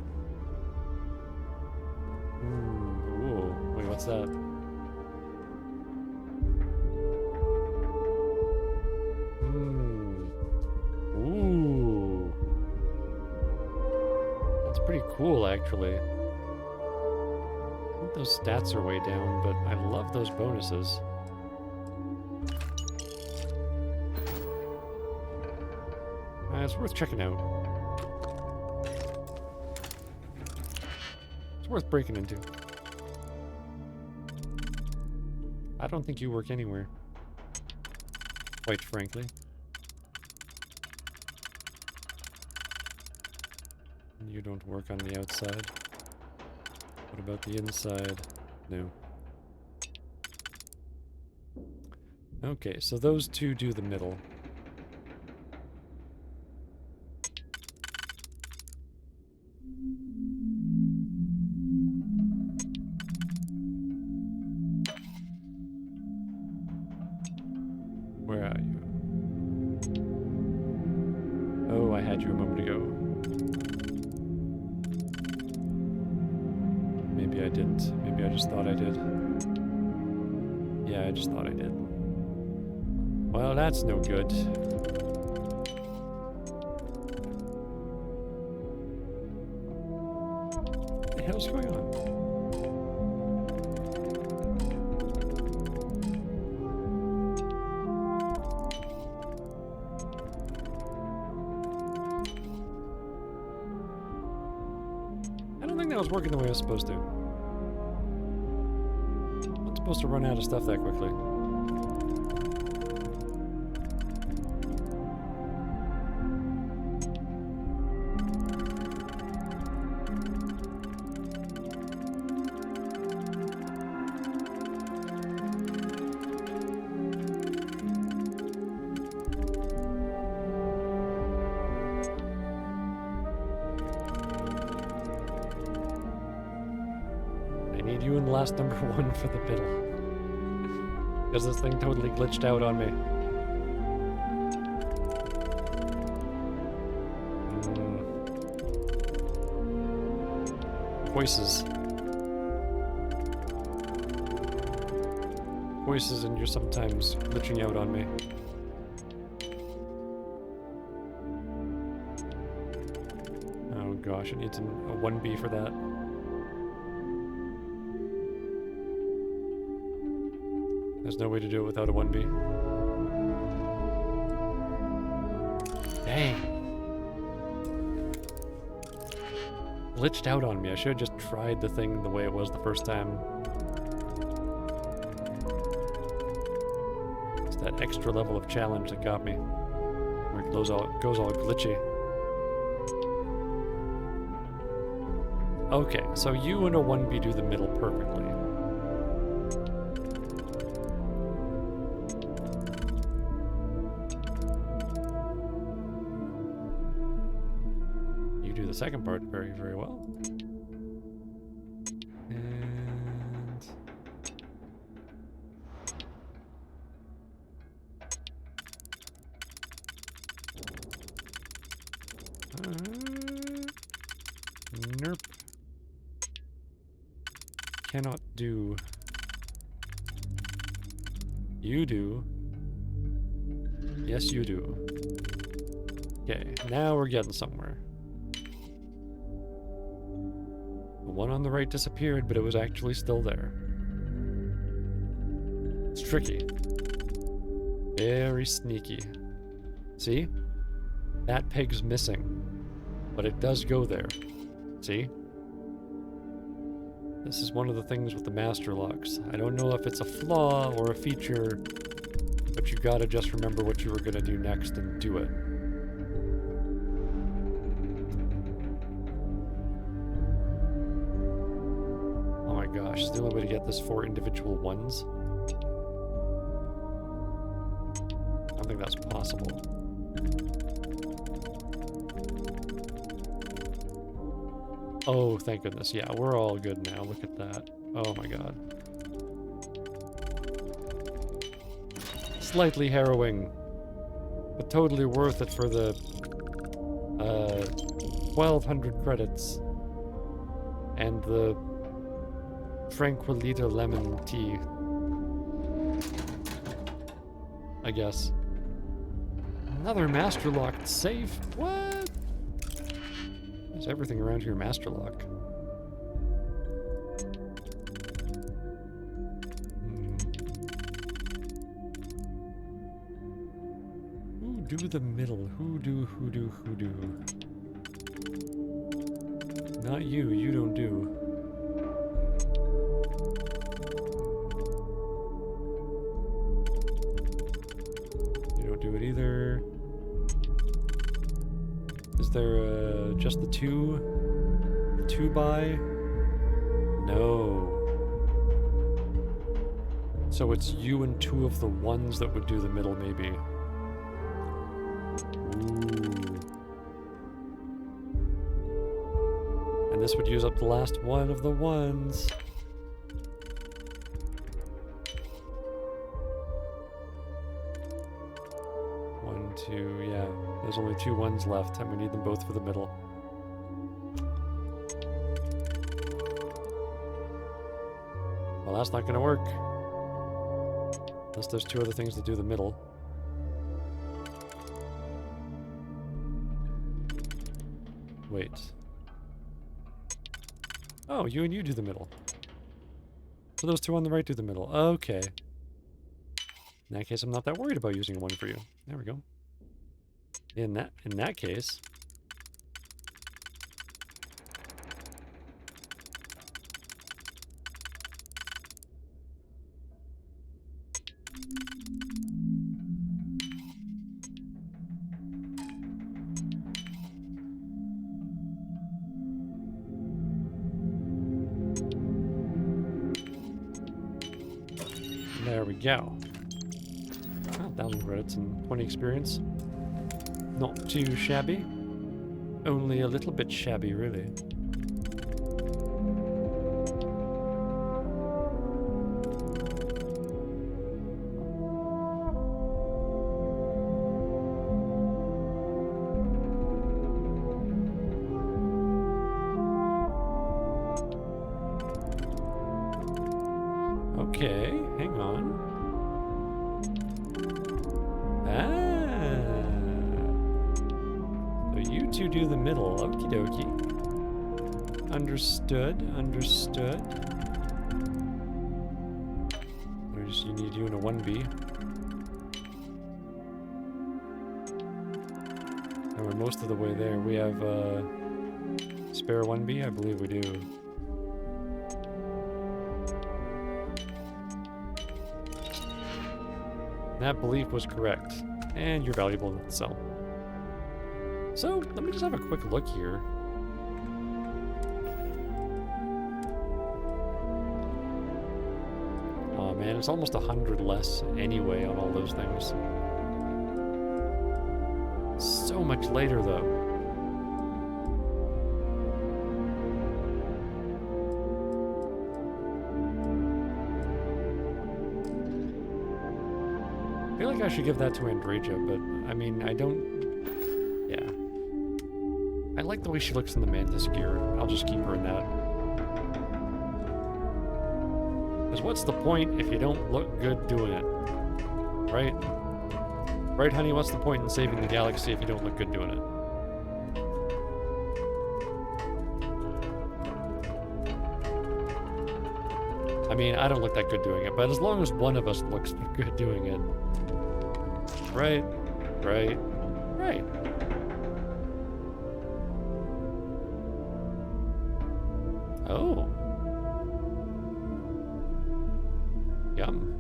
Ooh. Wait, what's that? Ooh. That's pretty cool, actually. I think those stats are way down, but I love those bonuses. It's worth checking out. It's worth breaking into. I don't think you work anywhere. Quite frankly. You don't work on the outside. What about the inside? No. Okay, so those two do the middle. Where are you? Oh, I had you a moment ago. Maybe I didn't. Maybe I just thought I did. Yeah, I just thought I did. Well, that's no good. What the hell's going on? I don't think that was working the way I was supposed to. I'm not supposed to run out of stuff that quickly. I need you in last number 1 for the middle. Because this thing totally glitched out on me. Voices. Voices, and you're sometimes glitching out on me. gosh, it needs a 1B for that. There's no way to do it without a 1B. Dang. Glitched out on me. I should have just tried the thing the way it was the first time. It's that extra level of challenge that got me. Where it goes all glitchy. Okay, so you and a 1B do the middle perfectly. You do the second part very, very well. Nerp. Cannot do. You do. Yes, you do. Okay, now we're getting somewhere. The one on the right disappeared, but it was actually still there. It's tricky. Very sneaky. See? That peg's missing, but it does go there. See? This is one of the things with the master locks. I don't know if it's a flaw or a feature, but you gotta just remember what you were gonna do next and do it. Oh my gosh, is the only way to get this 4 individual ones? I don't think that's possible. Oh, thank goodness. Yeah, we're all good now. Look at that. Oh my god. Slightly harrowing, but totally worth it for the 1,200 credits and the Tranquilita lemon tea, I guess. Another master locked safe? What? There's everything around here master lock. Who do the middle? Who do? Not you, you don't do. You don't do it either. Is there just the 2 by? No. So it's you and 2 of the ones that would do the middle, maybe. Ooh. And this would use up the last one of the ones. One, 2, yeah. There's only 2 ones left, and we need them both for the middle. Well, that's not gonna work. Unless there's 2 other things to do the middle. Wait. Oh, you and you do the middle. So those 2 on the right do the middle. Okay. In that case, I'm not that worried about using one for you. There we go. In that case, there we go. 1,000 credits and 20 experience. Not too shabby. Only a little bit shabby, really. Okay, hang on. So you 2 do the middle, okie dokie. understood. You need you in a 1B. And we're most of the way there. We have spare 1B? I believe we do. That belief was correct. And you're valuable enough to sell. So, let me just have a quick look here. Oh man, it's almost 100 less anyway on all those things. So much later though. I feel like I should give that to Andreja, but I mean, I don't... Yeah. I like the way she looks in the Mantis gear. I'll just keep her in that. Because what's the point if you don't look good doing it? Right? Right, honey? What's the point in saving the galaxy if you don't look good doing it? I mean, I don't look that good doing it, but as long as one of us looks good doing it. Right? Right? Right. Oh. Yum.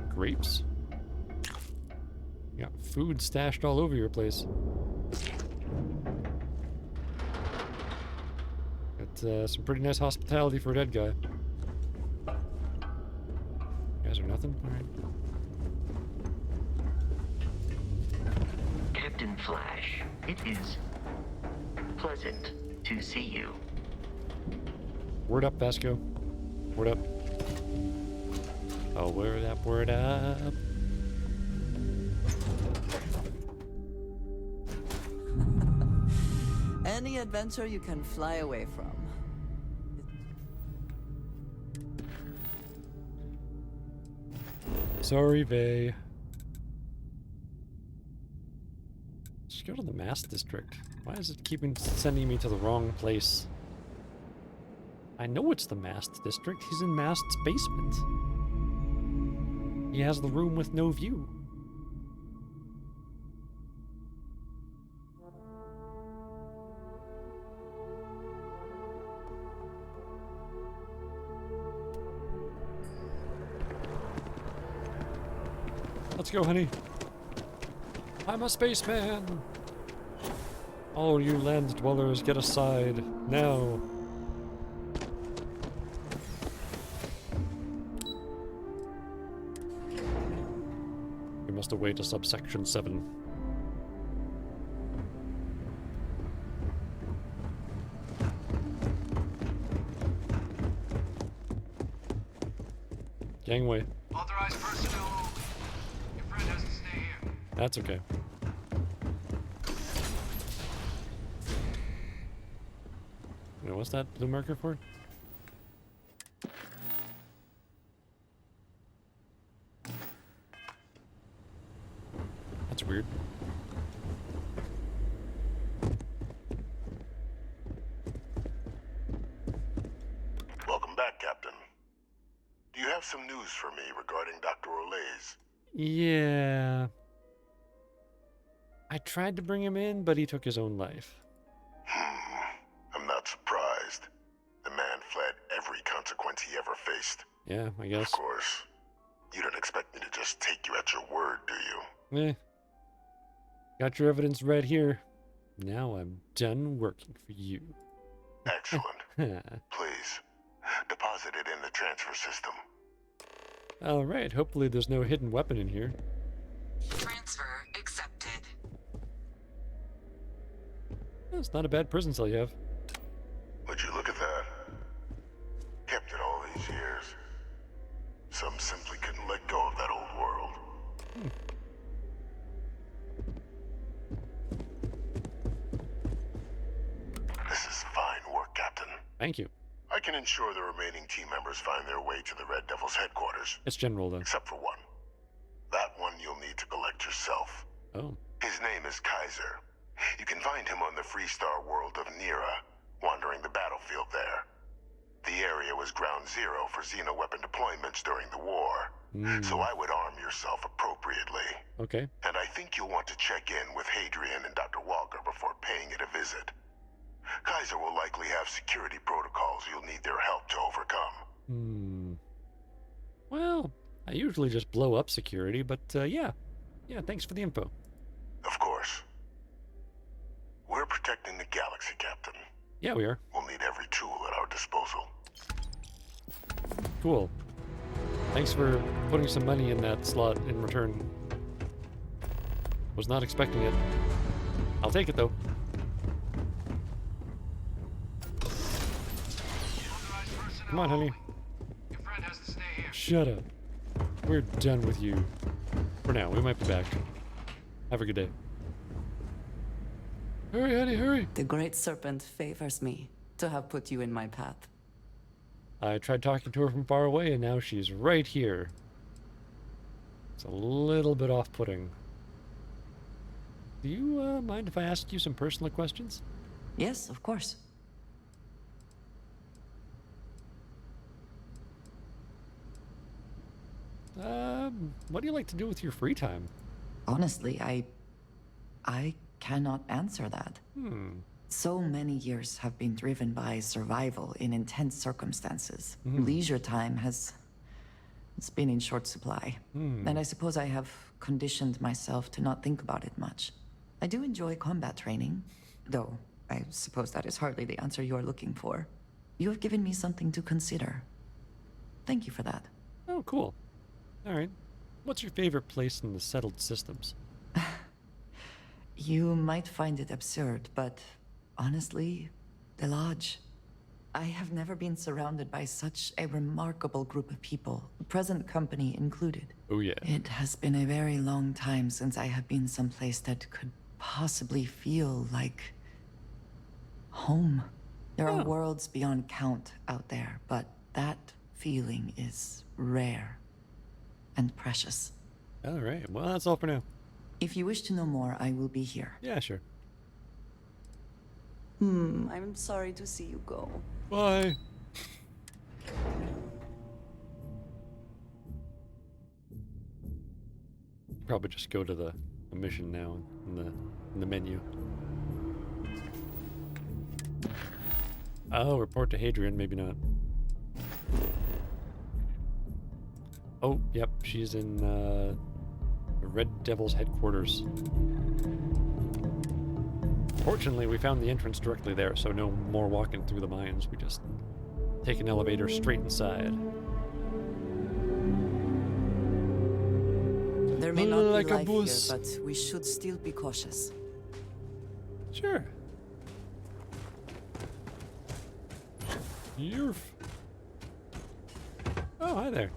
Grapes. You got food stashed all over your place. Got some pretty nice hospitality for a dead guy. You guys are nothing? Alright. Captain Flash, it is pleasant to see you. Word up, Vasco. Word up. Oh, word up, word up. Any adventure you can fly away from. Sorry, Vay. Just go to the Mass District. Why is it keeping sending me to the wrong place? I know it's the Mast District. He's in Mast's basement. He has the room with no view. Let's go, honey. I'm a spaceman. All you land dwellers, get aside now. We must await a subsection 7. Gangway. Authorized personnel only. Your friend has to stay here. That's okay. Wait, what's that blue marker for? That's weird. Welcome back, Captain. Do you have some news for me regarding Dr. Olays? Yeah. I tried to bring him in, but he took his own life. I'm not surprised. The man fled every consequence he ever faced. Yeah, I guess. Of course. You don't expect me to just take you at your word, do you? Eh. Got your evidence right here. Now I'm done working for you. Excellent. Please, deposit it in the transfer system. Alright, hopefully there's no hidden weapon in here. Transfer accepted. It's not a bad prison cell you have. Would you look at that? Kept it all these years. Some simply couldn't let go of that old world. This is fine work, Captain. Thank you. I can ensure the remaining team members find their way to the Red Devil's headquarters. It's General, though. Except for one. That one you'll need to collect yourself. Oh. His name is Kaiser. You can find him on the Freestar world of Nira, wandering the battlefield there. The area was ground zero for Xeno weapon deployments during the war, so I would arm yourself appropriately. Okay. And I think you'll want to check in with Hadrian and Dr. Walker before paying it a visit. Kaiser will likely have security protocols you'll need their help to overcome. Well, I usually just blow up security, but yeah. Yeah, thanks for the info. Of course. We're protecting the galaxy, Captain. Yeah, we are. We'll need every tool at our disposal. Cool. Thanks for putting some money in that slot in return. Was not expecting it. I'll take it, though. Come on, honey. Your friend has to stay here. Shut up. We're done with you. For now, we might be back. Have a good day. Hurry, honey, hurry! The Great Serpent favors me to have put you in my path. I tried talking to her from far away, and now she's right here. It's a little bit off-putting. Do you mind if I ask you some personal questions? Yes, of course. What do you like to do with your free time? Honestly, I cannot answer that. So many years have been driven by survival in intense circumstances. Leisure time has been in short supply. And I suppose I have conditioned myself to not think about it much. I do enjoy combat training, though I suppose that is hardly the answer you are looking for. You have given me something to consider. Thank you for that. Oh, cool. All right. What's your favorite place in the settled systems? You might find it absurd, but honestly, the Lodge. I have never been surrounded by such a remarkable group of people, present company included. Oh, yeah. It has been a very long time since I have been someplace that could possibly feel like home. There are worlds beyond count out there, but that feeling is rare and precious. All right. Well, that's all for now. If you wish to know more, I will be here. Yeah, sure. I'm sorry to see you go. Bye. Probably just go to the mission now in the menu. Oh, report to Hadrian, maybe not. Oh, yep, she's in the Red Devil's headquarters. Fortunately, we found the entrance directly there, so no more walking through the mines. We just take an elevator straight inside. There may not Like be a life bus. here, but we should still be cautious. Sure. Yerf. Oh, hi there.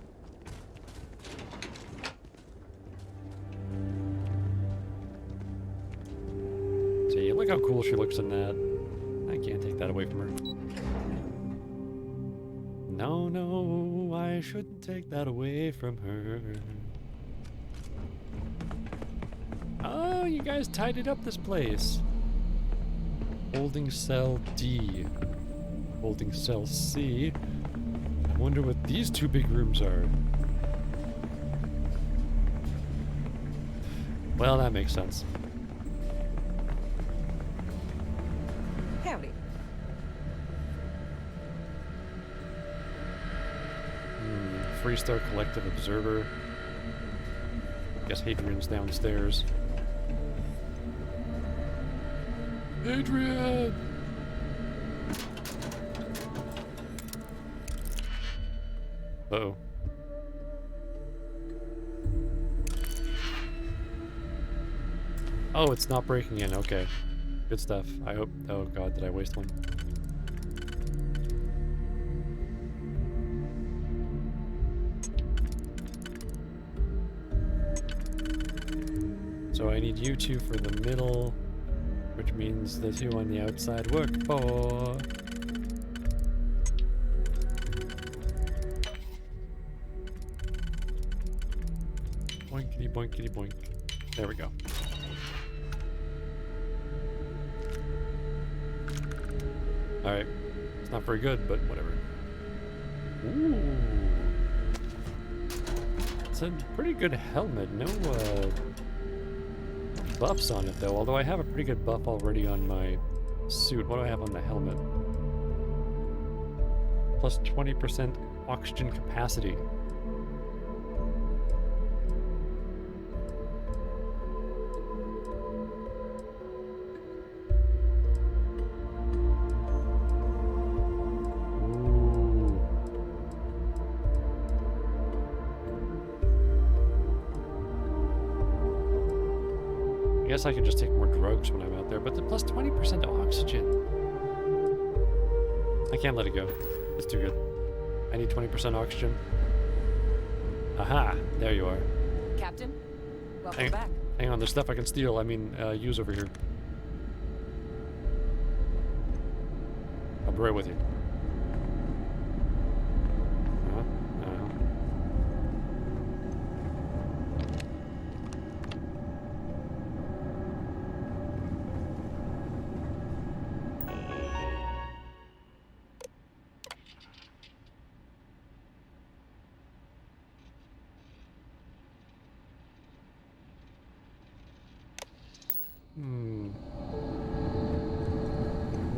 See, look how cool she looks in that. I can't take that away from her. No, no, I shouldn't take that away from her. Oh, you guys tidied up this place. Holding cell D. Holding cell C. I wonder what these two big rooms are. Well, that makes sense. Howdy. Freestar Collective Observer. Guess Hadrian's downstairs. Hadrian! Uh-oh. Oh, it's not breaking in. Okay. Good stuff. I hope... Oh god, did I waste one? So I need you two for the middle, which means the two on the outside work for... Boinkity boinkity boink. There we go. Alright. It's not very good, but whatever. Ooh. It's a pretty good helmet. No, buffs on it, though. Although I have a pretty good buff already on my suit. What do I have on the helmet? Plus 20% oxygen capacity. I guess I could just take more drugs when I'm out there, but the plus 20% oxygen. I can't let it go. It's too good. I need 20% oxygen. Aha! There you are. Captain, welcome back. Hang on, there's stuff I can steal. I mean, use over here. I'll be right with you.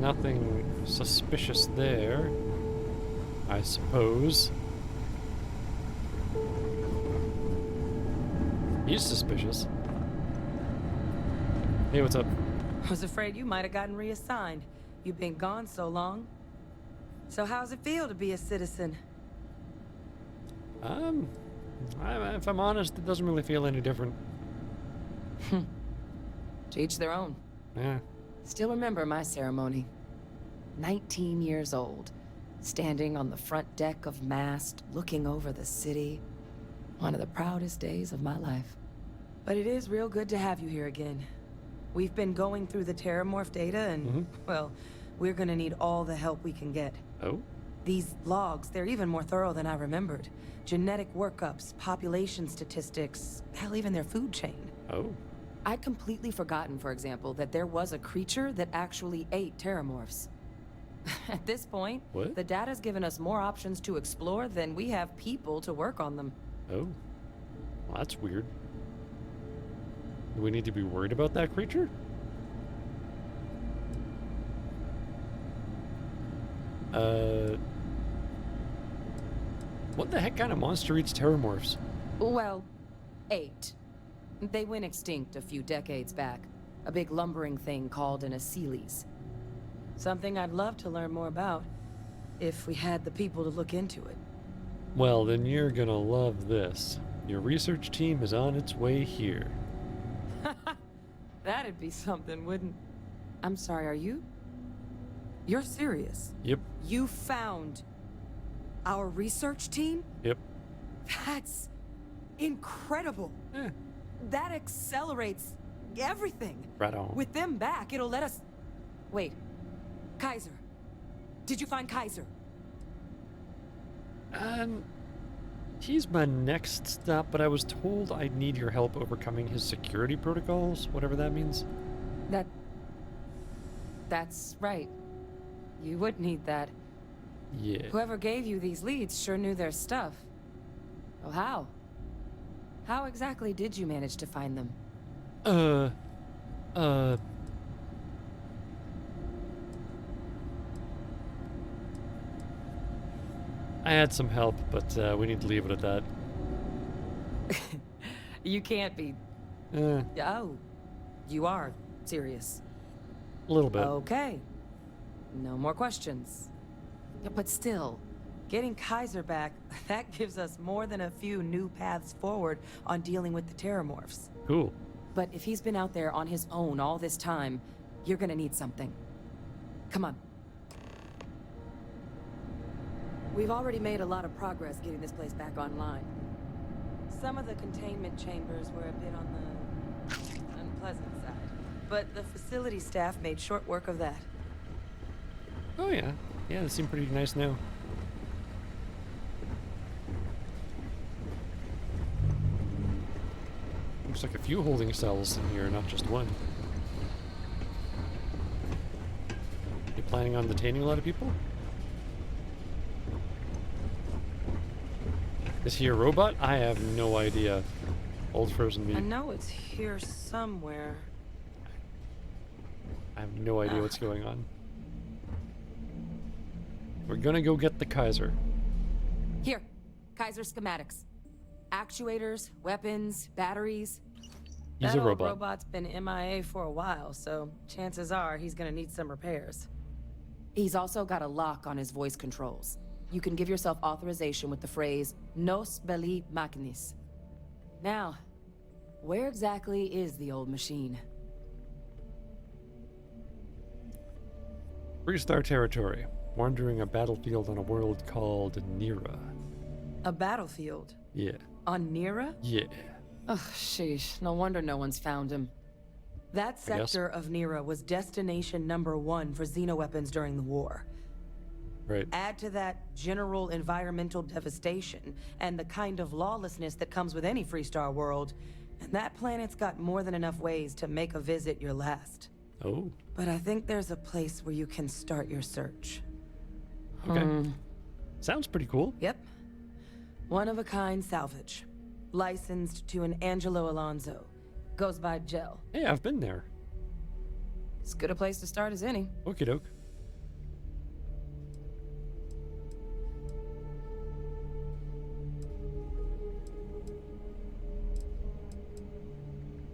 Nothing suspicious there, I suppose. He's suspicious. Hey, what's up? I was afraid you might have gotten reassigned. You've been gone so long. So how's it feel to be a citizen? If I'm honest, it doesn't really feel any different. To each their own. Yeah. Still remember my ceremony. 19 years old, standing on the front deck of Mast, looking over the city. One of the proudest days of my life. But it is real good to have you here again. We've been going through the Terramorph data and, well, we're gonna need all the help we can get. Oh? These logs, they're even more thorough than I remembered. Genetic workups, population statistics, hell, even their food chain. Oh? I'd completely forgotten, for example, that there was a creature that actually ate Terramorphs. At this point, what? The data's given us more options to explore than we have people to work on them. Oh. Well, that's weird. Do we need to be worried about that creature? What the heck kind of monster eats Terramorphs? Well, 8. They went extinct a few decades back. A big lumbering thing called an Aceles. Something I'd love to learn more about, if we had the people to look into it. Well, then you're gonna love this. Your research team is on its way here. That'd be something, wouldn't... I'm sorry, are you? You're serious? Yep. You found our research team? Yep. That's incredible. Yeah. That accelerates everything. Right on. With them back, it'll let us... Wait. Kaiser. Did you find Kaiser? He's my next stop, but I was told I'd need your help overcoming his security protocols, whatever that means. That's right. You would need that. Yeah. Whoever gave you these leads sure knew their stuff. Oh, how? How exactly did you manage to find them? I had some help, but we need to leave it at that. You can't be... Oh, you are serious. A little bit. Okay. No more questions. But still, getting Kaiser back, that gives us more than a few new paths forward on dealing with the Terramorphs. Cool. But if he's been out there on his own all this time, you're gonna need something. Come on. We've already made a lot of progress getting this place back online. Some of the containment chambers were a bit on the unpleasant side, but the facility staff made short work of that. Oh yeah. Yeah, they seem pretty nice now. Looks like a few holding cells in here, not just one. planning on detaining a lot of people? Is he a robot? I have no idea. Old frozen meat. I know it's here somewhere. I have no idea what's going on. We're gonna go get the Kaiser. Here, Kaiser schematics. Actuators, weapons, batteries. He's that a robot. Old robot's been MIA for a while, so chances are he's gonna need some repairs. He's also got a lock on his voice controls. You can give yourself authorization with the phrase, Nos belli machinis. Now, where exactly is the old machine? Freestar territory. Wandering a battlefield on a world called Nira. A battlefield? Yeah. On Nira? Yeah. Ugh, sheesh. No wonder no one's found him. That sector of Nira was destination #1 for xenoweapons during the war. Right. Add to that general environmental devastation and the kind of lawlessness that comes with any Freestar world, and that planet's got more than enough ways to make a visit your last. Oh. But I think there's a place where you can start your search. Okay. Sounds pretty cool. Yep. One-of-a-kind salvage. Licensed to an Angelo Alonso. Goes by Gel. Hey, I've been there. As good a place to start as any. Okie doke.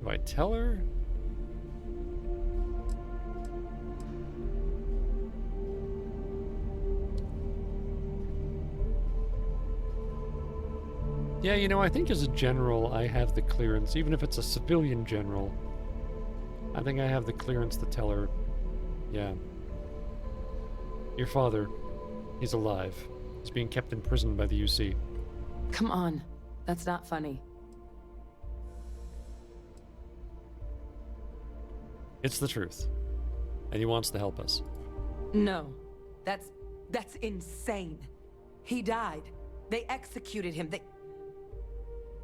Do I tell her? Yeah, you know, I think as a general, I have the clearance, even if it's a civilian general. I think I have the clearance to tell her, yeah. Your father, he's alive. He's being kept in prison by the UC. Come on. That's not funny. It's the truth. And he wants to help us. No. That's insane. He died. They executed him.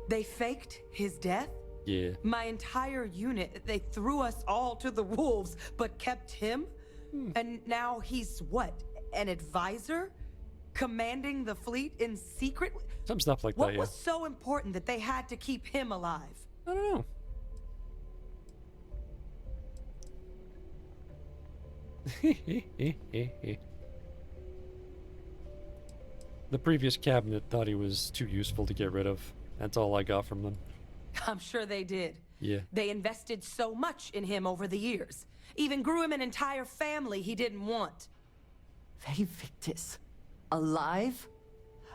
They faked his death? Yeah. My entire unit, they threw us all to the wolves, but kept him? And now he's what? An advisor? Commanding the fleet in secret? Some stuff like what that, yeah. was so important that they had to keep him alive? I don't know. The previous cabinet thought he was too useful to get rid of. That's all I got from them. I'm sure they did. Yeah. They invested so much in him over the years. Even grew him an entire family he didn't want. Victus. Alive?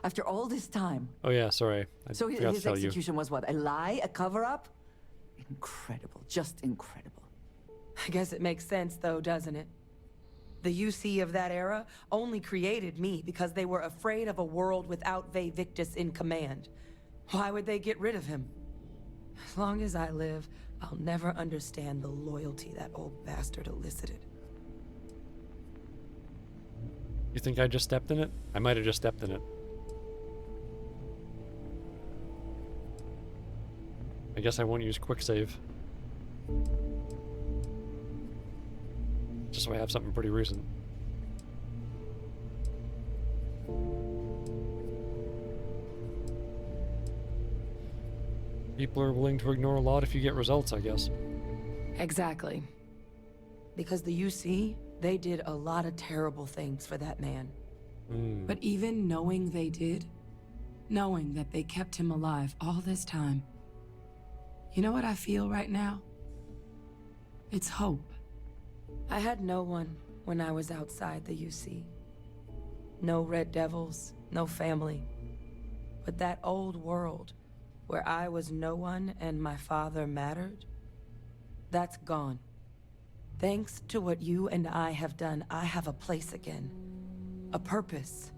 After all this time? Oh yeah, sorry. I So forgot his to tell you. execution was what? A lie? A cover-up? Incredible. Just incredible. I guess it makes sense though, doesn't it? The UC of that era only created me because they were afraid of a world without Victus in command. Why would they get rid of him? As long as I live, I'll never understand the loyalty that old bastard elicited. You think I just stepped in it? I might have just stepped in it. I guess I won't use quick save. Just so I have something pretty recent. People are willing to ignore a lot if you get results, I guess. Exactly. Because the UC, they did a lot of terrible things for that man. But even knowing they did, knowing that they kept him alive all this time, you know what I feel right now? It's hope. I had no one when I was outside the UC. No Red Devils, no family. But that old world, where I was no one and my father mattered, that's gone. Thanks to what you and I have done, I have a place again. A purpose.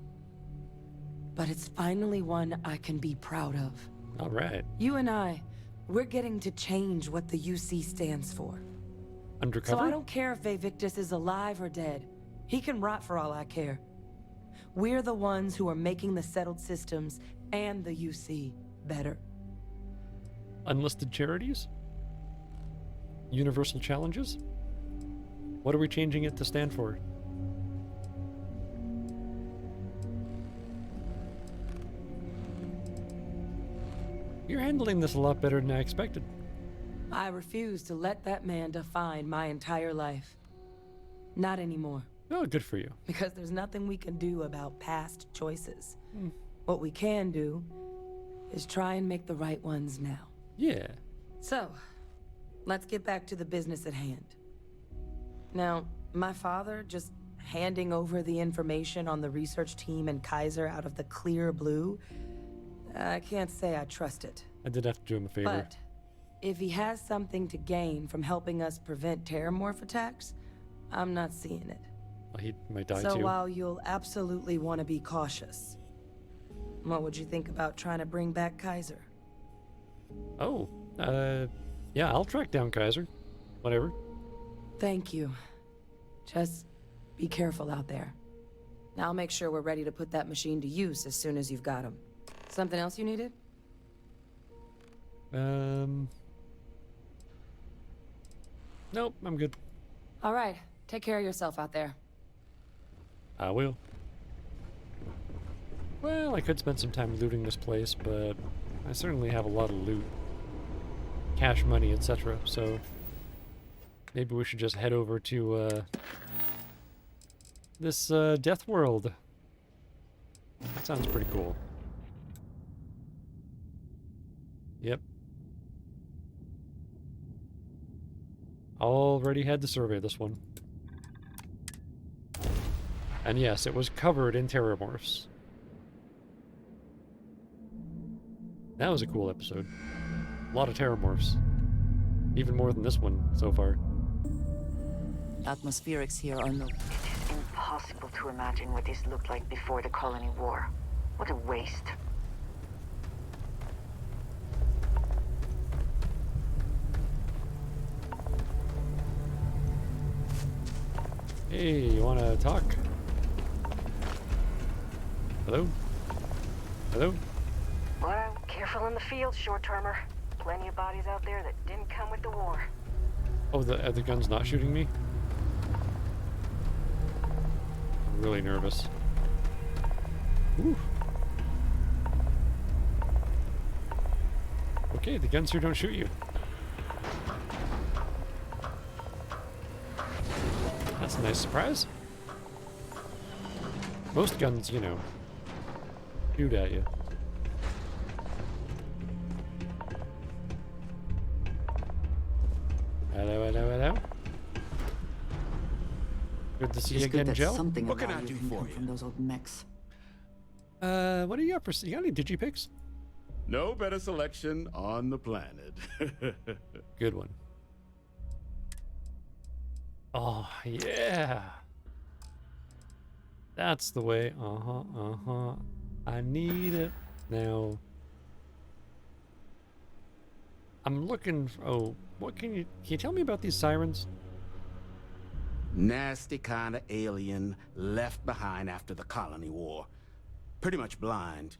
But it's finally one I can be proud of. All right. You and I, we're getting to change what the UC stands for. Undercover? So I don't care if Victus is alive or dead. He can rot for all I care. We're the ones who are making the settled systems and the UC better. Unlisted charities? Universal challenges? What are we changing it to stand for? You're handling this a lot better than I expected. I refuse to let that man define my entire life. Not anymore. Oh, good for you. Because there's nothing we can do about past choices. What we can do is try and make the right ones now. Yeah. So, let's get back to the business at hand. Now, my father just handing over the information on the research team and Kaiser out of the clear blue, I can't say I trust it. I did have to do him a favor. But if he has something to gain from helping us prevent terramorph attacks, I'm not seeing it. Well, he might die So too. while you'll absolutely want to be cautious, what would you think about trying to bring back Kaiser? Oh, yeah, I'll track down Kaiser. Whatever. Thank you. Just be careful out there. I'll make sure we're ready to put that machine to use as soon as you've got him. Something else you needed? Nope, I'm good. All right, take care of yourself out there. I will. Well, I could spend some time looting this place, but I certainly have a lot of loot. Cash money, etc. So maybe we should just head over to this Death World. That sounds pretty cool. Yep. Already had to survey this one. And yes, it was covered in terramorphs. That was a cool episode. A lot of terramorphs. Even more than this one so far. Atmospherics here are no... It is impossible to imagine what this looked like before the colony war. What a waste. Hey, you wanna talk? Hello? Hello? Well, careful in the field, short-termer. Plenty of bodies out there that didn't come with the war. Oh, the gun's not shooting me? I'm really nervous. Ooh. Okay, the guns here don't shoot you. That's a nice surprise. Most guns, you know, shoot at you. Hello, hello, hello. Good to see you again, Joe. What can I do for you? From those old mechs. What do you got for... You got any digipics? No better selection on the planet. Good one. Oh, yeah. That's the way. I need it now. I'm looking... Oh, what can you tell me about these sirens? Nasty kind of alien left behind after the colony war. Pretty much blind.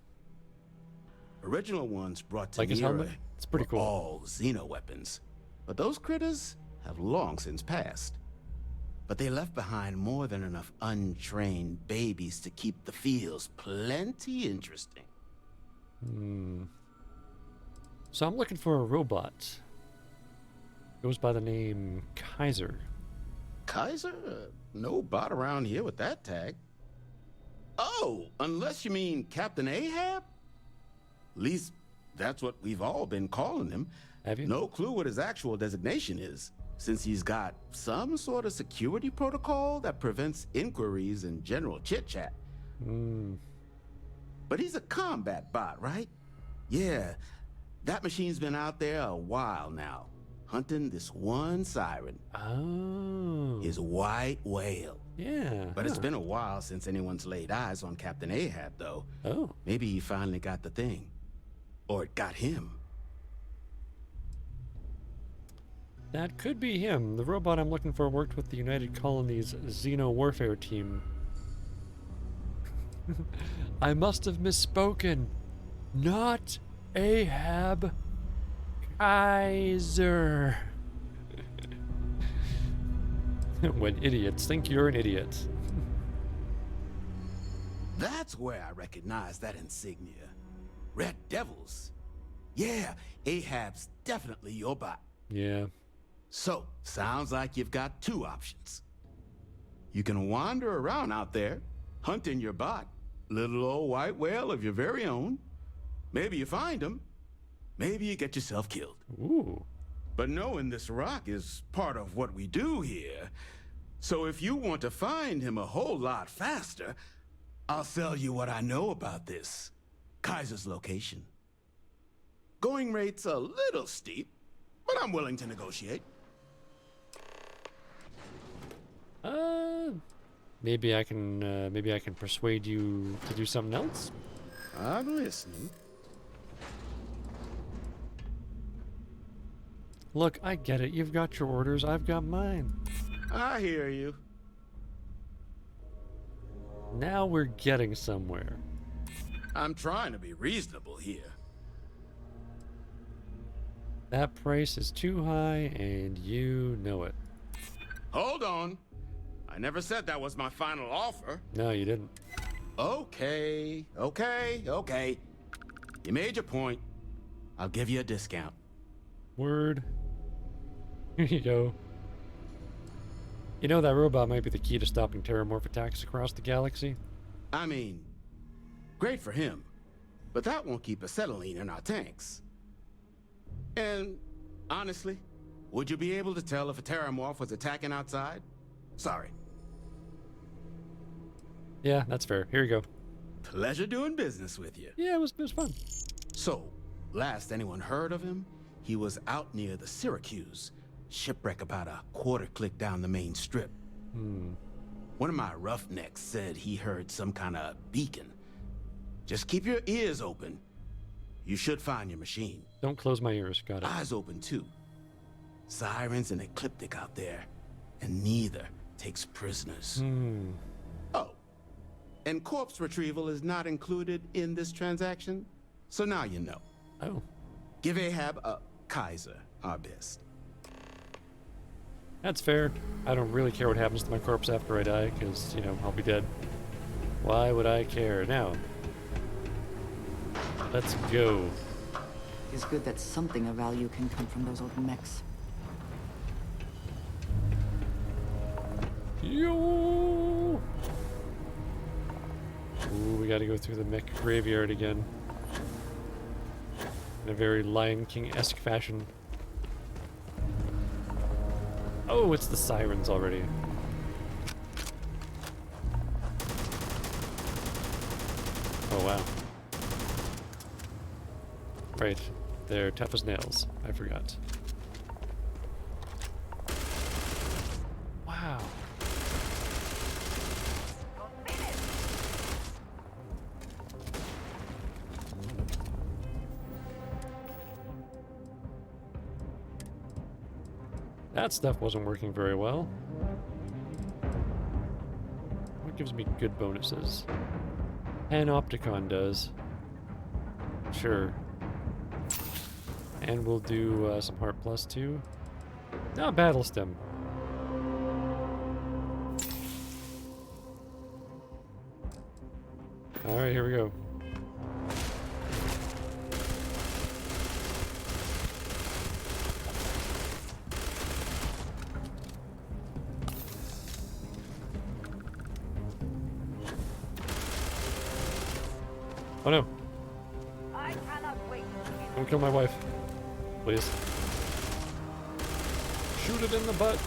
Original ones brought to like his helmet? Nera It's pretty were cool. all xeno weapons. But those critters have long since passed. But they left behind more than enough untrained babies to keep the fields plenty interesting. So I'm looking for a robot. Goes by the name Kaiser. Kaiser? No bot around here with that tag. Oh, unless you mean Captain Ahab? At least that's what we've all been calling him. Have you? No clue what his actual designation is, since he's got some sort of security protocol that prevents inquiries and general chit-chat. But he's a combat bot, right? Yeah, that machine's been out there a while now, hunting this one siren. Oh. His white whale. Yeah. But it's been a while since anyone's laid eyes on Captain Ahab, though. Oh. Maybe he finally got the thing. Or it got him. That could be him. The robot I'm looking for worked with the United Colonies Xeno Warfare team. I must have misspoken. Not Ahab. Kaiser. When idiots think you're an idiot. That's where I recognize that insignia. Red Devils. Yeah, Ahab's definitely your bot. Yeah. So, sounds like you've got two options. You can wander around out there, hunting your bot, little old white whale of your very own. Maybe you find him. Maybe you get yourself killed. Ooh. But knowing this rock is part of what we do here. So if you want to find him a whole lot faster, I'll sell you what I know about this. Kaiser's location. Going rate's a little steep, but I'm willing to negotiate. Maybe I can persuade you to do something else. I'm listening. Look, I get it. You've got your orders. I've got mine. I hear you. Now we're getting somewhere. I'm trying to be reasonable here. That price is too high, and you know it. Hold on. I never said that was my final offer. No, you didn't. Okay. You made your point. I'll give you a discount. Word. Here you go. You know, that robot might be the key to stopping terramorph attacks across the galaxy. I mean, great for him, but that won't keep acetylene in our tanks. And honestly, would you be able to tell if a terramorph was attacking outside? Sorry. Yeah, that's fair. Here you go. Pleasure doing business with you. Yeah, it was fun. So, last anyone heard of him, he was out near the Syracuse. Shipwreck about a quarter click down the main strip. One of my roughnecks said he heard some kind of beacon. Just keep your ears open. You should find your machine. Don't close my ears. Got it. Eyes open, too. Sirens and Ecliptic out there, and neither takes prisoners. Oh, and corpse retrieval is not included in this transaction, so now you know. Oh. Give Ahab a Kaiser our best. That's fair. I don't really care what happens to my corpse after I die, because, you know, I'll be dead. Why would I care? Now, let's go. It's good that something of value can come from those old mechs. Yo! Ooh, we gotta go through the mech graveyard again. In a very Lion King-esque fashion. Oh, it's the sirens already. Oh, wow. Right. They're tough as nails. I forgot. Wow. That stuff wasn't working very well. What gives me good bonuses? Panopticon does. Sure. And we'll do some Heart Plus too. Now Battle Stem. Alright, here we go. Oh no. I cannot wait. Don't kill my wife. Please. Shoot it in the butt.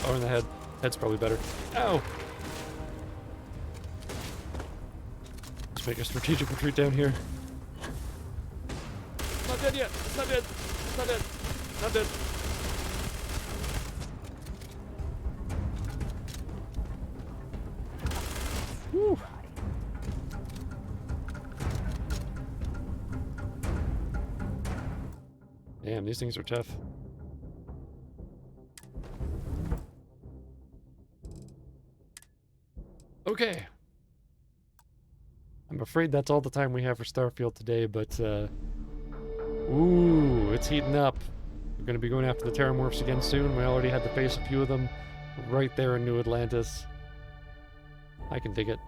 Or in the head. Head's probably better. Ow! Let's make a strategic retreat down here. It's not dead yet! It's not dead! It's not dead! Not dead! Woo! Damn, these things are tough. Okay. I'm afraid that's all the time we have for Starfield today, but, ooh, it's heating up. We're going to be going after the Terramorphs again soon. We already had to face a few of them right there in New Atlantis. I can dig it.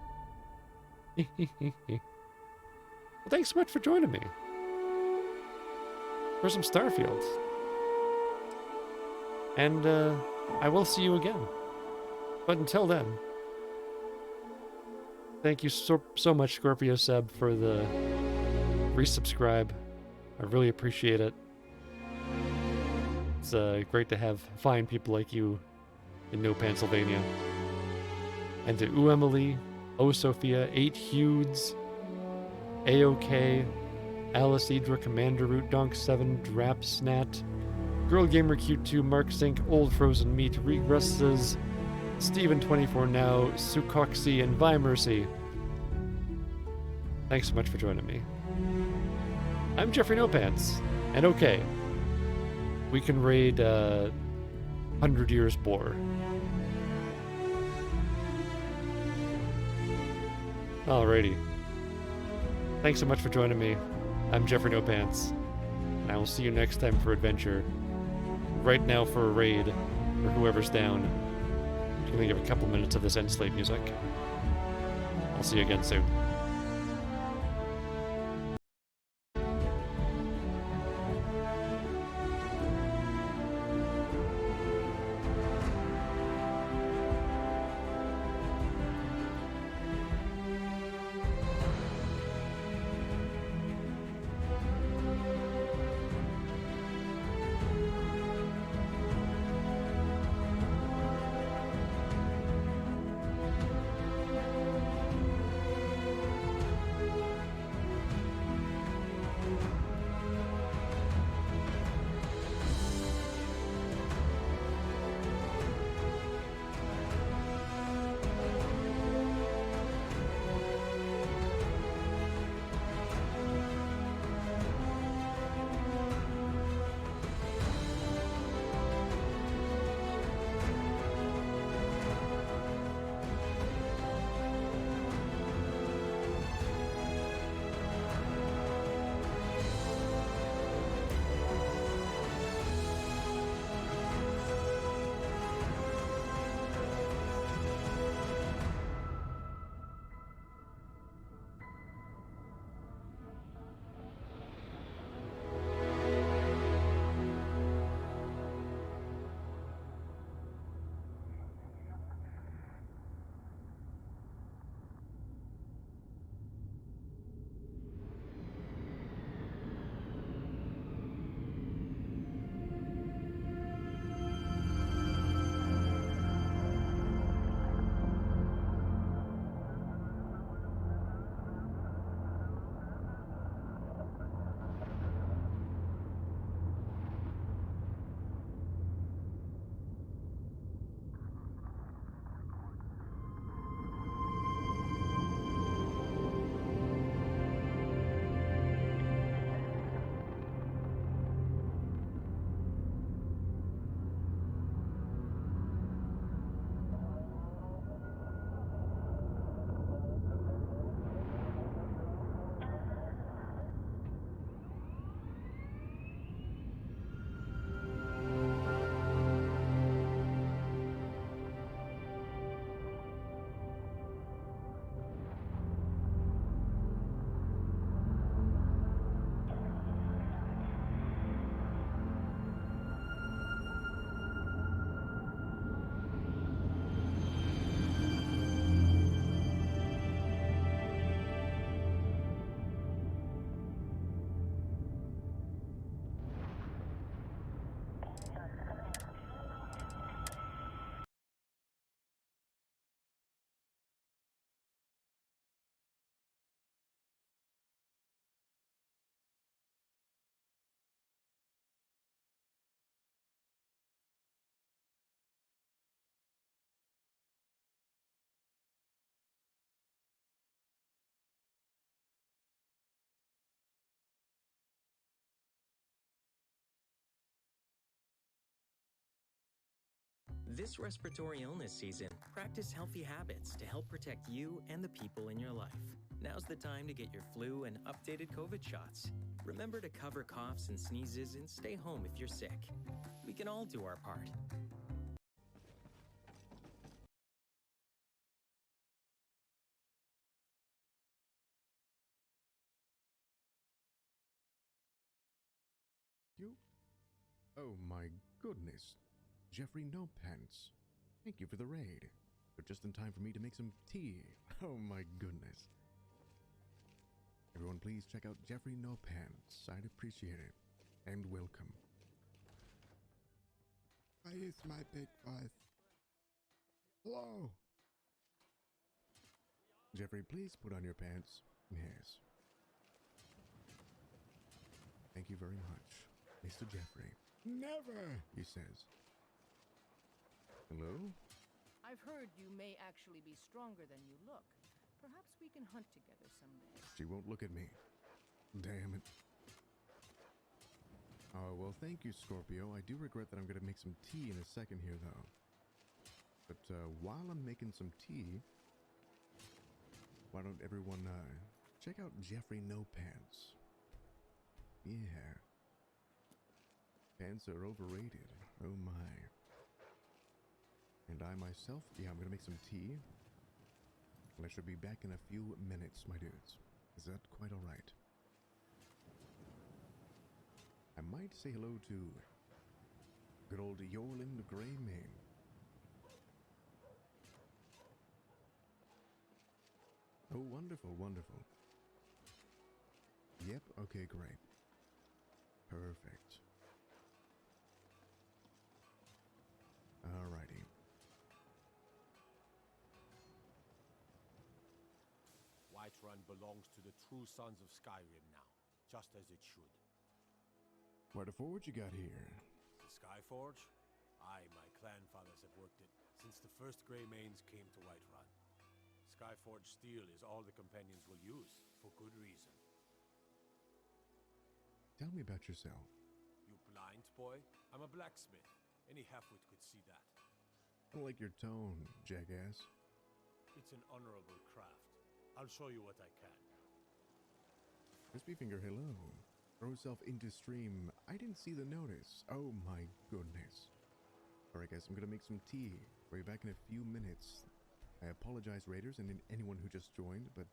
Well, thanks so much for joining me. for some Starfield. And I will see you again. But until then, thank you so much, Scorpio Seb, for the resubscribe. I really appreciate it. It's great to have fine people like you in New Pennsylvania. And to U Emily, O Sophia, 8 Hudes, AOK, Alice Idra, Commander Root, Donk 7, Drapsnat, Girl Gamer Q2, Mark Sink, Old Frozen Meat, Regresses, Steven24 Now, Sukoxy, and Vi Mercy. Thanks so much for joining me. I'm Jeffrey No Pants, and okay, we can raid 100 Years Boar. Alrighty. Thanks so much for joining me. I'm Jeffrey No Pants, and I will see you next time for adventure. Right now for a raid, or whoever's down. I'm gonna give a couple minutes of this end slate music. I'll see you again soon. This respiratory illness season, practice healthy habits to help protect you and the people in your life. Now's the time to get your flu and updated COVID shots. Remember to cover coughs and sneezes and stay home if you're sick. We can all do our part. Oh my goodness. Jeffrey No Pants. Thank you for the raid. But just in time for me to make some tea. Oh my goodness. Everyone please check out Jeffrey No Pants. I'd appreciate it. And welcome. Why is my big voice? Hello? Jeffrey, please put on your pants. Yes. Thank you very much, Mr. Jeffrey. Never, he says. Hello? I've heard you may actually be stronger than you look. Perhaps we can hunt together someday. She won't look at me. Damn it. Oh, well, thank you, Scorpio. I do regret that I'm going to make some tea in a second here, though. But while I'm making some tea, why don't everyone check out Jeffrey No Pants? Yeah. Pants are overrated. Oh my. And I myself, yeah, I'm gonna make some tea. And I should be back in a few minutes, my dudes. Is that quite alright? I might say hello to good old Yorland Greymane. Oh, wonderful, wonderful. Yep, okay, great. Perfect. Alrighty. Whiterun belongs to the true sons of Skyrim now, just as it should. Quite a forge you got here. The Skyforge? I, my clan fathers have worked it since the first Greymanes came to Whiterun. Skyforge steel is all the companions will use, for good reason. Tell me about yourself. You blind, boy? I'm a blacksmith. Any halfwit could see that. I don't like your tone, jackass. It's an honorable craft. I'll show you what I can. Crispy Finger, hello. Throw yourself into stream. I didn't see the notice. Oh my goodness. Alright guys, I'm gonna make some tea. We'll be back in a few minutes. I apologize, raiders, and anyone who just joined, but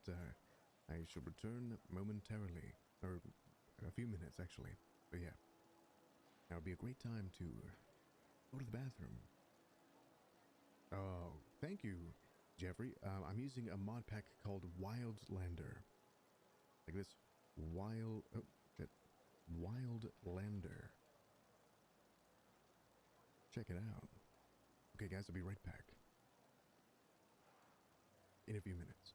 I shall return momentarily. Or a few minutes, actually. But yeah. Now would be a great time to go to the bathroom. Oh, thank you, Jeffrey. I'm using a mod pack called Wildlander. Like this. Wildlander. Check it out. Okay, guys, I'll be right back. In a few minutes.